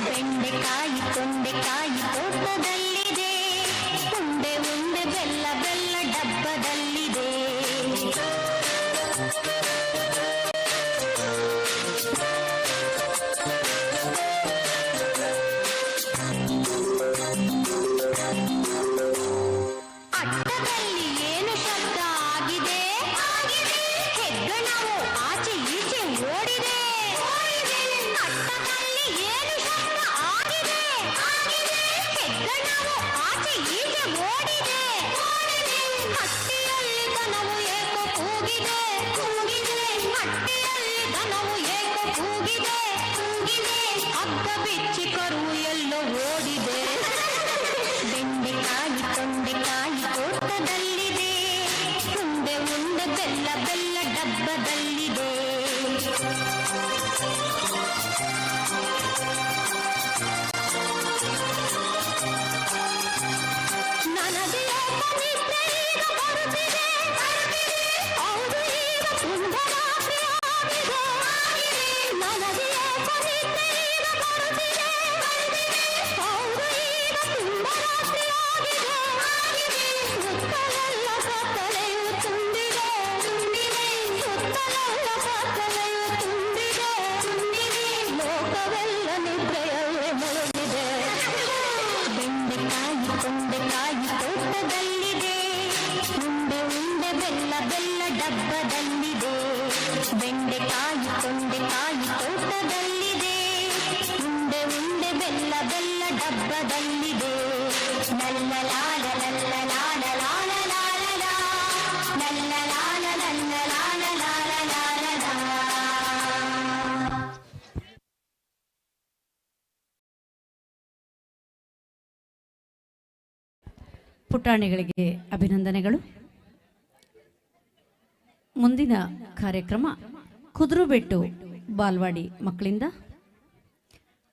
ಬೆಂಡೆಕಾಯಿ ತೊಂಡೆಕಾಯಿ ತೋಟದಲ್ಲಿದೆ, ಉಂಡೆ ಉಂಡೆ ಬೆಲ್ಲ ಬೆಲ್ಲ ಡಬ್ಬದಲ್ಲಿದೆ. ಅಟ್ಟದಲ್ಲಿ ಏನು ಶಬ್ದ ಆಗಿದೆ? ಹೆಗ್ಗಣವು ಆಚೆ ಈಚೆ ಓಡಿದೆ. ಅಟ್ಟದಲ್ಲಿ ಏನು ಶಬ್ದ ಆಗಿದೆ? ಹೆಗ್ಗಣವು ಆಚೆ ಈಚೆ ಓಡಿದೆ. ಹಟ್ಟಿಯಲ್ಲಿ ದನವು ಏಕೋ ಕೂಗಿದೆ. ಹಟ್ಟಿಯಲ್ಲಿ ದನವು ಏಕೋ ಕೂಗಿದೆ. ಹಗ್ಗ ಬಿಚ್ಚಿ ಕರುವು ಎಲ್ಲೋ ಓಡಿದೆ. ಬೆಂಡೆಕಾಯಿ ತೊಂಡೆಕಾಯಿ ತೋಟದಲ್ಲಿದೆ, ಉಂಡೆ ಉಂಡೆ ಬೆಲ್ಲ ಬೆಲ್ಲ ಡಬ್ಬದಲ್ಲಿದೆ. ನನಗೆ ಏಕೋ ನಿದ್ರೆ ಈಗ ಬರುತ್ತಿದೆ. ಹೌದು, ಈಗ ತುಂಬ ರಾತ್ರಿ ಆಗಿದೆ. ನನಗೆ ಏಕೋ ನಿದ್ರೆ ಈಗ ಬರುತ್ತಿದೆ. ಹೌದು, ಈಗ ತುಂಬ ರಾತ್ರಿ ಆಗಿದೆ. ಸುತ್ತಲೆಲ್ಲ ಕತ್ತಲೆಯು ತುಂಬಿದೆ. ಸುತ್ತಲೆಲ್ಲ ಕತ್ತಲೆಯು ತುಂಬಿದೆ. ಲೋಕವೆಲ್ಲ ನಿದ್ರೆಯಲ್ಲೇ ಮುಳುಗಿದೆ. ಬೆಂಡೆಕಾಯಿ ತೊಂಡೆಕಾಯಿ ತೋಟದಲ್ಲಿದೆ, ಉಂಡೆ ಉಂಡೆ ಬೆಲ್ಲ ಬೆಲ್ಲ ಡಬ್ಬದಲ್ಲಿದೆ. ಬೆಂಡೆಕಾಯಿ ತೊಂಡೆಕಾಯಿ ತೋಟದಲ್ಲಿದೆ, ಉಂಡೆ ಉಂಡೆ ಬೆಲ್ಲ ಬೆಲ್ಲ ಡಬ್ಬದಲ್ಲಿದೆ. ಲಲ್ಲ ಲಾಲ ಲಲ್ಲ ಲಾಲ ಲಾಲ ಲಾಲ ಲಾ. ಲಲ್ಲ ಲಾಲ ಲಲ್ಲ ಲಾಲ ಲಾಲ ಲಾಲ ಲಾ.
ಪುಟಾಣಿಗಳಿಗೆ ಅಭಿನಂದನೆಗಳು. ಮುಂದಿನ ಕಾರ್ಯಕ್ರಮ ಕುದುರುಬೆಟ್ಟು ಬಾಲ್ವಾಡಿ ಮಕ್ಕಳಿಂದ.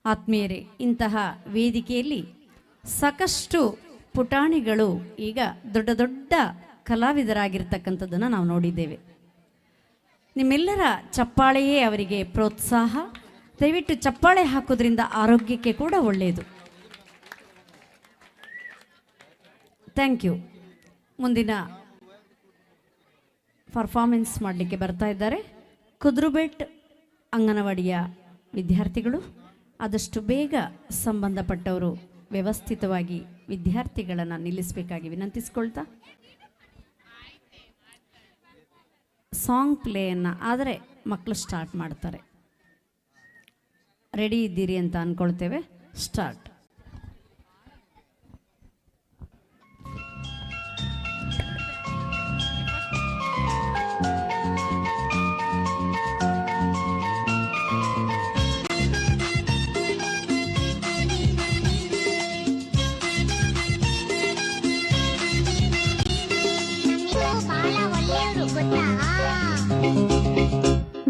ಆತ್ಮೀಯರೇ, ಇಂತಹ ವೇದಿಕೆಯಲ್ಲಿ ಸಾಕಷ್ಟು ಪುಟಾಣಿಗಳು ಈಗ ದೊಡ್ಡ ದೊಡ್ಡ ಕಲಾವಿದರಾಗಿರ್ತಕ್ಕಂಥದ್ದನ್ನು ನಾವು ನೋಡಿದ್ದೇವೆ. ನಿಮ್ಮೆಲ್ಲರ ಚಪ್ಪಾಳೆಯೇ ಅವರಿಗೆ ಪ್ರೋತ್ಸಾಹ. ದಯವಿಟ್ಟು ಚಪ್ಪಾಳೆ ಹಾಕೋದ್ರಿಂದ ಆರೋಗ್ಯಕ್ಕೆ ಕೂಡ ಒಳ್ಳೆಯದು. Thank you. ಮುಂದಿನ ಪರ್ಫಾರ್ಮೆನ್ಸ್ ಮಾಡಲಿಕ್ಕೆ ಬರ್ತಾ ಇದ್ದಾರೆ ಕುದುರುಬೆಟ್ ಅಂಗನವಾಡಿಯ ವಿದ್ಯಾರ್ಥಿಗಳು. ಆದಷ್ಟು ಬೇಗ ಸಂಬಂಧಪಟ್ಟವರು ವ್ಯವಸ್ಥಿತವಾಗಿ ವಿದ್ಯಾರ್ಥಿಗಳನ್ನು ನಿಲ್ಲಿಸಬೇಕಾಗಿ ವಿನಂತಿಸ್ಕೊಳ್ತಾ, ಸಾಂಗ್ ಪ್ಲೇಯನ್ನು ಆದರೆ ಮಕ್ಕಳು ಸ್ಟಾರ್ಟ್ ಮಾಡ್ತಾರೆ. ರೆಡಿ ಇದ್ದೀರಿ ಅಂತ ಅಂದ್ಕೊಳ್ತೇವೆ. ಸ್ಟಾರ್ಟ್.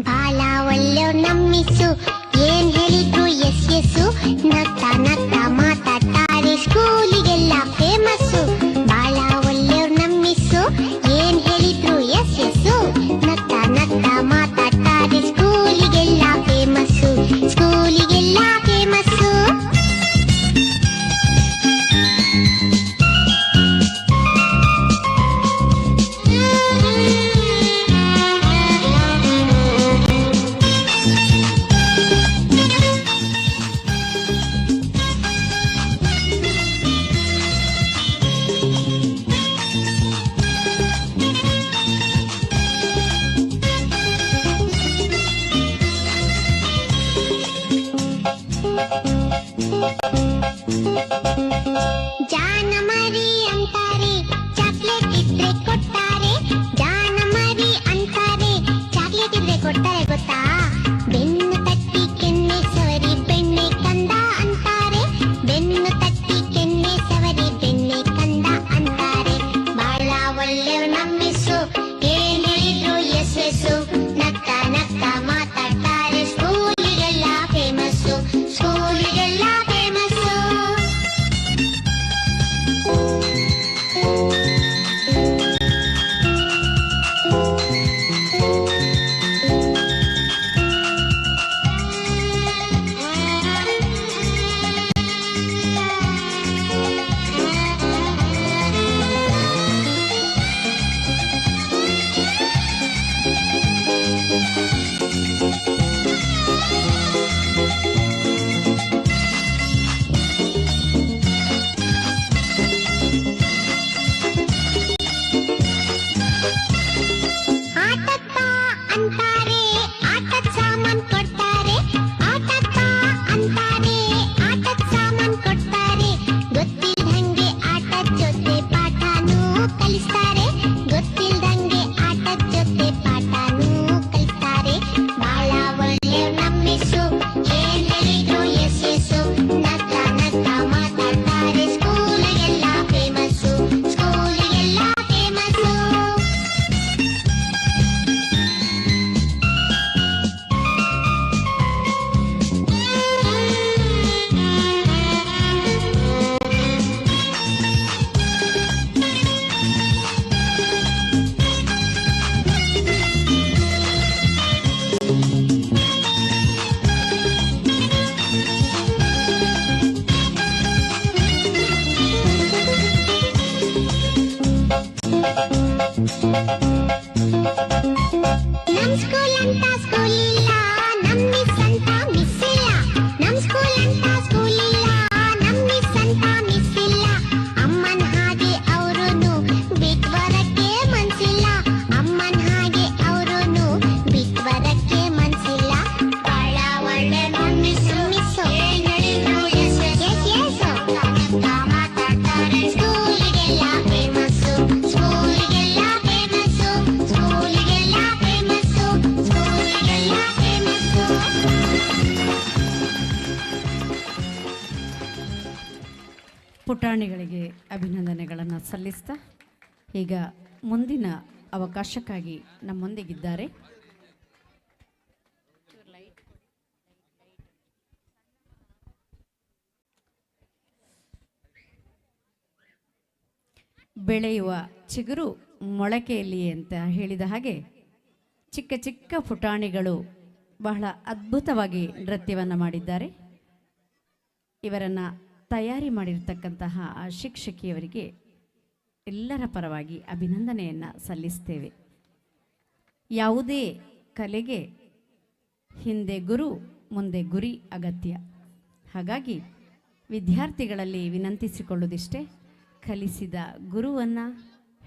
ಬಾಲ ಒಳ್ಳೆಯವ್ರು ನಮ್ಮಿಸು, ಏನ್ ಹೇಳಿದ್ರು ಎಸ್ ಎಸ್ಸು. ನಗ್ತಾ ನಗ್ತಾ ಮಾತಾಡ್ತಾರೆ, ಸ್ಕೂಲಿಗೆಲ್ಲ ಫೇಮಸ್ಸು. ಬಾಳ ಒಳ್ಳೆಯವ್ರು ನಮ್ಮಿಸು, ಏನ್ ಹೇಳಿದ್ರು ಎಸ್ ಎಸ್ಸು. ನಗ್ತಾ ನಗ್ತಾ ಮಾತಾಡ್ತಾರೆ, ಸ್ಕೂಲಿಗೆಲ್ಲ ಫೇಮಸ್ಸು. ಸ್ಕೂಲಿಗೆಲ್ಲ ಫೇಮಸ್ಸು. ಆಟಕ್ಕ ಅಂತಾರೆ ಆಟದ ಸಾಮಾನ್ ಕೊಡ್ತಾರೆ ಆಟಕ್ಕ ಅಂತಾರೆ ಆಟದ ಸಾಮಾನ್ ಕೊಡ್ತಾರೆ ಗೊತ್ತಿಲ್ದಂಗೆ ಆಟದ ಜೊತೆ ಪಾಠನೂ ಕಲಿಸ್ತಾರೆ ಗೊತ್ತಿಲ್ದಂಗೆ ಆಟದ ಜೊತೆ ಪಾಠನೂ ಕಲಿಸ್ತಾರೆ ಬಾಳ ಒಳ್ಳೆ ನಮ್ಮಿಸು ಏನ್ ಹೇಳಿದ್ರು ಎಸ್ ಎಸ್ಸು ನಕ್ಕ ನಕ್ಕ ಮಾತಾಡ್ತಾರೆ ಸ್ಕೂಲಿಗೆಲ್ಲ ಫೇಮಸ್ಸು ಸ್ಕೂಲಿಗೆಲ್ಲ ಫೇಮಸ್ಸು ನಮ್ ಸ್ಕೂಲ್ ಅಂತ ಸ್ಕೂಲ್ ಇಲ್ಲ ನಮ್ ಮಿಸ್ ಅಂತ ಮಿಸ್ ಇಲ್ಲ ನಮ್ ಸ್ಕೂಲ್ ಅಂತ ಸ್ಕೂಲ್ ಇಲ್ಲ ನಮ್ ಮಿಸ್ ಅಂತ ಮಿಸ್ ಇಲ್ಲ ಅಮ್ಮನ್ ಹಾಗೆ ಅವ್ರುನು ಬಿಟ್ ಬರಕ್ಕೆ ಮನ್ಸಿಲ್ಲ ಅಮ್ಮನ್ ಹಾಗೆ ಅವ್ರುನು ಬಿಟ್ ಬರಕ್ಕೆ ಮನ್ಸಿಲ್ಲ ಬಾಳ ಒಳ್ಳೆ ನಮ್ ಮಿಸ್ ಏನ್ ಹೇಳಿದ್ರು ಎಸ್ ಎಸ್ ಎಸ್ ಮಾತಾಡ್ತಾರೆ ಸ್ಕೂಲಿಗೆಲ್ಲ ಫೇಮಸ್ಸು ಸ್ಕೂಲಿಗೆಲ್ಲ ಫೇಮಸ್ಸು ಸ್ಕೂಲಿಗೆಲ್ಲ ಫೇಮಸ್ಸು ಸ್ಕೂಲಿಗೆಲ್ಲ ಫೇಮಸ್ಸು
ಪುಟಾಣಿಗಳಿಗೆ ಅಭಿನಂದನೆಗಳನ್ನು ಸಲ್ಲಿಸ್ತಾ ಈಗ ಮುಂದಿನ ಅವಕಾಶಕ್ಕಾಗಿ ನಮ್ಮೊಂದಿಗಿದ್ದಾರೆ ಬೆಳೆಯುವ ಚಿಗುರು ಮೊಳಕೆಯಲ್ಲಿ ಅಂತ ಹೇಳಿದ ಹಾಗೆ ಚಿಕ್ಕ ಚಿಕ್ಕ ಪುಟಾಣಿಗಳು ಬಹಳ ಅದ್ಭುತವಾಗಿ ನೃತ್ಯವನ್ನು ಮಾಡಿದ್ದಾರೆ. ಇವರನ್ನು ತಯಾರಿ ಮಾಡಿರ್ತಕ್ಕಂತಹ ಆ ಶಿಕ್ಷಕಿಯವರಿಗೆ ಎಲ್ಲರ ಪರವಾಗಿ ಅಭಿನಂದನೆಯನ್ನು ಸಲ್ಲಿಸ್ತೇವೆ. ಯಾವುದೇ ಕಲೆಗೆ ಹಿಂದೆ ಗುರು ಮುಂದೆ ಗುರಿ ಅಗತ್ಯ. ಹಾಗಾಗಿ ವಿದ್ಯಾರ್ಥಿಗಳಲ್ಲಿ ವಿನಂತಿಸಿಕೊಳ್ಳುವುದಿಷ್ಟೇ, ಕಲಿಸಿದ ಗುರುವನ್ನು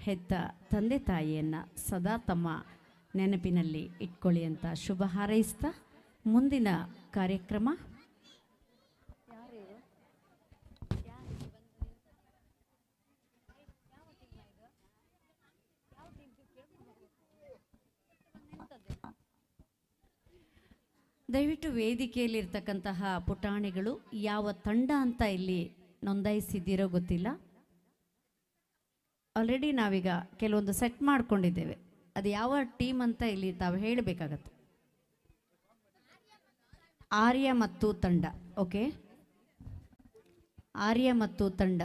ಹೆತ್ತ ತಂದೆ ತಾಯಿಯನ್ನು ಸದಾ ತಮ್ಮ ನೆನಪಿನಲ್ಲಿ ಇಟ್ಕೊಳ್ಳಿ ಅಂತ ಶುಭ ಹಾರೈಸ್ತಾ ಮುಂದಿನ ಕಾರ್ಯಕ್ರಮ ದಯವಿಟ್ಟು ವೇದಿಕೆಯಲ್ಲಿರ್ತಕ್ಕಂತಹ ಪುಟಾಣಿಗಳು ಯಾವ ತಂಡ ಅಂತ ಇಲ್ಲಿ ನೋಂದಾಯಿಸಿದ್ದೀರೋ ಗೊತ್ತಿಲ್ಲ. ಆಲ್ರೆಡಿ ನಾವೀಗ ಕೆಲವೊಂದು ಸೆಟ್ ಮಾಡ್ಕೊಂಡಿದ್ದೇವೆ, ಅದು ಯಾವ ಟೀಮ್ ಅಂತ ಇಲ್ಲಿ ತಾವು ಹೇಳಬೇಕಾಗತ್ತೆ. ಆರ್ಯ ಮತ್ತು ತಂಡ. ಓಕೆ, ಆರ್ಯ ಮತ್ತು ತಂಡ.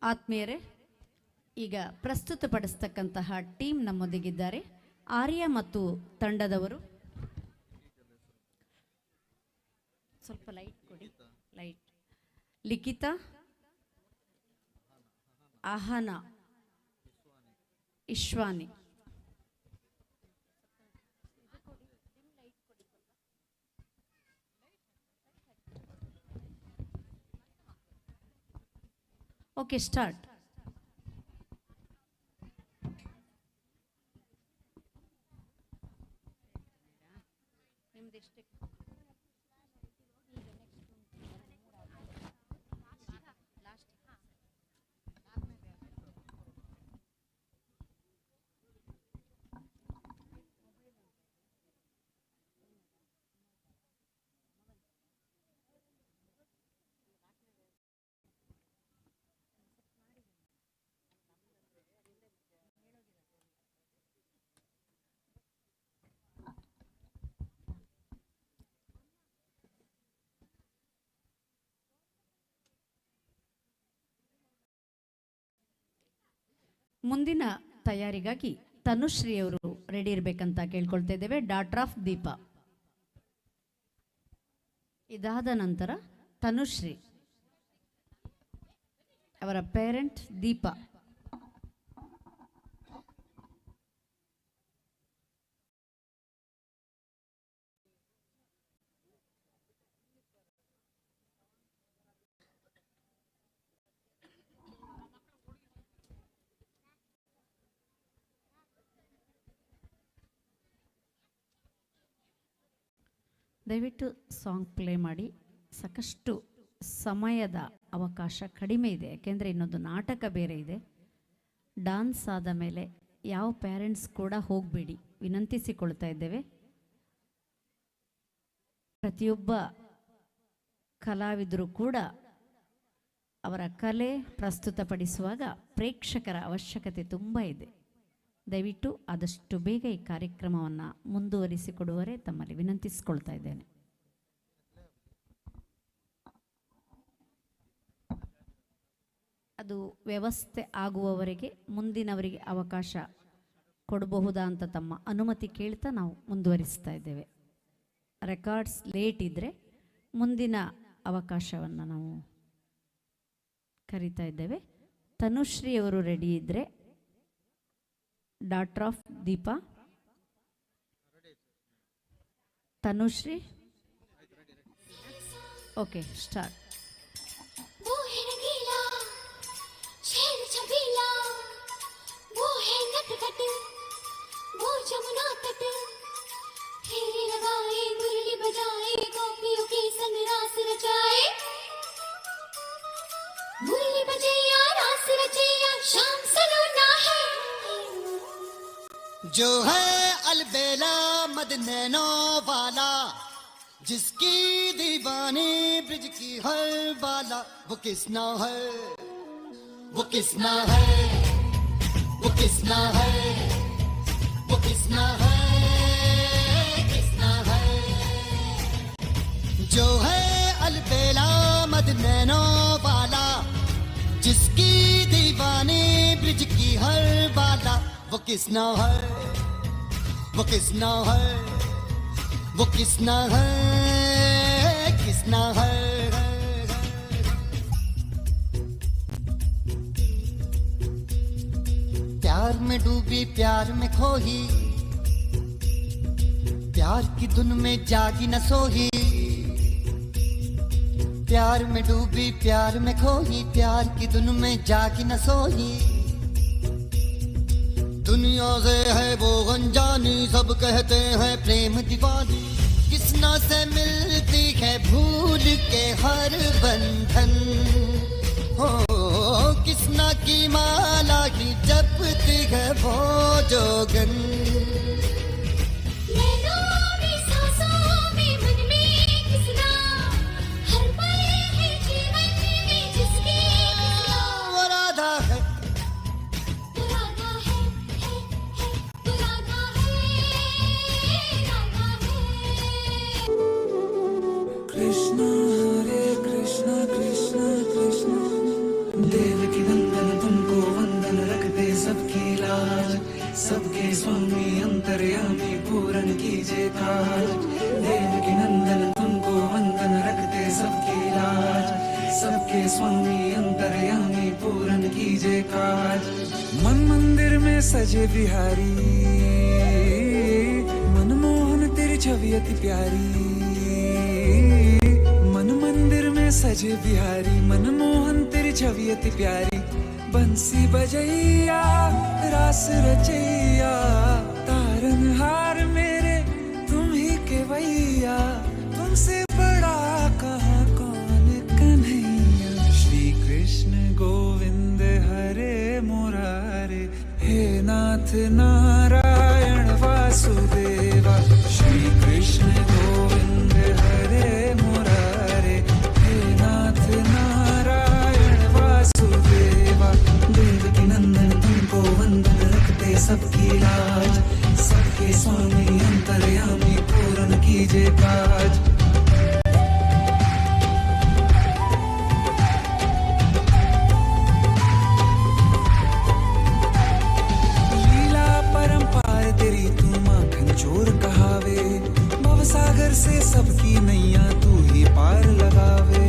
ಆತ್ಮೀಯರೇ, ಈಗ ಪ್ರಸ್ತುತಪಡಿಸ್ತಕ್ಕಂತಹ ಟೀಮ್ ನಮ್ಮೊಂದಿಗಿದ್ದಾರೆ. ಆರ್ಯ ಮತ್ತು ತಂಡದವರು ಸ್ವಲ್ಪ ಲೈಟ್ ಕೊಡಿ. Light. Likhita, Aahana, Ishwani. Okay, start. ಮುಂದಿನ ತಯಾರಿಗಾಗಿ ತನುಶ್ರೀ ಅವರು ರೆಡಿ ಇರಬೇಕಂತ ಕೇಳ್ಕೊಳ್ತಾ ಇದ್ದೇವೆ. Daughter of Deepa. ಇದಾದ ನಂತರ ತನುಶ್ರೀ ಅವರ ಪೇರೆಂಟ್ ದೀಪ. ದಯವಿಟ್ಟು ಸಾಂಗ್ ಪ್ಲೇ ಮಾಡಿ. ಸಾಕಷ್ಟು ಸಮಯದ ಅವಕಾಶ ಕಡಿಮೆ ಇದೆ, ಯಾಕೆಂದರೆ ಇನ್ನೊಂದು ನಾಟಕ ಬೇರೆ ಇದೆ. ಡಾನ್ಸ್ ಆದ ಮೇಲೆ ಯಾವ ಪೇರೆಂಟ್ಸ್ ಕೂಡ ಹೋಗಬೇಡಿ, ವಿನಂತಿಸಿಕೊಳ್ತಾ ಇದ್ದೇವೆ. ಪ್ರತಿಯೊಬ್ಬ ಕಲಾವಿದರು ಕೂಡ ಅವರ ಕಲೆ ಪ್ರಸ್ತುತಪಡಿಸುವಾಗ ಪ್ರೇಕ್ಷಕರ ಅವಶ್ಯಕತೆ ತುಂಬ ಇದೆ. ದಯವಿಟ್ಟು ಆದಷ್ಟು ಬೇಗ ಈ ಕಾರ್ಯಕ್ರಮವನ್ನು ಮುಂದುವರಿಸಿಕೊಡುವರೆ ತಮ್ಮಲ್ಲಿ ವಿನಂತಿಸಿಕೊಳ್ತಾ ಇದ್ದೇನೆ. ಅದು ವ್ಯವಸ್ಥೆ ಆಗುವವರೆಗೆ ಮುಂದಿನವರಿಗೆ ಅವಕಾಶ ಕೊಡಬಹುದಾ ಅಂತ ತಮ್ಮ ಅನುಮತಿ ಕೇಳ್ತಾ ನಾವು ಮುಂದುವರಿಸ್ತಾ ಇದ್ದೇವೆ. ರೆಕಾರ್ಡ್ಸ್ ಲೇಟ್ ಇದ್ದರೆ ಮುಂದಿನ ಅವಕಾಶವನ್ನು ನಾವು ಕರಿತಾ ಇದ್ದೇವೆ. ತನುಶ್ರೀ ಅವರು ರೆಡಿ ಇದ್ದರೆ, daughter of Deepa, Tanushree, okay start.
वो है रंगीला शेर छबीला, वो है नटखट, वो जमुना तट, फेरे लगाए मुरली बजाए, गोपियों के संग रास रचाए, मुरली बजे या रास रचे या शाम सलोना है,
जो है अलबेला मद नैनो वाला, जिसकी दीवानी ब्रिज की हर बाला, वो किसना है, वो किसना है, वो किसना है, वो किसना है, किसना है, जो है अलबेला मद नैनो वाला, जिसकी दीवानी ब्रिज की हर बाला, वो किसना है, वो किसना है, वो किसना है, किसना है। प्यार में डूबी प्यार में खोही, प्यार की धुन में जागी न सोही, प्यार में डूबी प्यार में खोही, प्यार की धुन में जागी न सोही, दुनिया से है वो अनजानी, सब कहते हैं प्रेम दीवानी, किसना से मिलती है भूल के हर बंधन, हो किसना की माला ही जपती है वो जोगन,
सबके स्वामी अंतर्यामी पूरन कीजिए काज, देव की नंदन तुमको वंदन रखते सबकी लाज, सबके स्वामी अंतर्यामी पूरन कीजिए काज। मन मंदिर में सजे बिहारी, मनमोहन तेरी छवि अति प्यारी, मन मंदिर में सजे बिहारी, मनमोहन तेरी छवि अति प्यारी, बंसी बजैया रास रचैया, तारनहार मेरे तुम ही के भैया, तुमसे बड़ा कहाँ कौन कन्हैया, श्री कृष्ण गोविंद हरे मुरारे, हे नाथ नारायण वासुदेवा, श्री कृष्ण गोविंद हरे मुरारे, हे नाथ नारायण वासुदेवा, देव की नंदन तुमको वंदन रखते सबकी लाज, सबके स्वामी अंतर्यामी पूरन कीजिए काज। लीला परंपार तेरी तू माखन चोर कहावे, भवसागर से सबकी नैया तू ही पार लगावे,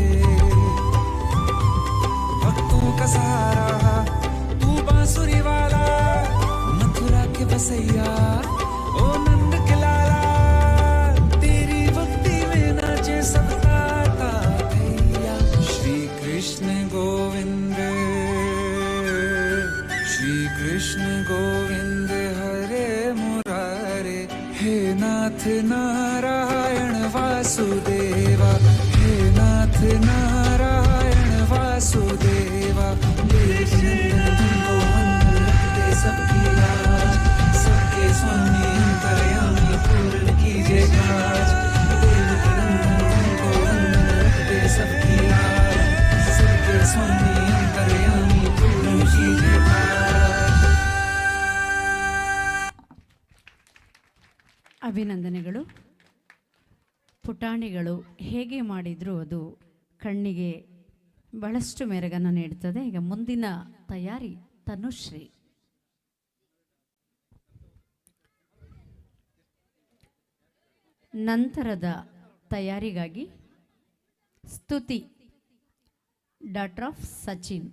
भक्तों का सहारा तू बांसुरी वाला, मथुरा के बसैया ओ नंद के लाला, तेरी भक्ति में नाचे सब ताता भैया, श्री कृष्ण गोविंद, श्री कृष्ण गोविंद हरे मुरारे, हे नाथ नारायण वासुदेवा, हे नाथ नारायण वासुदेवा। देवकी नंदन तुमको वंदन, रखते सबकी लाज, सबके स्वामी अंतर्यामी पूर्ण कीजिए काज। देवकी नंदन तुमको वंदन, रखते सबकी लाज, सबके स्वामी अंतर्यामी पूर्ण कीजिए काज।
ಅಭಿನಂದನೆಗಳು. ಪುಟಾಣಿಗಳು ಹೇಗೆ ಮಾಡಿದರೂ ಅದು ಕಣ್ಣಿಗೆ ಬಹಳಷ್ಟು ಮೆರಗನ್ನು ನೀಡುತ್ತದೆ. ಈಗ ಮುಂದಿನ ತಯಾರಿ ತನುಶ್ರೀ. ನಂತರದ ತಯಾರಿಗಾಗಿ ಸ್ತುತಿ ಡಾಕ್ಟರ್ ಆಫ್ ಸಚಿನ್.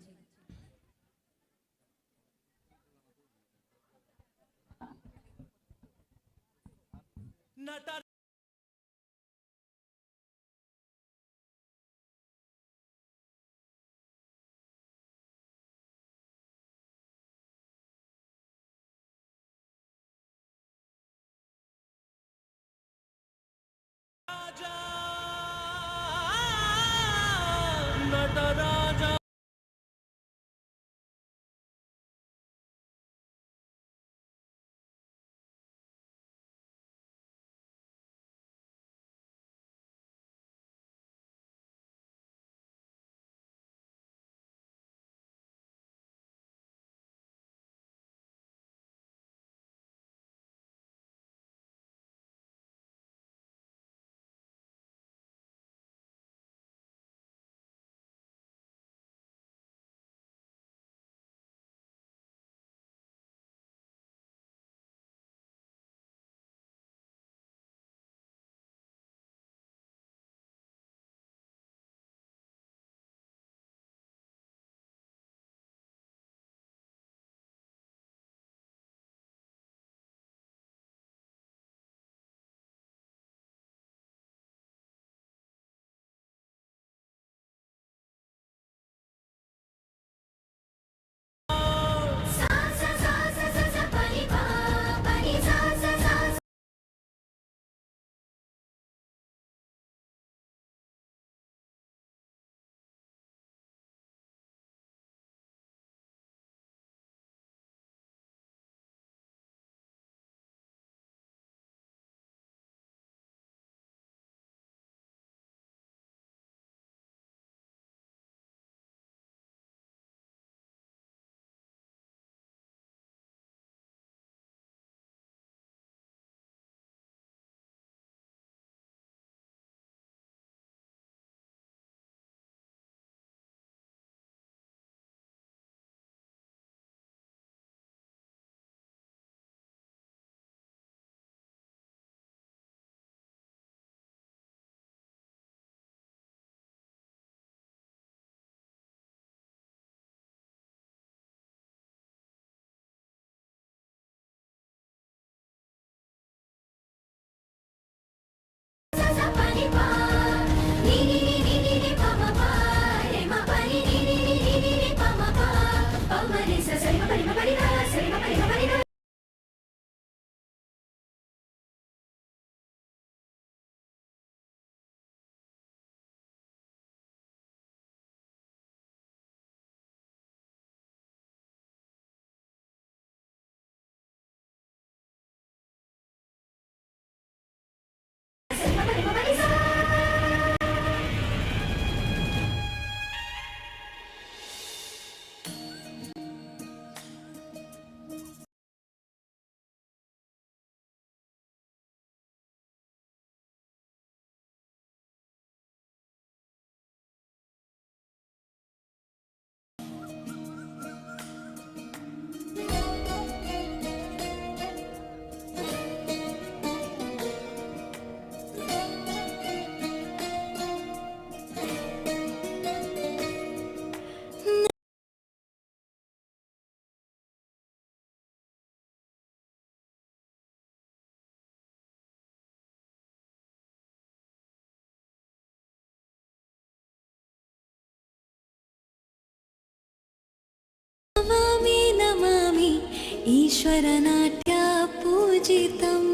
ईश्वरनाट्य पूजितम्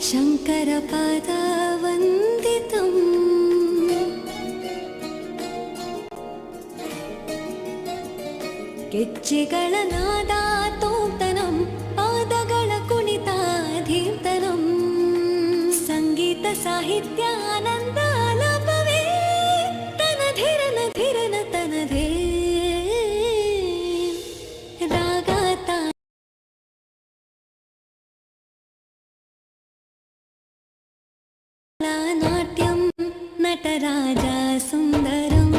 शङ्करपादावन्दितम् ಗೆಜ್ಜೆಗಳ ನಾದಾತೋಂತನಂ ಪಾದಗಳ ಕುಣಿತಾಧೀರ್ತನಂ ಸಂಗೀತ ಸಾಹಿತ್ಯ ಆನಂದ ಆಲಾಪವೇ ತನಧಿರನ ಧಿರನ ತನಧೇ ರಾಗಾತ ನಾಟ್ಯಂ ನಟರಾಜ ಸುಂದರಂ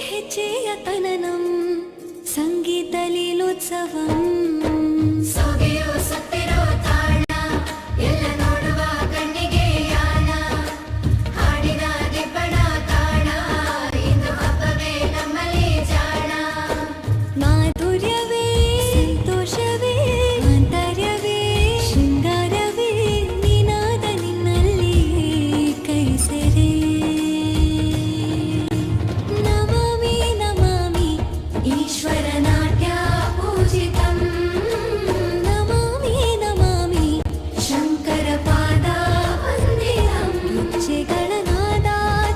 ಹೆಜ್ಜೆಯತನನಂ ಸಂಗೀತ ಲೀಲೋತ್ಸವಂ ಸೊಗೆಯೋ ಸತ್ತಿರೋ ತಾಳ ಎಲ್ಲ ನೋಡುವ ಕಣ್ಣಿಗೆ ಯಾಣ ಹಾಡಿನ ದಿಬ್ಬಣ ತಾಣ ಇಂದು ಹಬ್ಬವೇ ನಮ್ಮಲ್ಲಿ ಜಾಣ ಮಾಧುರ್ಯವೇ ಸಂತೋಷವೇ ಆಂತರ್ಯವೇ ಶೃಂಗಾರವೇ ನೀನಾದ ನಿನ್ನಲ್ಲಿ ಕೈ ಸೆರೆ ಈಶ್ವರ ನಾಟ್ಯ ಪೂಜಿತಂ ನಮಾಮಿ ನಮಾಮಿ ಶಂಕರ ಪಾದ ವಂದಿತಂ ಗೆಜ್ಜೆಗಳ ನಾದ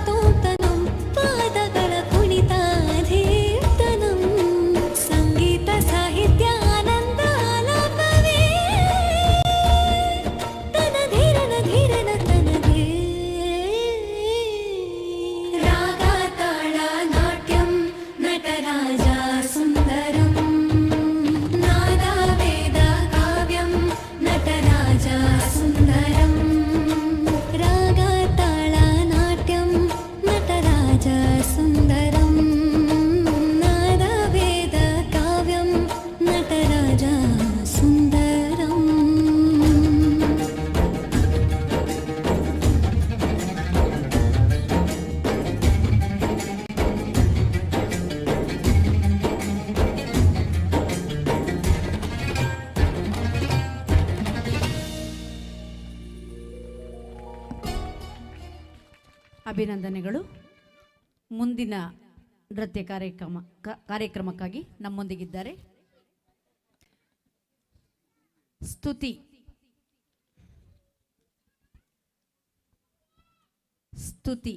ತೋಂತನಂ ಪಾದಗಳ ಕುಣಿತಾಧೀರ್ತನಂ ಸಂಗೀತ ಸಾಹಿತ್ಯ ಆನಂದ ಆಲಾಪವೇ ತನಧೀರನ ಧೀರನ ತನದೇ ರಾಗ ತಾಳ ನಾಟ್ಯಂ ನಟರಾಜ ಸುಂದರಂ ನಾದ ವೇದ ಕಾವ್ಯಂ ನಟರಾಜ ಸುಂದರಂ ರಾಗ ತಾಳ ನಾಟ್ಯಂ ನಟರಾಜ ಸುಂದರಂ ನಾದ ವೇದ ಕಾವ್ಯಂ ನಟರಾಜ ಸುಂದರಂ
ಅಭಿನಂದನೆಗಳು. ಮುಂದಿನ ನೃತ್ಯ ಕಾರ್ಯಕ್ರಮಕ್ಕಾಗಿ ನಮ್ಮೊಂದಿಗಿದ್ದಾರೆ ಸ್ತುತಿ ಸ್ತುತಿ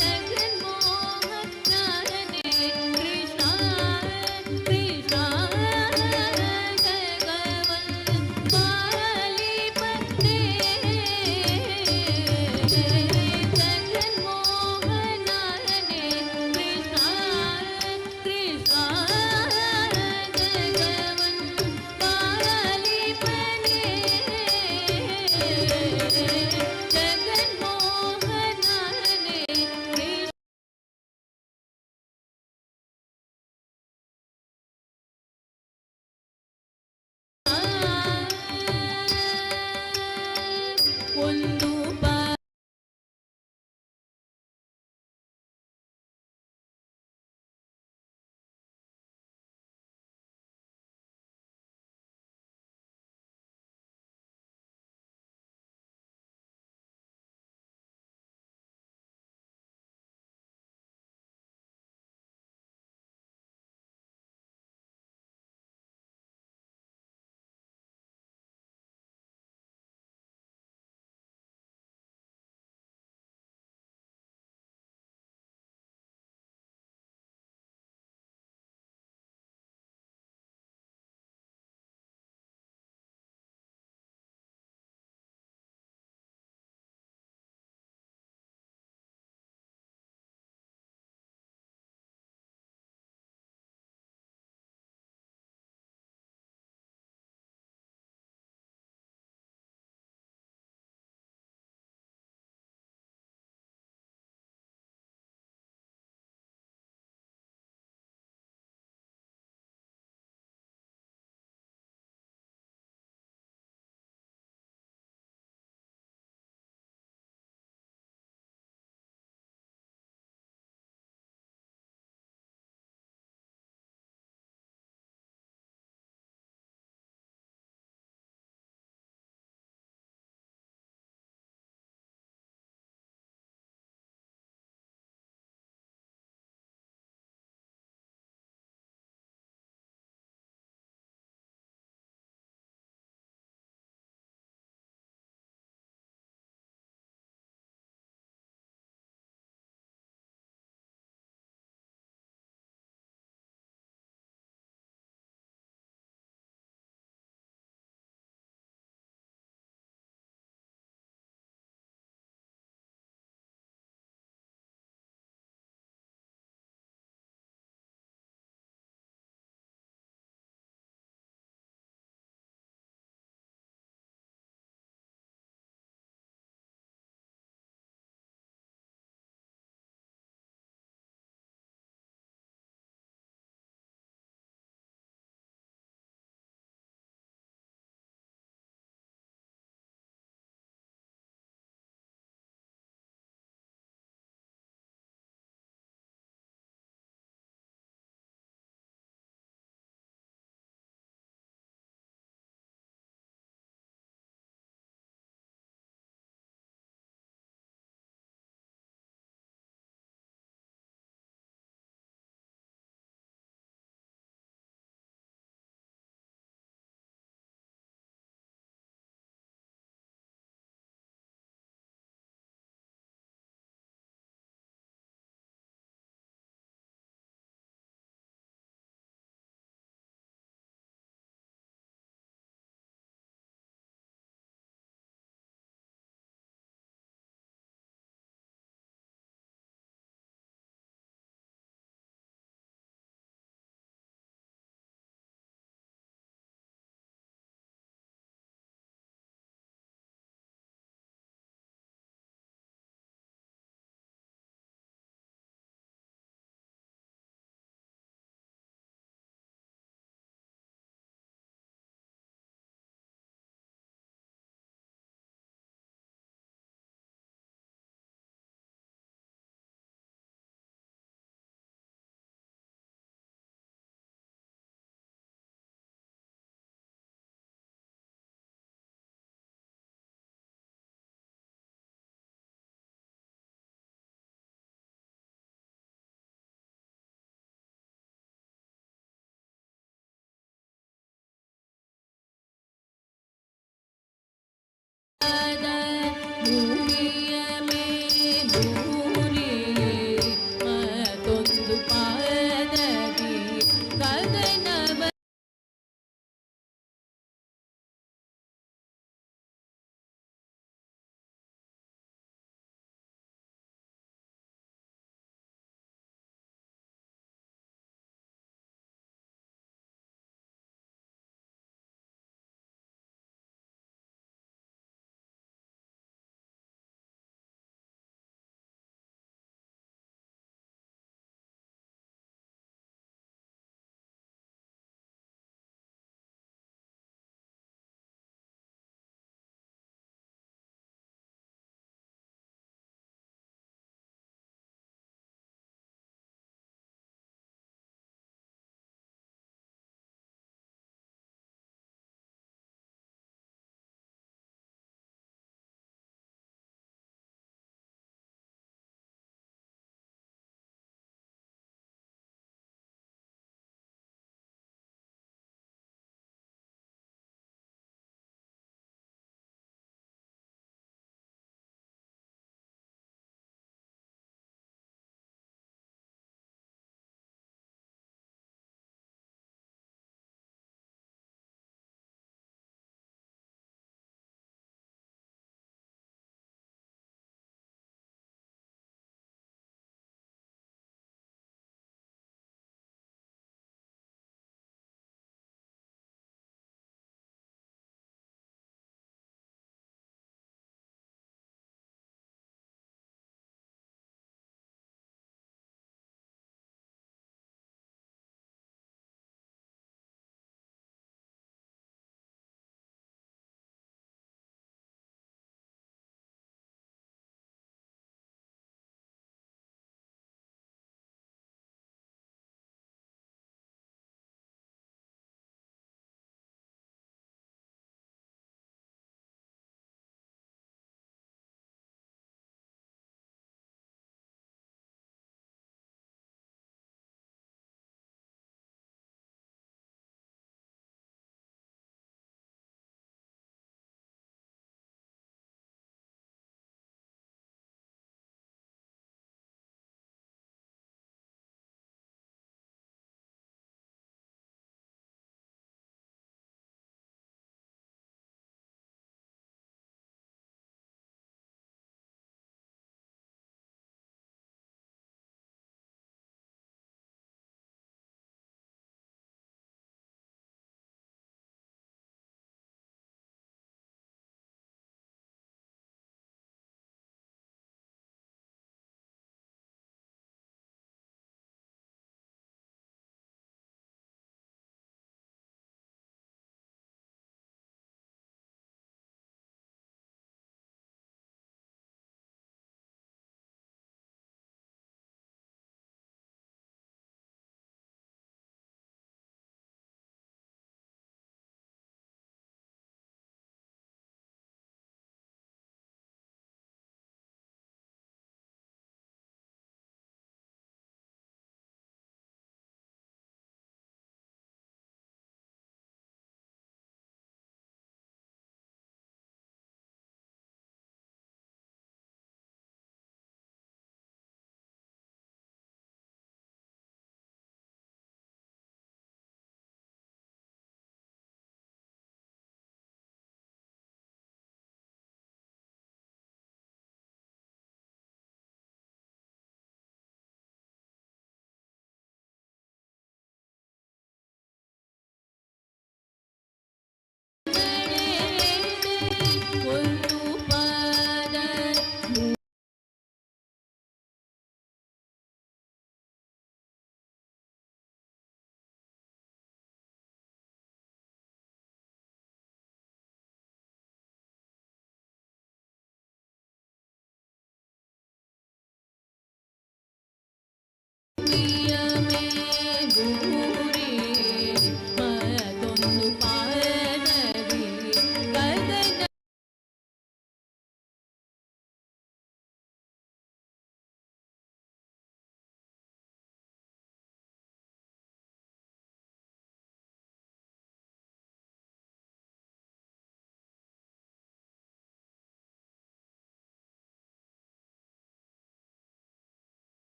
ಜಗನ್ಮೋಹನ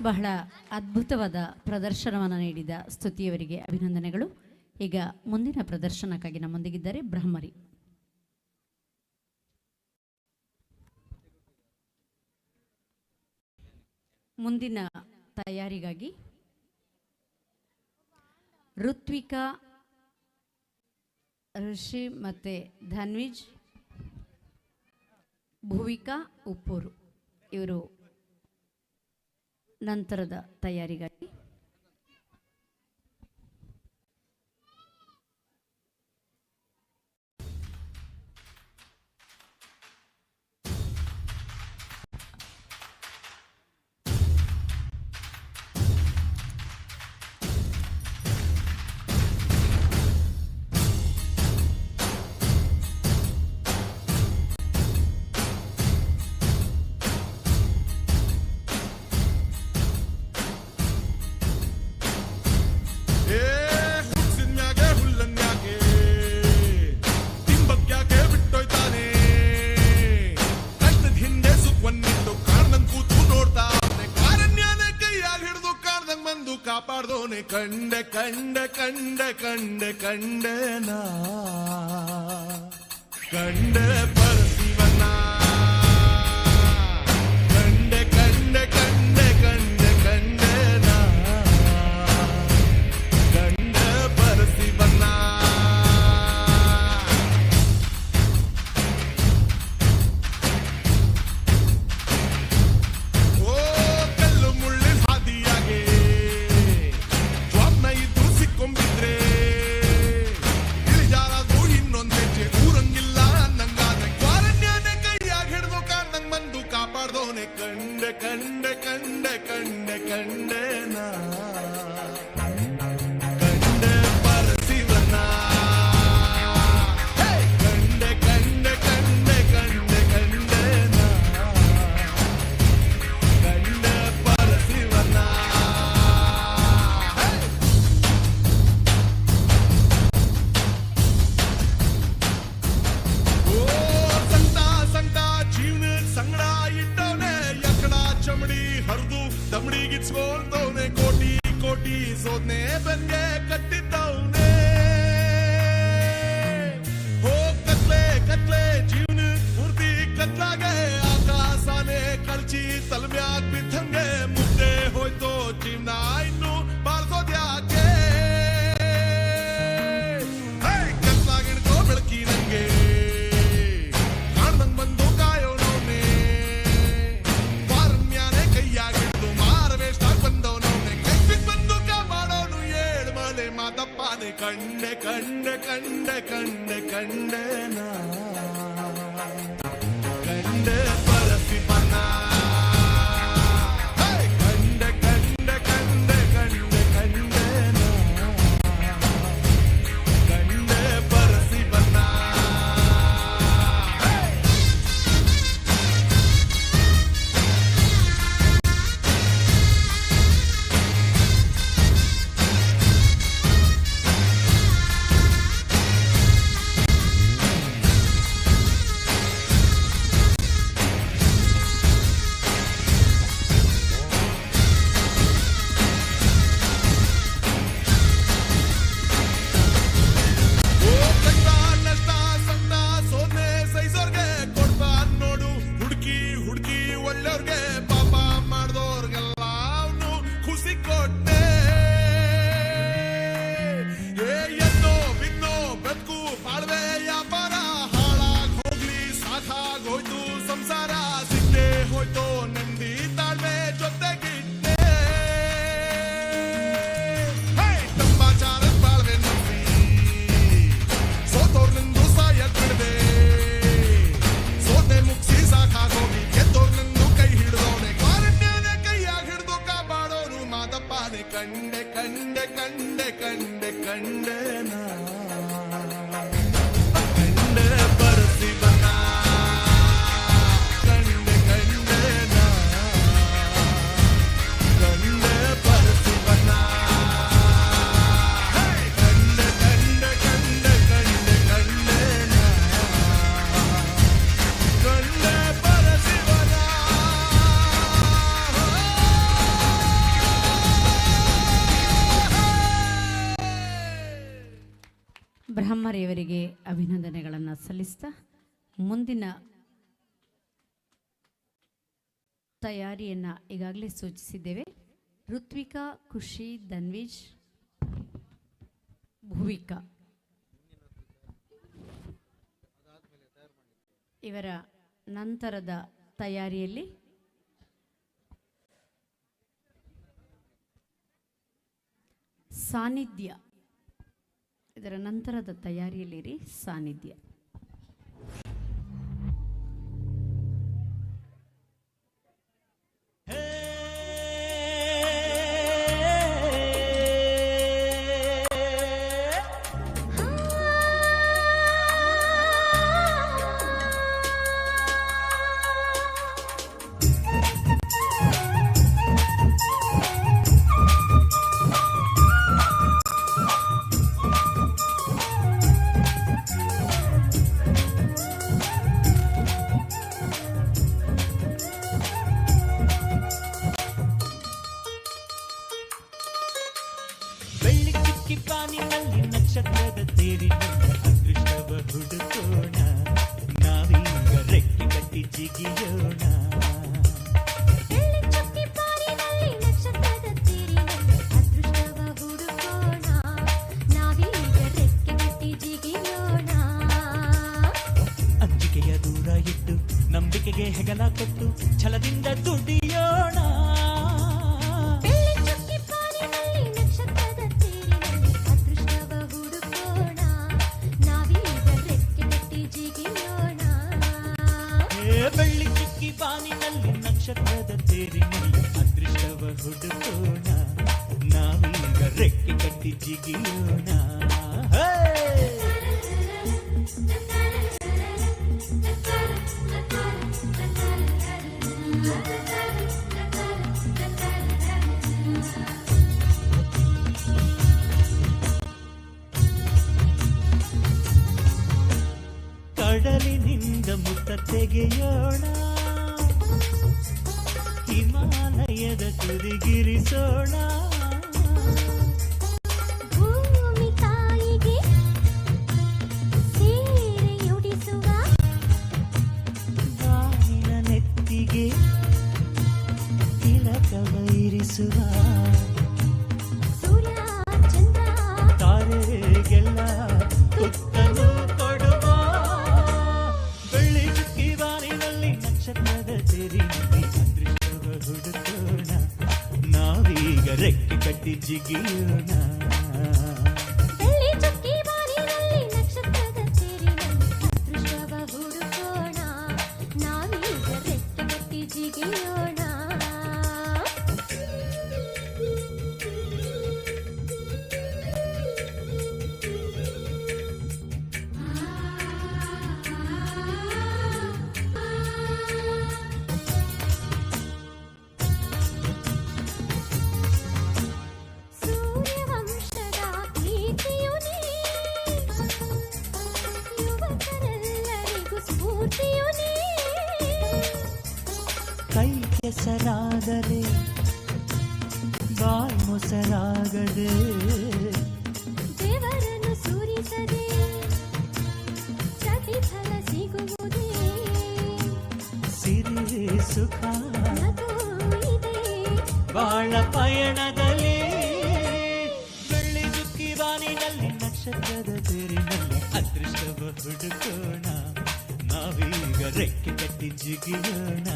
ಬಹಳ ಅದ್ಭುತವಾದ ಪ್ರದರ್ಶನವನ್ನು ನೀಡಿದ ಸ್ತುತಿಯವರಿಗೆ ಅಭಿನಂದನೆಗಳು. ಈಗ ಮುಂದಿನ ಪ್ರದರ್ಶನಕ್ಕಾಗಿ ನಮ್ಮೊಂದಿಗಿದ್ದಾರೆ ಬ್ರಹ್ಮರಿ. ಮುಂದಿನ ತಯಾರಿಗಾಗಿ ಋತ್ವಿಕಾ, ಋಷಿ ಮತ್ತು ಧನ್ವಿಜ್, ಭುವಿಕಾ ಉಪ್ಪೂರು ಇವರು ನಂತರದ ತಯಾರಿಗಾಗಿ
ಕಾಪಾಡ್ದೋನೆ ಕಂಡೆ ಕಂಡೆ ಕಂಡೆ ಕಂಡೆ ಕಂಡೆನ ಕಂಡೆ ಪರಶಿವನ ಕಂಡೆ ಕಂಡೆ ಕಂಡೆ ಕಂಡೆ ಕಂಡೆನ ಕಿಚ್ಕೊಳ್ತವ್ನೆ ಕೋಟಿ ಕೋಟಿ ಸೋದ್ನೆ ಬೆನ್ಗೆ ಕಟ್ಟಿದ್ದವ್ನೆ ಕತ್ಲೆ ಕತ್ಲೆ ಜೀವನ ಪೂರ್ತಿ ಕತ್ಲಾಗೆ ಆಕಾಶನೇ ಕಳ್ಚಿ ತಲೆಮ್ಯಾಗ ಬಿದ್ದಂಗೆ ಮುದ್ದೆ ಹೋಯ್ತು ಜೀವನ ಇನ್ನು ಬಾಳ್ಸೋದ್ಯಾಕೆ ಕತ್ಲಾಗಿಡ್ಕೋ ಬೆಳಕಿ ನಂಗೆ ಕಾಣ್ದಂಗ್ ಬಂದು ಕಾಯೋಣವ್ನೆ ಪಾರಮ್ಯಾನೆ ಕೈಯಾಗಿಡ್ದು ಮಾರವೇಷ್ಟಾಗ್ ಬಂದವನವ್ನೆ ಕೈ ಬಿದ್ದು ಬಂದು ಕಾಪಾಡೋನು ಏಳು ಮಲೆ ಮಾತಪ್ಪಾನೆ ಕಂಡೆ ಕಂಡೆ ಕಂಡೆ ಕಂಡೆ ಕಂಡೆ ನಾ ಕಂಡೆ ಪರಸಿ ಬನ್ನ ಕಂಡೆ ಕಂಡೆ ಕಂಡೆ ಕಂಡೆ ಕಂಡೆ ನಾ ಕಂಡೆ ಪರಸಿ ಬನ್ನ ಕಂಡೆ ಕಂಡೆ ಕಂಡೆ ಕಂಡೆ ಕಂಡೆ ನಾ ಕಂಡೆ ಪರಸಿ ಬನ್ನ ಕಂಡೆ ಕಂಡೆ ನಾ ಕಂಡೆ ಪರಸಿ ಬನ್ನ ಕಂಡೆ ಕಂಡೆ ಕಂಡೆ ಕಂಡೆ ಕಂಡೆ ನಾ ಕಂಡೆ ಪರಸಿ ಬನ್ನ
ಬ್ರಹ್ಮರೇವರಿಗೆ ಅಭಿನಂದನೆಗಳನ್ನು ಸಲ್ಲಿಸ್ತಾ ಮುಂದಿನ ತಯಾರಿಯನ್ನು ಈಗಾಗಲೇ ಸೂಚಿಸಿದ್ದೇವೆ. ಋತ್ವಿಕಾ, ಖುಷಿ, ಧನ್ವೀಜ್, ಭುವಿಕಾ ಇವರ ನಂತರದ ತಯಾರಿಯಲ್ಲಿ ಸಾನ್ನಿಧ್ಯ, ಇದರ ನಂತರದ ತಯಾರಿಯಲ್ಲಿರಿ. ಸಾನ್ನಿಧ್ಯ
ನಕ್ಷತ್ರದ ತೇರಿನಿಂದ ಅದೃಷ್ಟವ ಹುಡುಕೋಣ, ನಾವೀಗ ರೆಕ್ಕೆ ಕಟ್ಟಿ ಜಿಗಿಯೋಣ. ಅಂಜಿಕೆಯ ದೂರ ಇಟ್ಟು ನಂಬಿಕೆಗೆ ಹೆಗಲ ಕೊಟ್ಟು ಛಲದಿಂದ ದುಡಿಯೋಣ. ಬೆಳ್ಳಿ ಚುಕ್ಕಿ ಬಾನಿನಲ್ಲಿ ನಕ್ಷತ್ರದ ತೇರಿನಲ್ಲಿ ಅದೃಷ್ಟವ ಹುಡುಕೋಣ, ನಾವೀಗ ರೆಕ್ಕೆ ಕಟ್ಟಿ ಜಿಗಿಯೋಣ. ಕಡಲಿನಿಂದ ಮುತ್ತ ತೆಗೆಯೋಣ, ಹಿಮಾಲಯದ ನಕ್ಷತ್ರದ ತುದಿಗಿರಿಸೋಣ.
ಭೂಮಿ ತಾಯಿಗೆ ಸೀರೆಯುಡಿಸುವ,
ಬಾನಿನ ನೆತ್ತಿಗೆ ತಿಲಕವ ಇರಿಸುವ,
ಸೂರ್ಯ ಚಂದ್ರ
ತಾರೆಗೆಲ್ಲ ತುತ್ತನ್ನು ಕೊಡುವ. ಬೆಳ್ಳಿ ಚುಕ್ಕಿ ಬಾನಿನಲ್ಲಿ ನಕ್ಷತ್ರದ ತೆರಿನಲ್ಲಿ ಅದೃಷ್ಟವ ಹುಡುಕೋಣ. ನಾವೀಗ ರೆಕ್ಕೆ ಕಟ್ಟಿ ಜಿಗಿಯೋಣ.
ಬೆಳ್ಳಿ ಚುಕ್ಕಿ ಬಾನಿನಲ್ಲಿ ನಕ್ಷತ್ರದ ತೇರಿನಲ್ಲಿ ಅದೃಷ್ಟವ ಹುಡುಕೋಣ. ನಾವೀಗ ರೆಕ್ಕೆ ಕಟ್ಟಿ ಜಿಗಿಯೋಣ. ಸೂರ್ಯವಂಶದ ಕೀರ್ತಿಯು ನೀ, ಯುವಕರೆಲ್ಲರಿಗೂ ಸ್ಫೂರ್ತಿಯು ನೀ.
ಕೈ ಕೆಸರಾದರೆ ಬಾಯಿ ಮೊಸರಾಗದೆ,
ದೇವರನ್ನು ಸುರಿಸದೆ ಪ್ರತಿಫಲ ಸಿಗುವುದೇ.
ಸಿರಿ ಸುಖ
ನಗು ಇದೆ
ಬಾಳ ಪಯಣದಲ್ಲಿ. ಬೆಳ್ಳಿ ಚುಕ್ಕಿ ಬಾನಿನಲ್ಲಿ ನಕ್ಷತ್ರದ ತೇರಿನಲ್ಲಿ ಅದೃಷ್ಟವ ಹುಡುಕೋಣ. ನಾವೀಗ ರೆಕ್ಕೆ ಕಟ್ಟಿ ಜಿಗಿಯೋಣ.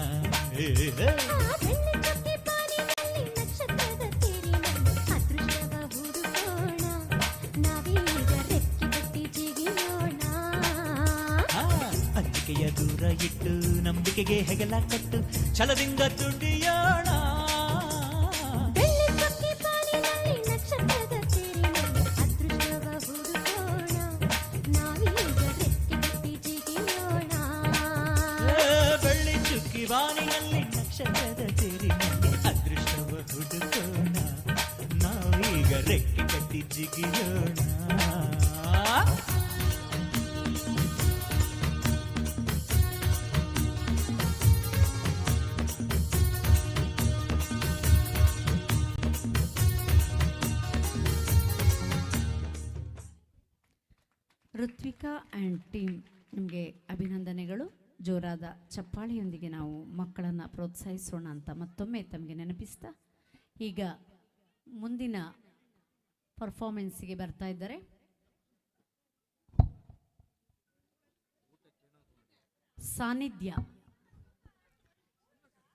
ಬೆಳ್ಳಿ ಚುಕ್ಕಿ ಬಾನಿನಲ್ಲಿ ನಕ್ಷತ್ರದ ತೇರಿನಲ್ಲಿ ಅದೃಷ್ಟವ ಹುಡುಕೋಣ. ನಾವೀಗ ರೆಕ್ಕೆ ಕಟ್ಟಿ ಜಿಗಿಯೋಣ.
ಅಂಜಿಕೆಯ ದೂರ ಇಟ್ಟು ನಂಬಿಕೆಗೆ ಹೆಗಲ ಕಟ್ಟು ಛಲದಿಂದ ದುಡಿಯೋಣ.
ಬೆಳ್ಳಿ ಚುಕ್ಕಿ ಬಾನಿನಲ್ಲಿ ನಕ್ಷತ್ರದ ತೇರಿನಲ್ಲಿ ಅದೃಷ್ಟವ ಹುಡುಕೋಣ. ನಾವೀಗ ರೆಕ್ಕೆ ಕಟ್ಟಿ ಜಿಗಿಯೋಣ.
ಬೆಳ್ಳಿ ಚುಕ್ಕಿ ಬಾನಿನಲ್ಲಿ ನಕ್ಷತ್ರದ ತೇರಿನಲ್ಲಿ ಅದೃಷ್ಟವ ಹುಡುಕೋಣ. ನಾವೀಗ ರೆಕ್ಕೆ ಕಟ್ಟಿ ಜಿಗಿಯೋಣ.
ಋತ್ವಿಕಾ ಆ್ಯಂಡ್ ಟೀಮ್ ನಿಮಗೆ ಅಭಿನಂದನೆಗಳು. ಜೋರಾದ ಚಪ್ಪಾಳೆಯೊಂದಿಗೆ ನಾವು ಮಕ್ಕಳನ್ನು ಪ್ರೋತ್ಸಾಹಿಸೋಣ ಅಂತ ಮತ್ತೊಮ್ಮೆ ತಮಗೆ ನೆನಪಿಸ್ತಾ ಈಗ ಮುಂದಿನ ಪರ್ಫಾರ್ಮೆನ್ಸಿಗೆ ಬರ್ತಾ ಇದ್ದಾರೆ. ಸಾನ್ನಿಧ್ಯ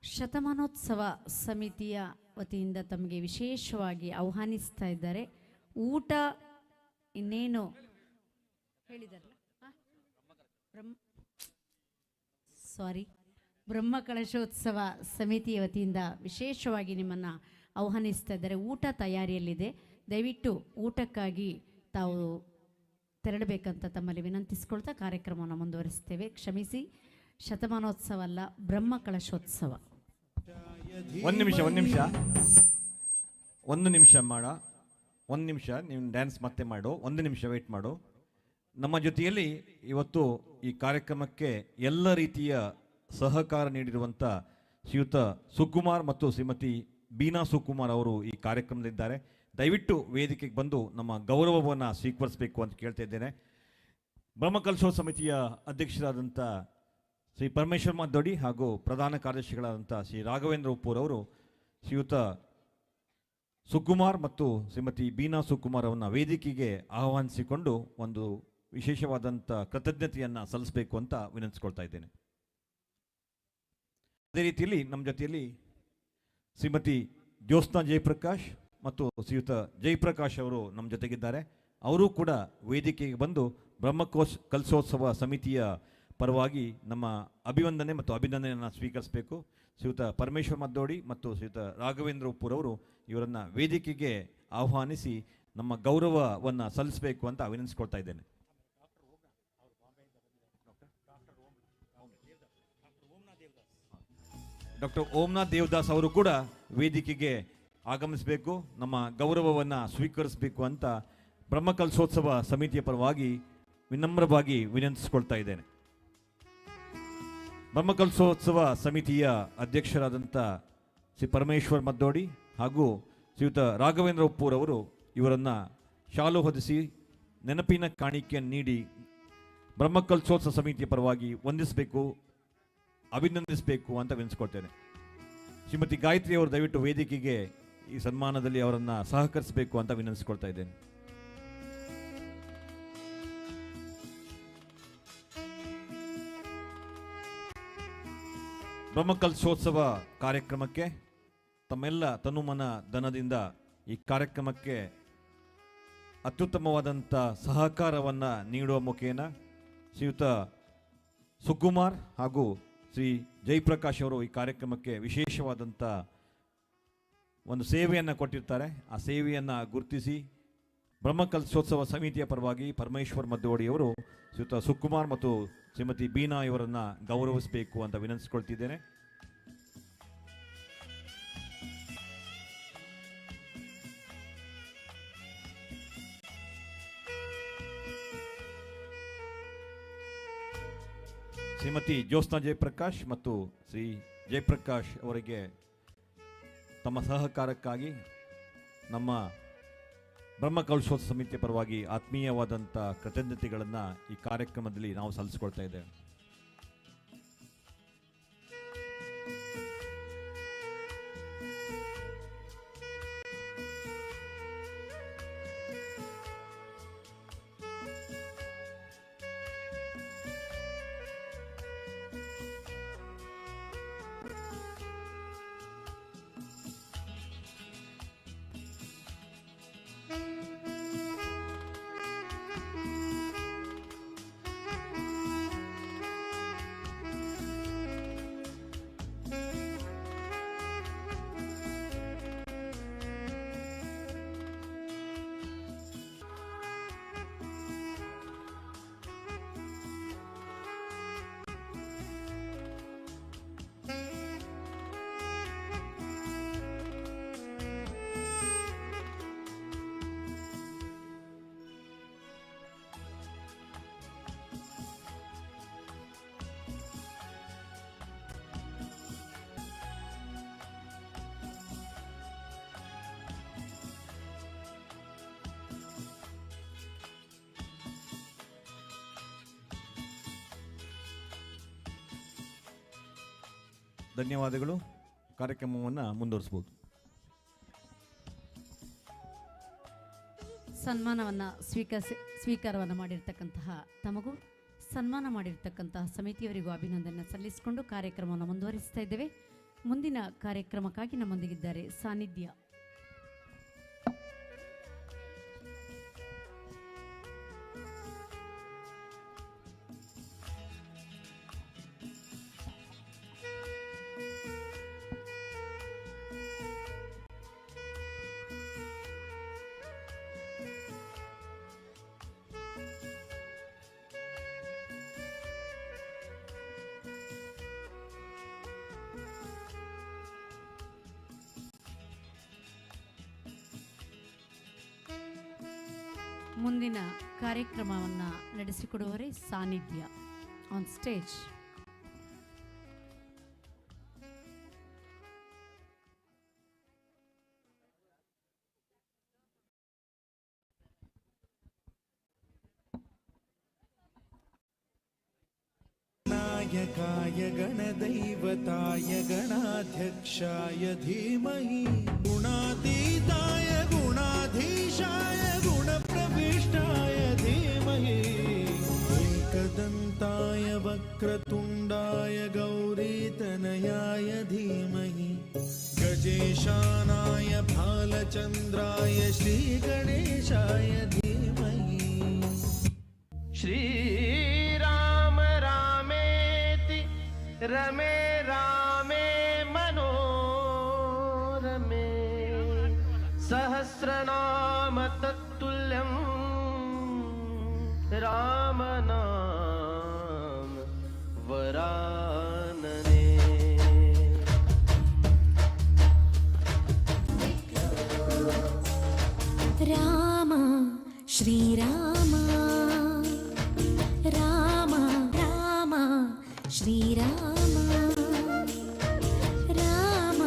ಶತಮಾನೋತ್ಸವ ಸಮಿತಿಯ ವತಿಯಿಂದ ತಮಗೆ ವಿಶೇಷವಾಗಿ ಆಹ್ವಾನಿಸ್ತಾ ಇದ್ದಾರೆ. ಊಟ ಇನ್ನೇನು ಹೇಳಿದಾರಲ್ಲ, ಬ್ರಹ್ಮ ಕಲಶೋತ್ಸವ ಸಮಿತಿಯ ವತಿಯಿಂದ ವಿಶೇಷವಾಗಿ ನಿಮ್ಮನ್ನು ಆಹ್ವಾನಿಸ್ತಾ ಇದ್ದಾರೆ. ಊಟ ತಯಾರಿಯಲ್ಲಿದೆ, ದಯವಿಟ್ಟು ಊಟಕ್ಕಾಗಿ ತಾವು ತೆರಳಬೇಕಂತ ತಮ್ಮಲ್ಲಿ ವಿನಂತಿಸ್ಕೊಳ್ತಾ ಕಾರ್ಯಕ್ರಮವನ್ನು ಮುಂದುವರಿಸ್ತೇವೆ. ಕ್ಷಮಿಸಿ, ಶತಮಾನೋತ್ಸವ ಅಲ್ಲ, ಬ್ರಹ್ಮ ಕಲಶೋತ್ಸವ.
ಒಂದು ನಿಮಿಷ ಮಾಡ, ಒಂದು ನಿಮಿಷ ನೀವು ಡ್ಯಾನ್ಸ್ ಮತ್ತೆ ಮಾಡು, ಒಂದು ನಿಮಿಷ ವೆಯ್ಟ್ ಮಾಡು. ನಮ್ಮ ಜೊತೆಯಲ್ಲಿ ಇವತ್ತು ಈ ಕಾರ್ಯಕ್ರಮಕ್ಕೆ ಎಲ್ಲ ರೀತಿಯ ಸಹಕಾರ ನೀಡಿರುವಂಥ ಶ್ರೀಯುತ ಸುಕುಮಾರ್ ಮತ್ತು ಶ್ರೀಮತಿ ಬೀನಾ ಸುಕುಮಾರ್ ಅವರು ಈ ಕಾರ್ಯಕ್ರಮದಲ್ಲಿದ್ದಾರೆ. ದಯವಿಟ್ಟು ವೇದಿಕೆಗೆ ಬಂದು ನಮ್ಮ ಗೌರವವನ್ನು ಸ್ವೀಕರಿಸಬೇಕು ಅಂತ ಕೇಳ್ತಾ ಇದ್ದೇನೆ. ಬ್ರಹ್ಮಕಲಶೋತ್ಸವ ಸಮಿತಿಯ ಅಧ್ಯಕ್ಷರಾದಂಥ ಶ್ರೀ ಪರಮೇಶ್ವರ್ ಮಾದೋಡಿ ಹಾಗೂ ಪ್ರಧಾನ ಕಾರ್ಯದರ್ಶಿಗಳಾದಂಥ ಶ್ರೀ ರಾಘವೇಂದ್ರ ಉಪ್ಪೂರ್ ಅವರು ಶ್ರೀಯುತ ಸುಕುಮಾರ್ ಮತ್ತು ಶ್ರೀಮತಿ ಬೀನಾ ಸುಕುಮಾರ್ ಅವರನ್ನು ವೇದಿಕೆಗೆ ಆಹ್ವಾನಿಸಿಕೊಂಡು ಒಂದು ವಿಶೇಷವಾದಂಥ ಕೃತಜ್ಞತೆಯನ್ನು ಸಲ್ಲಿಸಬೇಕು ಅಂತ ವಿನಂತಿಸ್ಕೊಳ್ತಾ ಇದ್ದೇನೆ. ಅದೇ ರೀತಿಯಲ್ಲಿ ನಮ್ಮ ಜೊತೆಯಲ್ಲಿ ಶ್ರೀಮತಿ ಜ್ಯೋತ್ಸ್ನಾ ಜಯಪ್ರಕಾಶ್ ಮತ್ತು ಶ್ರೀಯುತ ಜಯಪ್ರಕಾಶ್ ಅವರು ನಮ್ಮ ಜೊತೆಗಿದ್ದಾರೆ. ಅವರು ಕೂಡ ವೇದಿಕೆಗೆ ಬಂದು ಕಲಶೋತ್ಸವ ಸಮಿತಿಯ ಪರವಾಗಿ ನಮ್ಮ ಅಭಿವಂದನೆ ಮತ್ತು ಅಭಿನಂದನೆಯನ್ನು ಸ್ವೀಕರಿಸಬೇಕು. ಶ್ರೀಯುತ ಪರಮೇಶ್ವರ್ ಮದ್ದೋಡಿ ಮತ್ತು ಶ್ರೀಯುತ ರಾಘವೇಂದ್ರ ಉಪ್ಪೂರ್ ಅವರು ಇವರನ್ನು ವೇದಿಕೆಗೆ ಆಹ್ವಾನಿಸಿ ನಮ್ಮ ಗೌರವವನ್ನು ಸಲ್ಲಿಸಬೇಕು ಅಂತ ವಿನಂತಿಸ್ಕೊಳ್ತಾ ಇದ್ದೇನೆ. ಡಾಕ್ಟರ್ ಓಂನಾಥ್ ದೇವದಾಸ್ ಅವರು ಕೂಡ ವೇದಿಕೆಗೆ ಆಗಮಿಸಬೇಕು, ನಮ್ಮ ಗೌರವವನ್ನು ಸ್ವೀಕರಿಸಬೇಕು ಅಂತ ಬ್ರಹ್ಮಕಲಶೋತ್ಸವ ಸಮಿತಿಯ ಪರವಾಗಿ ವಿನಮ್ರವಾಗಿ ವಿನಂತಿಸಿಕೊಳ್ತಾ ಇದ್ದೇನೆ. ಬ್ರಹ್ಮಕಲಶೋತ್ಸವ ಸಮಿತಿಯ ಅಧ್ಯಕ್ಷರಾದಂಥ ಶ್ರೀ ಪರಮೇಶ್ವರ್ ಮದ್ದೋಡಿ ಹಾಗೂ ಶ್ರೀಯುತ ರಾಘವೇಂದ್ರ ಉಪ್ಪೂರವರು ಇವರನ್ನು ಶಾಲು ಹೊದಿಸಿ ನೆನಪಿನ ಕಾಣಿಕೆಯನ್ನು ನೀಡಿ ಬ್ರಹ್ಮಕಲಶೋತ್ಸವ ಸಮಿತಿಯ ಪರವಾಗಿ ವಂದಿಸಬೇಕು, ಅಭಿನಂದಿಸಬೇಕು ಅಂತ ವಿನಿಸ್ಕೊಳ್ತೇನೆ. ಶ್ರೀಮತಿ ಗಾಯತ್ರಿ ಅವರು ದಯವಿಟ್ಟು ವೇದಿಕೆಗೆ ಈ ಸನ್ಮಾನದಲ್ಲಿ ಅವರನ್ನು ಸಹಕರಿಸಬೇಕು ಅಂತ ವಿನಂತಿಸಿಕೊಳ್ತಾ ಇದ್ದೇನೆ. ಬ್ರಹ್ಮಕಲಶೋತ್ಸವ ಕಾರ್ಯಕ್ರಮಕ್ಕೆ ತಮ್ಮೆಲ್ಲ ತನುಮನ ಧನದಿಂದ ಈ ಕಾರ್ಯಕ್ರಮಕ್ಕೆ ಅತ್ಯುತ್ತಮವಾದಂಥ ಸಹಕಾರವನ್ನು ನೀಡುವ ಮುಖೇನ ಶ್ರೀಯುತ ಸುಕುಮಾರ್ ಹಾಗೂ ಶ್ರೀ ಜಯಪ್ರಕಾಶ್ ಅವರು ಈ ಕಾರ್ಯಕ್ರಮಕ್ಕೆ ವಿಶೇಷವಾದಂಥ ಒಂದು ಸೇವೆಯನ್ನು ಕೊಟ್ಟಿರ್ತಾರೆ. ಆ ಸೇವೆಯನ್ನು ಗುರುತಿಸಿ ಬ್ರಹ್ಮಕಲಶೋತ್ಸವ ಸಮಿತಿಯ ಪರವಾಗಿ ಪರಮೇಶ್ವರ್ ಮದ್ದೋಡಿಯವರು ಶ್ರೀಯುತ ಸುಕುಮಾರ್ ಮತ್ತು ಶ್ರೀಮತಿ ಬೀನಾ ಇವರನ್ನು ಗೌರವಿಸಬೇಕು ಅಂತ ವಿನಂತಿಸಿಕೊಳ್ತಿದ್ದೇನೆ. ಶ್ರೀಮತಿ ಜ್ಯೋತ್ಸ್ನಾ ಜಯಪ್ರಕಾಶ್ ಮತ್ತು ಶ್ರೀ ಜಯಪ್ರಕಾಶ್ ಅವರಿಗೆ ತಮ್ಮ ಸಹಕಾರಕ್ಕಾಗಿ ನಮ್ಮ ಬ್ರಹ್ಮಕಲಶೋತ್ಸವ ಸಮಿತಿಯ ಪರವಾಗಿ ಆತ್ಮೀಯವಾದಂಥ ಕೃತಜ್ಞತೆಗಳನ್ನು ಈ ಕಾರ್ಯಕ್ರಮದಲ್ಲಿ ನಾವು ಸಲ್ಲಿಸಿಕೊಳ್ತಾ ಇದ್ದೇವೆ. ಧನ್ಯವಾದಗಳು. ಕಾರ್ಯಕ್ರಮವನ್ನು ಮುಂದುವರಿಸಬಹುದು.
ಸನ್ಮಾನವನ್ನು ಸ್ವೀಕಾರವನ್ನು ಮಾಡಿರ್ತಕ್ಕಂತಹ ತಮಗೂ ಸನ್ಮಾನ ಮಾಡಿರ್ತಕ್ಕಂತಹ ಸಮಿತಿಯವರಿಗೂ ಅಭಿನಂದನೆ ಸಲ್ಲಿಸಿಕೊಂಡು ಕಾರ್ಯಕ್ರಮವನ್ನು ಮುಂದುವರಿಸ್ತಾ ಇದ್ದೇವೆ. ಮುಂದಿನ ಕಾರ್ಯಕ್ರಮಕ್ಕಾಗಿ ನಮ್ಮೊಂದಿಗಿದ್ದಾರೆ ಸಾನ್ನಿಧ್ಯ. ಮುಂದಿನ ಕಾರ್ಯಕ್ರಮವನ್ನು ನಡೆಸಿಕೊಡುವವರೇ ಸಾನ್ನಿಧ್ಯ ಆನ್ ಸ್ಟೇಜ್.
नायकाय गणदैवताय गणाध्यक्षाय धीमहि गुणातीताय गुणाधीशाय गुणप्रविष्टाय धीमहि एकदन्ताय वक्रतुण्डाय गौरीतनयाय धीमहि गजेशानाय भालचन्द्राय श्रीगणेशाय धीमहि श्रीराम रामेति रमे रामे मनोरमे सहस्रनाम तत्तुल्यं रामनाम वरानने
राम श्रीराम राम राम श्रीराम राम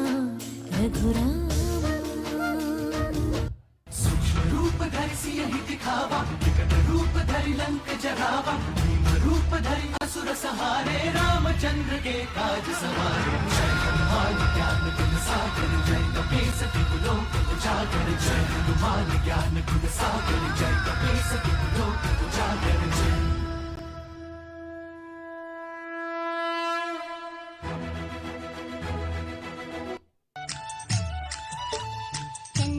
चंद्र के काज सवार जय हनुमान ज्ञान गुण सागर जय कपीसति लोक उजागर जय हनुमान ज्ञान गुण सागर जय कपीसति लोक उजागर जय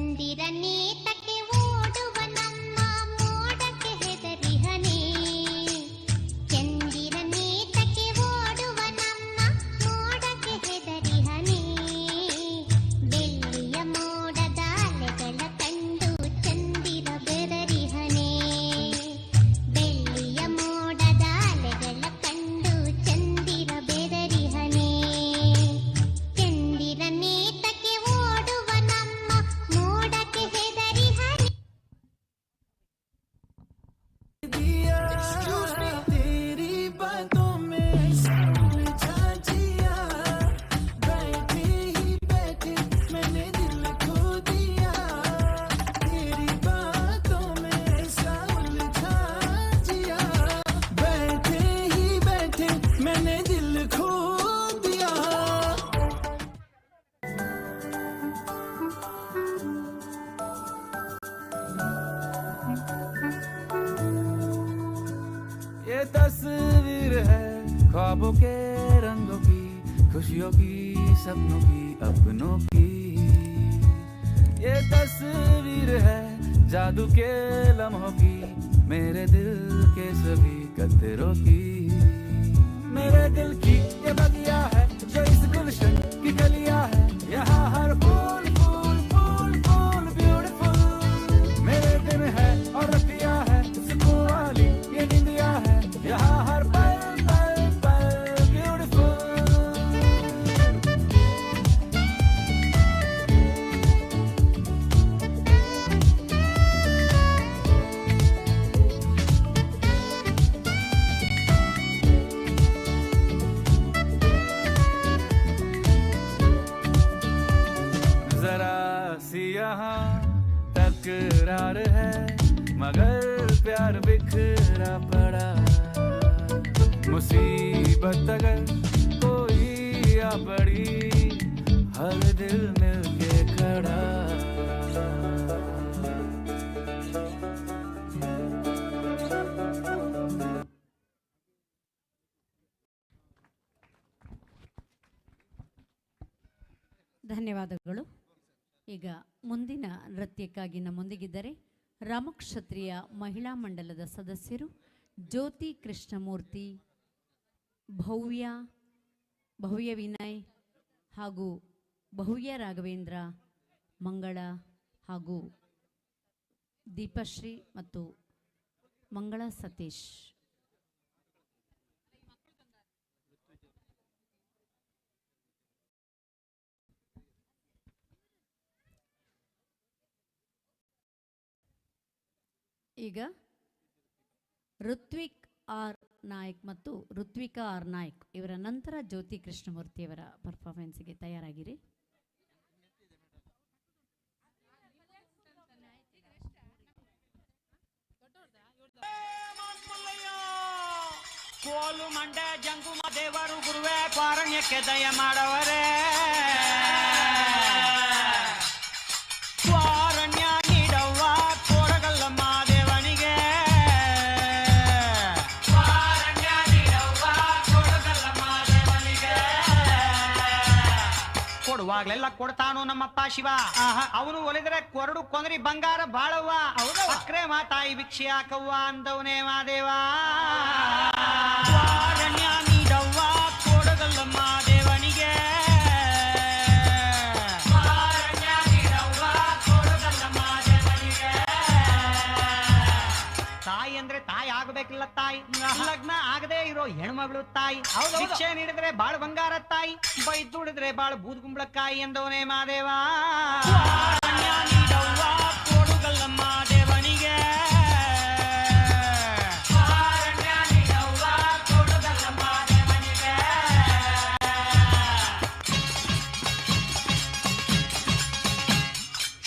ಚಂದಿರನೇತಕ್ಕೆ ಓಡುವ ನಮ್ಮ ಮೋಡಕ್ಕೆ ಹೆದರಿಹನೇ ಚಂದಿರನೇತಕ್ಕೆ ಓಡುವ ನಮ್ಮ ಮೋಡಕ್ಕೆ ಹೆದರಿಹನೇ ಬೆಳ್ಳಿಯ ಮೋಡದ ಅಲೆಗಳ ಕಂಡು ಚಂದಿರ ಬೆದರಿಹನೇ ಬೆಳ್ಳಿಯ ಮೋಡದ ಅಲೆಗಳ ಕಂಡು ಚಂದಿರ ಬೆದರಿಹನೇ ಚಂದಿರನೇತಕ್ಕೆ ಓಡುವ ನಮ್ಮ ಮೋಡಕ್ಕೆ ಹೆದರಿಹನೇ
Excuse me, तेरी बातों में उलझा जिया बैठे ही बैठे मैंने दिल खो दिया तेरी बातों में ऐसा उलझा जिया बैठे ही बैठे मैंने दिल खो दिया ये तस्वीर है ख्वाबों के रंगों की खुशियों की सपनों की अपनों की ये तस्वीर है जादू के लम्हों की मेरे दिल के सभी कतरों की मेरे दिल की ये बगिया है जो इस गुलशन की गलियां है यहाँ हर फूल फूल फूल फूल ब्यूटीफुल मेरे दिन है और रतिया है सुकून वाली ये निंदिया है यहाँ हर पल पल पल ब्यूटीफुल जरा सी यहाँ तकरार है मगर प्यार बिखरा पड़ा मुसीबत अगर कोई आ पड़ी हर दिल मिलके खड़ा
ಧನ್ಯವಾದಗಳು. ಈಗ ಮುಂದಿನ ನೃತ್ಯಕ್ಕಾಗಿ ನಮ್ಮೊಂದಿಗಿದ್ದಾರೆ ರಾಮಕ್ಷತ್ರಿಯ ಮಹಿಳಾ ಮಂಡಲದ ಸದಸ್ಯರು ಜ್ಯೋತಿ ಕೃಷ್ಣಮೂರ್ತಿ, ಭವ್ಯ ವಿನಯ್ ಹಾಗೂ ಭವ್ಯ ರಾಘವೇಂದ್ರ, ಮಂಗಳ ಹಾಗೂ ದೀಪಶ್ರೀ ಮತ್ತು ಮಂಗಳ ಸತೀಶ್. ಈಗ ಋತ್ವಿಕ್ ಆರ್ ನಾಯಕ್ ಮತ್ತು ಋತ್ವಿಕಾ ಆರ್ ನಾಯಕ್ ಇವರ ನಂತರ ಜ್ಯೋತಿ ಕೃಷ್ಣಮೂರ್ತಿಯವರ ಪರ್ಫಾರ್ಮೆನ್ಸ್ಗೆ ತಯಾರಾಗಿರಿ.
ಕೋಲು ಮಂಡೆ ಜಂಗುಮ ದೇವರು ಗುರುವೇ ಪಾರಣ್ಯಕ್ಕೆ ದಯ ಮಾಡವರೇ ಪಾರಣ್ಯ ನೀಡವ್ವ ಕೋರಗಲ್ಲಮ್ಮ ದೇವನಿಗೆ ಪಾರಣ್ಯ ನೀಡವ್ವ ಕೋರಗಲ್ಲಮ್ಮ ದೇವನಿಗೆ ಕೊಡುವಾಗ್ಲೆಲ್ಲ ಕೊಡ್ತಾನು ನಮ್ಮಪ್ಪ ಶಿವ ಅವನು ಒಲಿದ್ರೆ ಕೊರಡು ಕೊಂದ್ರಿ ಬಂಗಾರ ಬಾಳವ್ವ ಅಕ್ರೆ ಮಾತಾಯಿ ಭಿಕ್ಷೆ ಹಾಕವ್ವ ಅಂದವನೇ ಮಾದೇವ ಪಾರಣ್ಯ ನೀಡವ್ವ ಕೊಡಗಲ್ಲಮ್ಮ ದೇವನಿಗೆ ಪಾರಣ್ಯ ನೀಡವ್ವ ಕೊಡಗಲ್ಲಮ್ಮ ದೇವನಿಗೆ ತಾಯಿ ಅಂದ್ರೆ ತಾಯಿ ಆಗಬೇಕಿಲ್ಲ ತಾಯಿ ಲಗ್ನ ಆಗದೆ ಇರೋ ಹೆಣ್ಮಗಳು ತಾಯಿ ಭಿಕ್ಷೆ ನೀಡಿದ್ರೆ ಬಾಳ ಬಂಗಾರ ತಾಯಿ ಬೈದುಡಿದ್ರೆ ಬಾಳ ಬೂದ್ಗುಂಬಳಕಾಯಿ ಎಂದವನೇ ಮಾದೇವ ಪಾರಣ್ಯ ನೀಡವ್ವ ಕೊಡಗಲ್ಲಮ್ಮ ದೇವನಿಗೆ ಪಾರಣ್ಯ ನೀಡವ್ವ ಕೊಡಗಲ್ಲಮ್ಮ ದೇವನಿಗೆ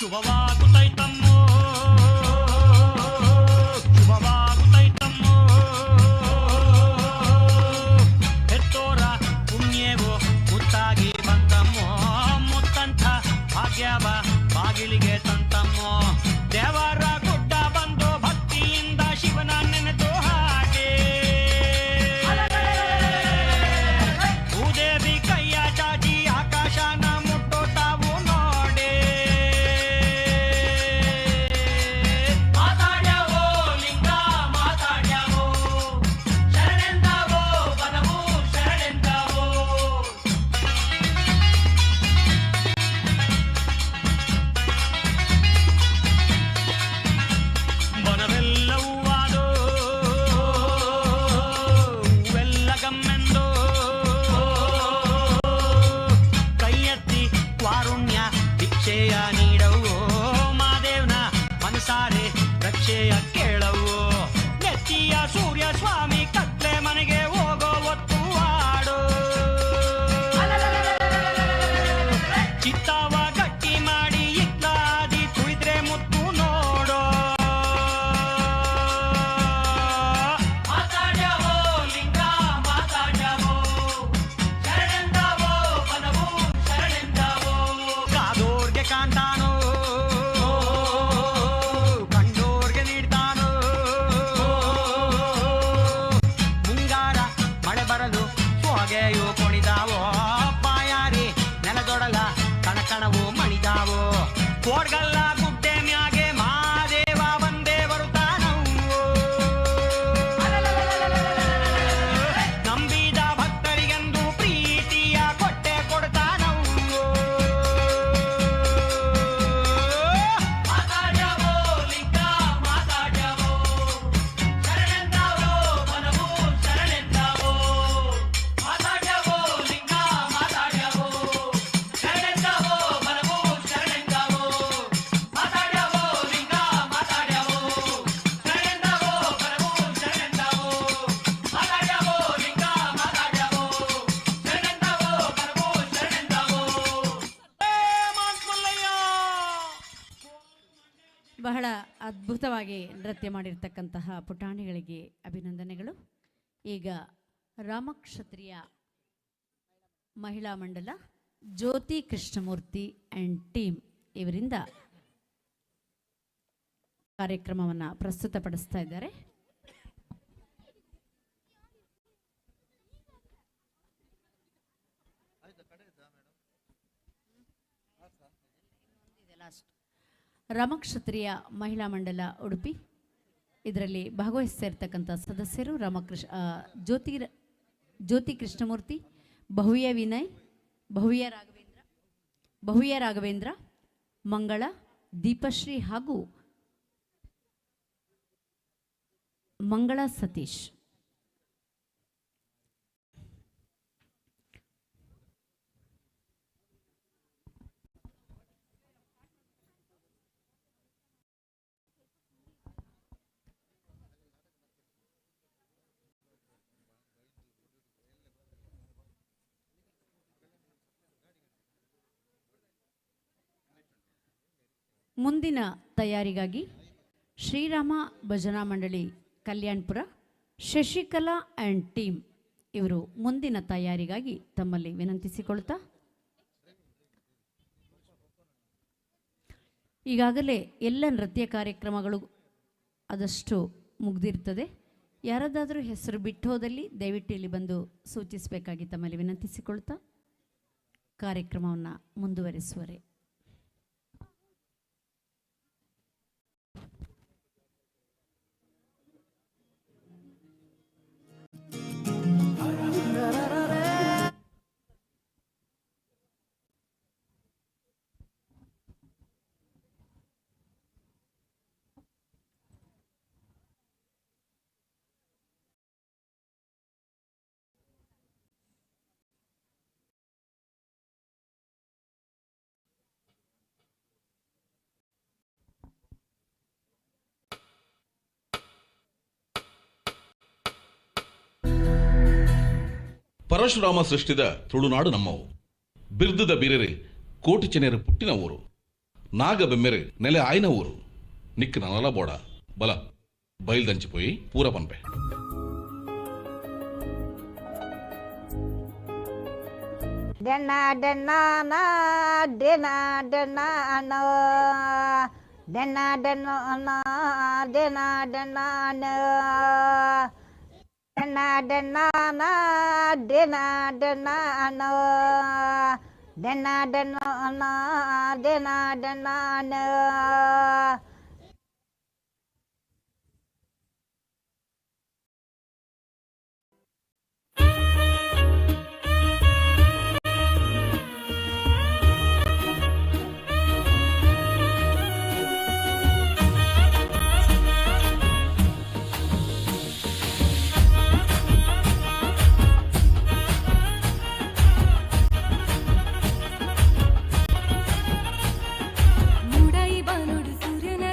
ಶುಭವಾಗುತ್ತೈತಮ್ಮೋ ಶುಭವಾಗುತ್ತೈತಮ್ಮೋ ಹೆತ್ತೋರ ಹೊಗೆಯು ಕುಣಿದಾವೋ ಬಾಯಾರಿ ನೆಲದೊಡಲ ಕಣಕಣವು ಮಣಿದಾವೋ ಕೋಡ್ಗಲ್ಲ ಗುಡ್ಡೆ ಮ್ಯಾಗೆ ಮಾದೇವ ಬಂದೇ ಬರುತ್ತಾನವು ನಂಬಿದ ಭಕ್ತರಿಗೆಂದು ಪ್ರೀತಿಯ ಕೊಟ್ಟೆ ಕೊಡ್ತಾನವು ಮಾತಾಡ್ಯಾವೋ ಲಿಂಗ ಮಾತಾಡ್ಯಾವೋ ಶರಣೆಂದಾವೋ ಮನವು ಶರಣೆಂದಾವೋ ಮಾತಾಡ್ಯಾವೋ ಲಿಂಗ ಮಾತಾಡ್ಯಾವೋ ಶರಣೆಂದಾವೋ ಮನವು ಶರಣೆಂದಾವೋ ಮಾತಾಡ್ಯಾವೋ ಲಿಂಗ ಮಾತಾಡ್ಯಾವೋ ಶರಣೆಂದಾವೋ ಮನವು ಶರಣೆಂದಾವೋ ಮಾತಾಡ್ಯಾವೋ ಲಿಂಗ ಮಾತಾಡ್ಯಾವೋ ಶರಣೆಂದಾವೋ ಮನವು ಶರಣೆಂದಾವೋ
ಬಹಳ ಅದ್ಭುತವಾಗಿ ನೃತ್ಯ ಮಾಡಿರ್ತಕ್ಕಂತಹ ಪುಟಾಣಿಗಳಿಗೆ ಅಭಿನಂದನೆಗಳು. ಈಗ ರಾಮಕ್ಷತ್ರಿಯ ಮಹಿಳಾ ಮಂಡಲ ಜ್ಯೋತಿ ಕೃಷ್ಣಮೂರ್ತಿ ಆ್ಯಂಡ್ ಟೀಮ್ ಇವರಿಂದ ಕಾರ್ಯಕ್ರಮವನ್ನು ಪ್ರಸ್ತುತಪಡಿಸ್ತಾ ಇದ್ದಾರೆ. ರಾಮಕ್ಷತ್ರಿಯ ಮಹಿಳಾ ಮಂಡಲ ಉಡುಪಿ ಇದರಲ್ಲಿ ಭಾಗವಹಿಸ್ತಾ ಸದಸ್ಯರು ಜ್ಯೋತಿ ಕೃಷ್ಣಮೂರ್ತಿ, ಭವ್ಯ ವಿನಯ್, ಭವ್ಯ ರಾಘವೇಂದ್ರ, ಮಂಗಳ, ದೀಪಶ್ರೀ ಹಾಗೂ ಮಂಗಳ ಸತೀಶ್. ಮುಂದಿನ ತಯಾರಿಗಾಗಿ ಶ್ರೀರಾಮ ಭಜನಾ ಮಂಡಳಿ ಕಲ್ಯಾಣ್ಪುರ, ಶಶಿಕಲಾ ಆ್ಯಂಡ್ ಟೀಮ್ ಇವರು ಮುಂದಿನ ತಯಾರಿಗಾಗಿ ತಮ್ಮಲ್ಲಿ ವಿನಂತಿಸಿಕೊಳ್ತಾ, ಈಗಾಗಲೇ ಎಲ್ಲ ನೃತ್ಯ ಕಾರ್ಯಕ್ರಮಗಳು ಆದಷ್ಟು ಮುಗಿದಿರ್ತದೆ. ಯಾರದಾದರೂ ಹೆಸರು ಬಿಟ್ಟು ಹೋದಲ್ಲಿ ದಯವಿಟ್ಟು ಇಲ್ಲಿ ಬಂದು ಸೂಚಿಸಬೇಕಾಗಿ ತಮ್ಮಲ್ಲಿ ವಿನಂತಿಸಿಕೊಳ್ತಾ ಕಾರ್ಯಕ್ರಮವನ್ನು ಮುಂದುವರಿಸುವರೆ.
ಪರಶುರಾಮ ಸೃಷ್ಟಿದ ತುಳುನಾಡು ನಮ್ಮವು. ಬಿರ್ದದ ಬಿರೆರೆ ಕೋಟಿ ಚೆನೆರು ಪುಟ್ಟಿನ ಊರು. ನಾಗ ಬೆಮ್ಮೆರೆ ನೆಲೆ ಆಯ್ನ ಊರು. ನಿಕ್ ನನಲ ಬೋಡ ಬಲ ಬಯಲ್ದಂಚಿಪೋಯಿ ಪೂರ ಪನ್ಪೆ.
ಡೆನ ಡೆನಾನ ಡೆನ ಡೆನಾನ ಡೆನ ಡೆನಾನ ಡೆನ ಡೆನಾನ ಡೆನ ಡೆನಾನ ಡೆನ ಡೆನಾನ ಡೆನ ಡೆನಾನ ಡೆನ ಡೆನಾನ.
ಮುಡೈ ಬಾನೋಡು ಸೂರ್ಯನ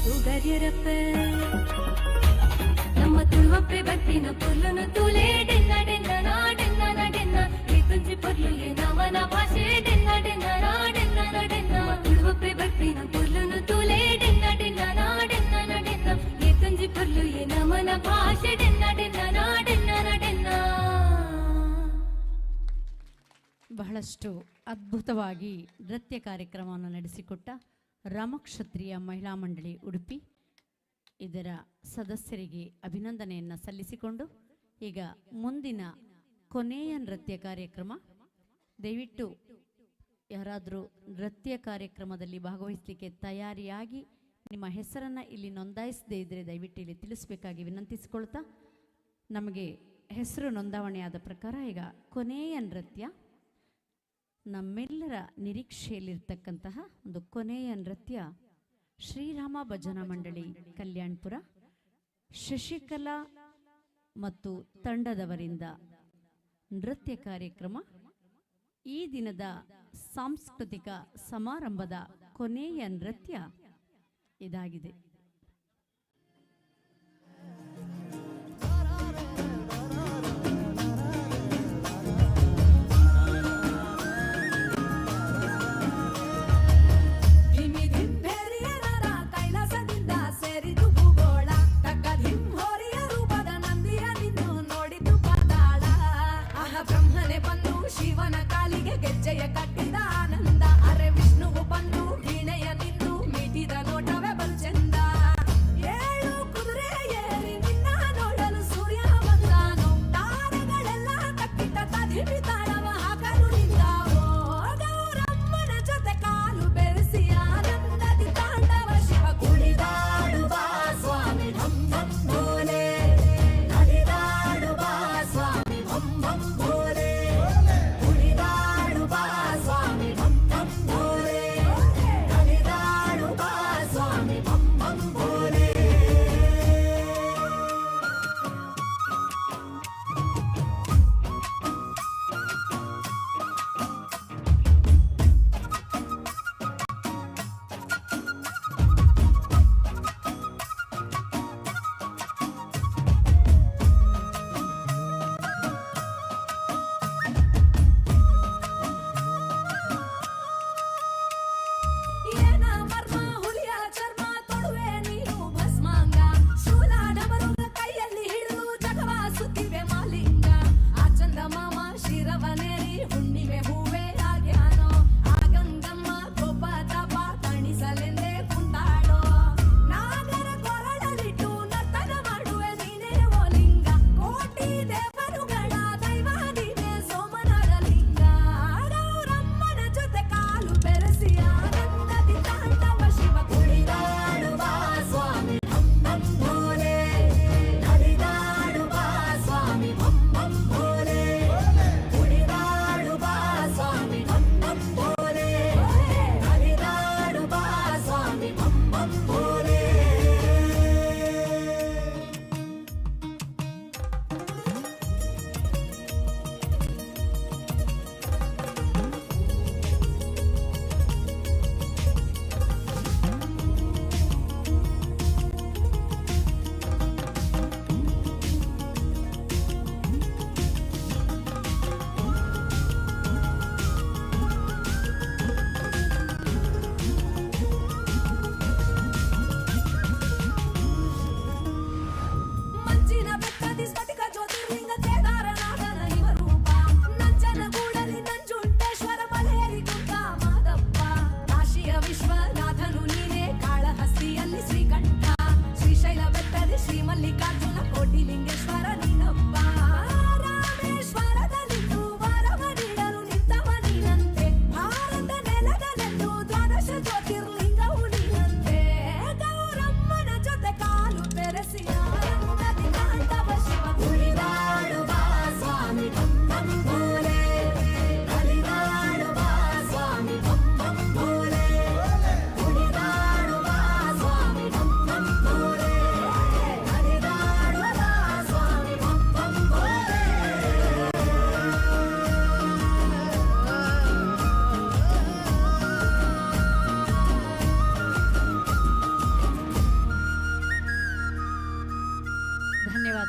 ತೂಗರ್ಯರಪ್ಪೆ ನಮ್ಮ ತುಳುವಪ್ಪೆ ಬತ್ತಿನ ಪುಲ್ಲುನು ತೂಲೆ ಡೆನ್ನ ಡೆನ್ನ ನಾ ಡೆನ್ನ ನ ಡೆನ್ನ ಈ ತುಂಜಿ ಪುರ್ಲುಲೆ ನಮನ ಭಾಷೆ ಡೆನ್ನ ಡೆನ್ನ ನಾ ಡೆನ್ನ ನ ಡೆನ್ನ ತುಳುವಪ್ಪೆ ಬತ್ತಿನ ಪುಲ್ಲುನು ತೂಲೆ ಡೆನ್ನ ಡೆನ್ನ ನಾ ಡೆನ್ನ ನ ಡೆನ್ನ ಈ ತುಂಜಿ ಪುರ್ಲುಲೆ ನಮನ ಭಾಷೆ ಡೆನ್ನ ಡೆನ್ನ ನಾ ಡೆನ್ನ ನ ಡೆನ್ನ.
ಬಹಳಷ್ಟು ಅದ್ಭುತವಾಗಿ ನೃತ್ಯ ಕಾರ್ಯಕ್ರಮವನ್ನು ನಡೆಸಿಕೊಟ್ಟ ರಾಮಕ್ಷತ್ರಿಯ ಮಹಿಳಾ ಮಂಡಳಿ ಉಡುಪಿ ಇದರ ಸದಸ್ಯರಿಗೆ ಅಭಿನಂದನೆಯನ್ನು ಸಲ್ಲಿಸಿಕೊಂಡು ಈಗ ಮುಂದಿನ ಕೊನೆಯ ನೃತ್ಯ ಕಾರ್ಯಕ್ರಮ. ದಯವಿಟ್ಟು ಯಾರಾದರೂ ನೃತ್ಯ ಕಾರ್ಯಕ್ರಮದಲ್ಲಿ ಭಾಗವಹಿಸಲಿಕ್ಕೆ ತಯಾರಿಯಾಗಿ ನಿಮ್ಮ ಹೆಸರನ್ನು ಇಲ್ಲಿ ನೋಂದಾಯಿಸದೇ ಇದ್ದರೆ ದಯವಿಟ್ಟು ಇಲ್ಲಿ ತಿಳಿಸಬೇಕಾಗಿ ವಿನಂತಿಸಿಕೊಳ್ತಾ, ನಮಗೆ ಹೆಸರು ನೋಂದಾವಣೆಯಾದ ಪ್ರಕಾರ ಈಗ ಕೊನೆಯ ನೃತ್ಯ, ನಮ್ಮೆಲ್ಲರ ನಿರೀಕ್ಷೆಯಲ್ಲಿರ್ತಕ್ಕಂತಹ ಒಂದು ಕೊನೆಯ ನೃತ್ಯ ಶ್ರೀರಾಮ ಭಜನಾ ಮಂಡಳಿ ಕಲ್ಯಾಣ್ಪುರ ಶಶಿಕಲಾ ಮತ್ತು ತಂಡದವರಿಂದ ನೃತ್ಯ ಕಾರ್ಯಕ್ರಮ. ಈ ದಿನದ ಸಾಂಸ್ಕೃತಿಕ ಸಮಾರಂಭದ ಕೊನೆಯ ನೃತ್ಯ ಇದಾಗಿದೆ.
ಶಿವನ ಕಾಲಿಗೆ ಗೆಜ್ಜೆಯ ಕಟ್ಟಿದ ಆನಂದ, ಅರೆ ವಿಷ್ಣುವು ಬಂದು ವೀಣೆಯ ನಿಂದು ಮೀಟಿದ ನೋಟವೇ ಬಲು ಚಂದ.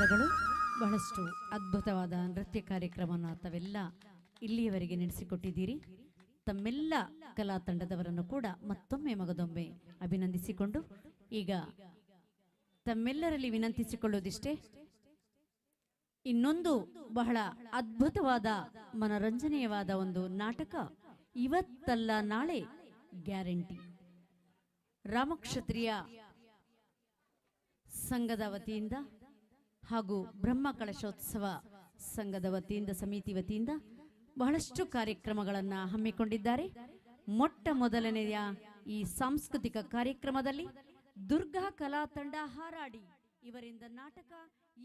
ಧನ್ಯವಾದಗಳು. ಬಹಳಷ್ಟು ಅದ್ಭುತವಾದ ನೃತ್ಯ ಕಾರ್ಯಕ್ರಮವನ್ನು ತಾವೆಲ್ಲ ಇಲ್ಲಿಯವರೆಗೆ ನಡೆಸಿಕೊಟ್ಟಿದ್ದೀರಿ. ತಮ್ಮೆಲ್ಲ ಕಲಾ ತಂಡದವರನ್ನು ಕೂಡ ಮತ್ತೊಮ್ಮೆ ಮಗದೊಮ್ಮೆ ಅಭಿನಂದಿಸಿಕೊಂಡು ಈಗ ತಮ್ಮೆಲ್ಲರಲ್ಲಿ ವಿನಂತಿಸಿಕೊಳ್ಳುವುದಿಷ್ಟೇ, ಇನ್ನೊಂದು ಬಹಳ ಅದ್ಭುತವಾದ ಮನರಂಜನೀಯವಾದ ಒಂದು ನಾಟಕ ಇವತ್ತಲ್ಲ ನಾಳೆ ಗ್ಯಾರಂಟಿ. ರಾಮಕ್ಷತ್ರಿಯ ಸಂಘದ ವತಿಯಿಂದ ಹಾಗೂ ಬ್ರಹ್ಮ ಕಳಶೋತ್ಸವ ಸಂಘದ ವತಿಯಿಂದ, ಸಮಿತಿ ವತಿಯಿಂದ ಬಹಳಷ್ಟು ಕಾರ್ಯಕ್ರಮಗಳನ್ನು ಹಮ್ಮಿಕೊಂಡಿದ್ದಾರೆ. ಮೊಟ್ಟ ಮೊದಲನೆಯ ಈ ಸಾಂಸ್ಕೃತಿಕ ಕಾರ್ಯಕ್ರಮದಲ್ಲಿ ದುರ್ಗಾ ಕಲಾ ತಂಡ ಹಾರಾಡಿ ಇವರಿಂದ ನಾಟಕ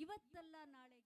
ಇವತ್ತಲ್ಲ ನಾಳೆ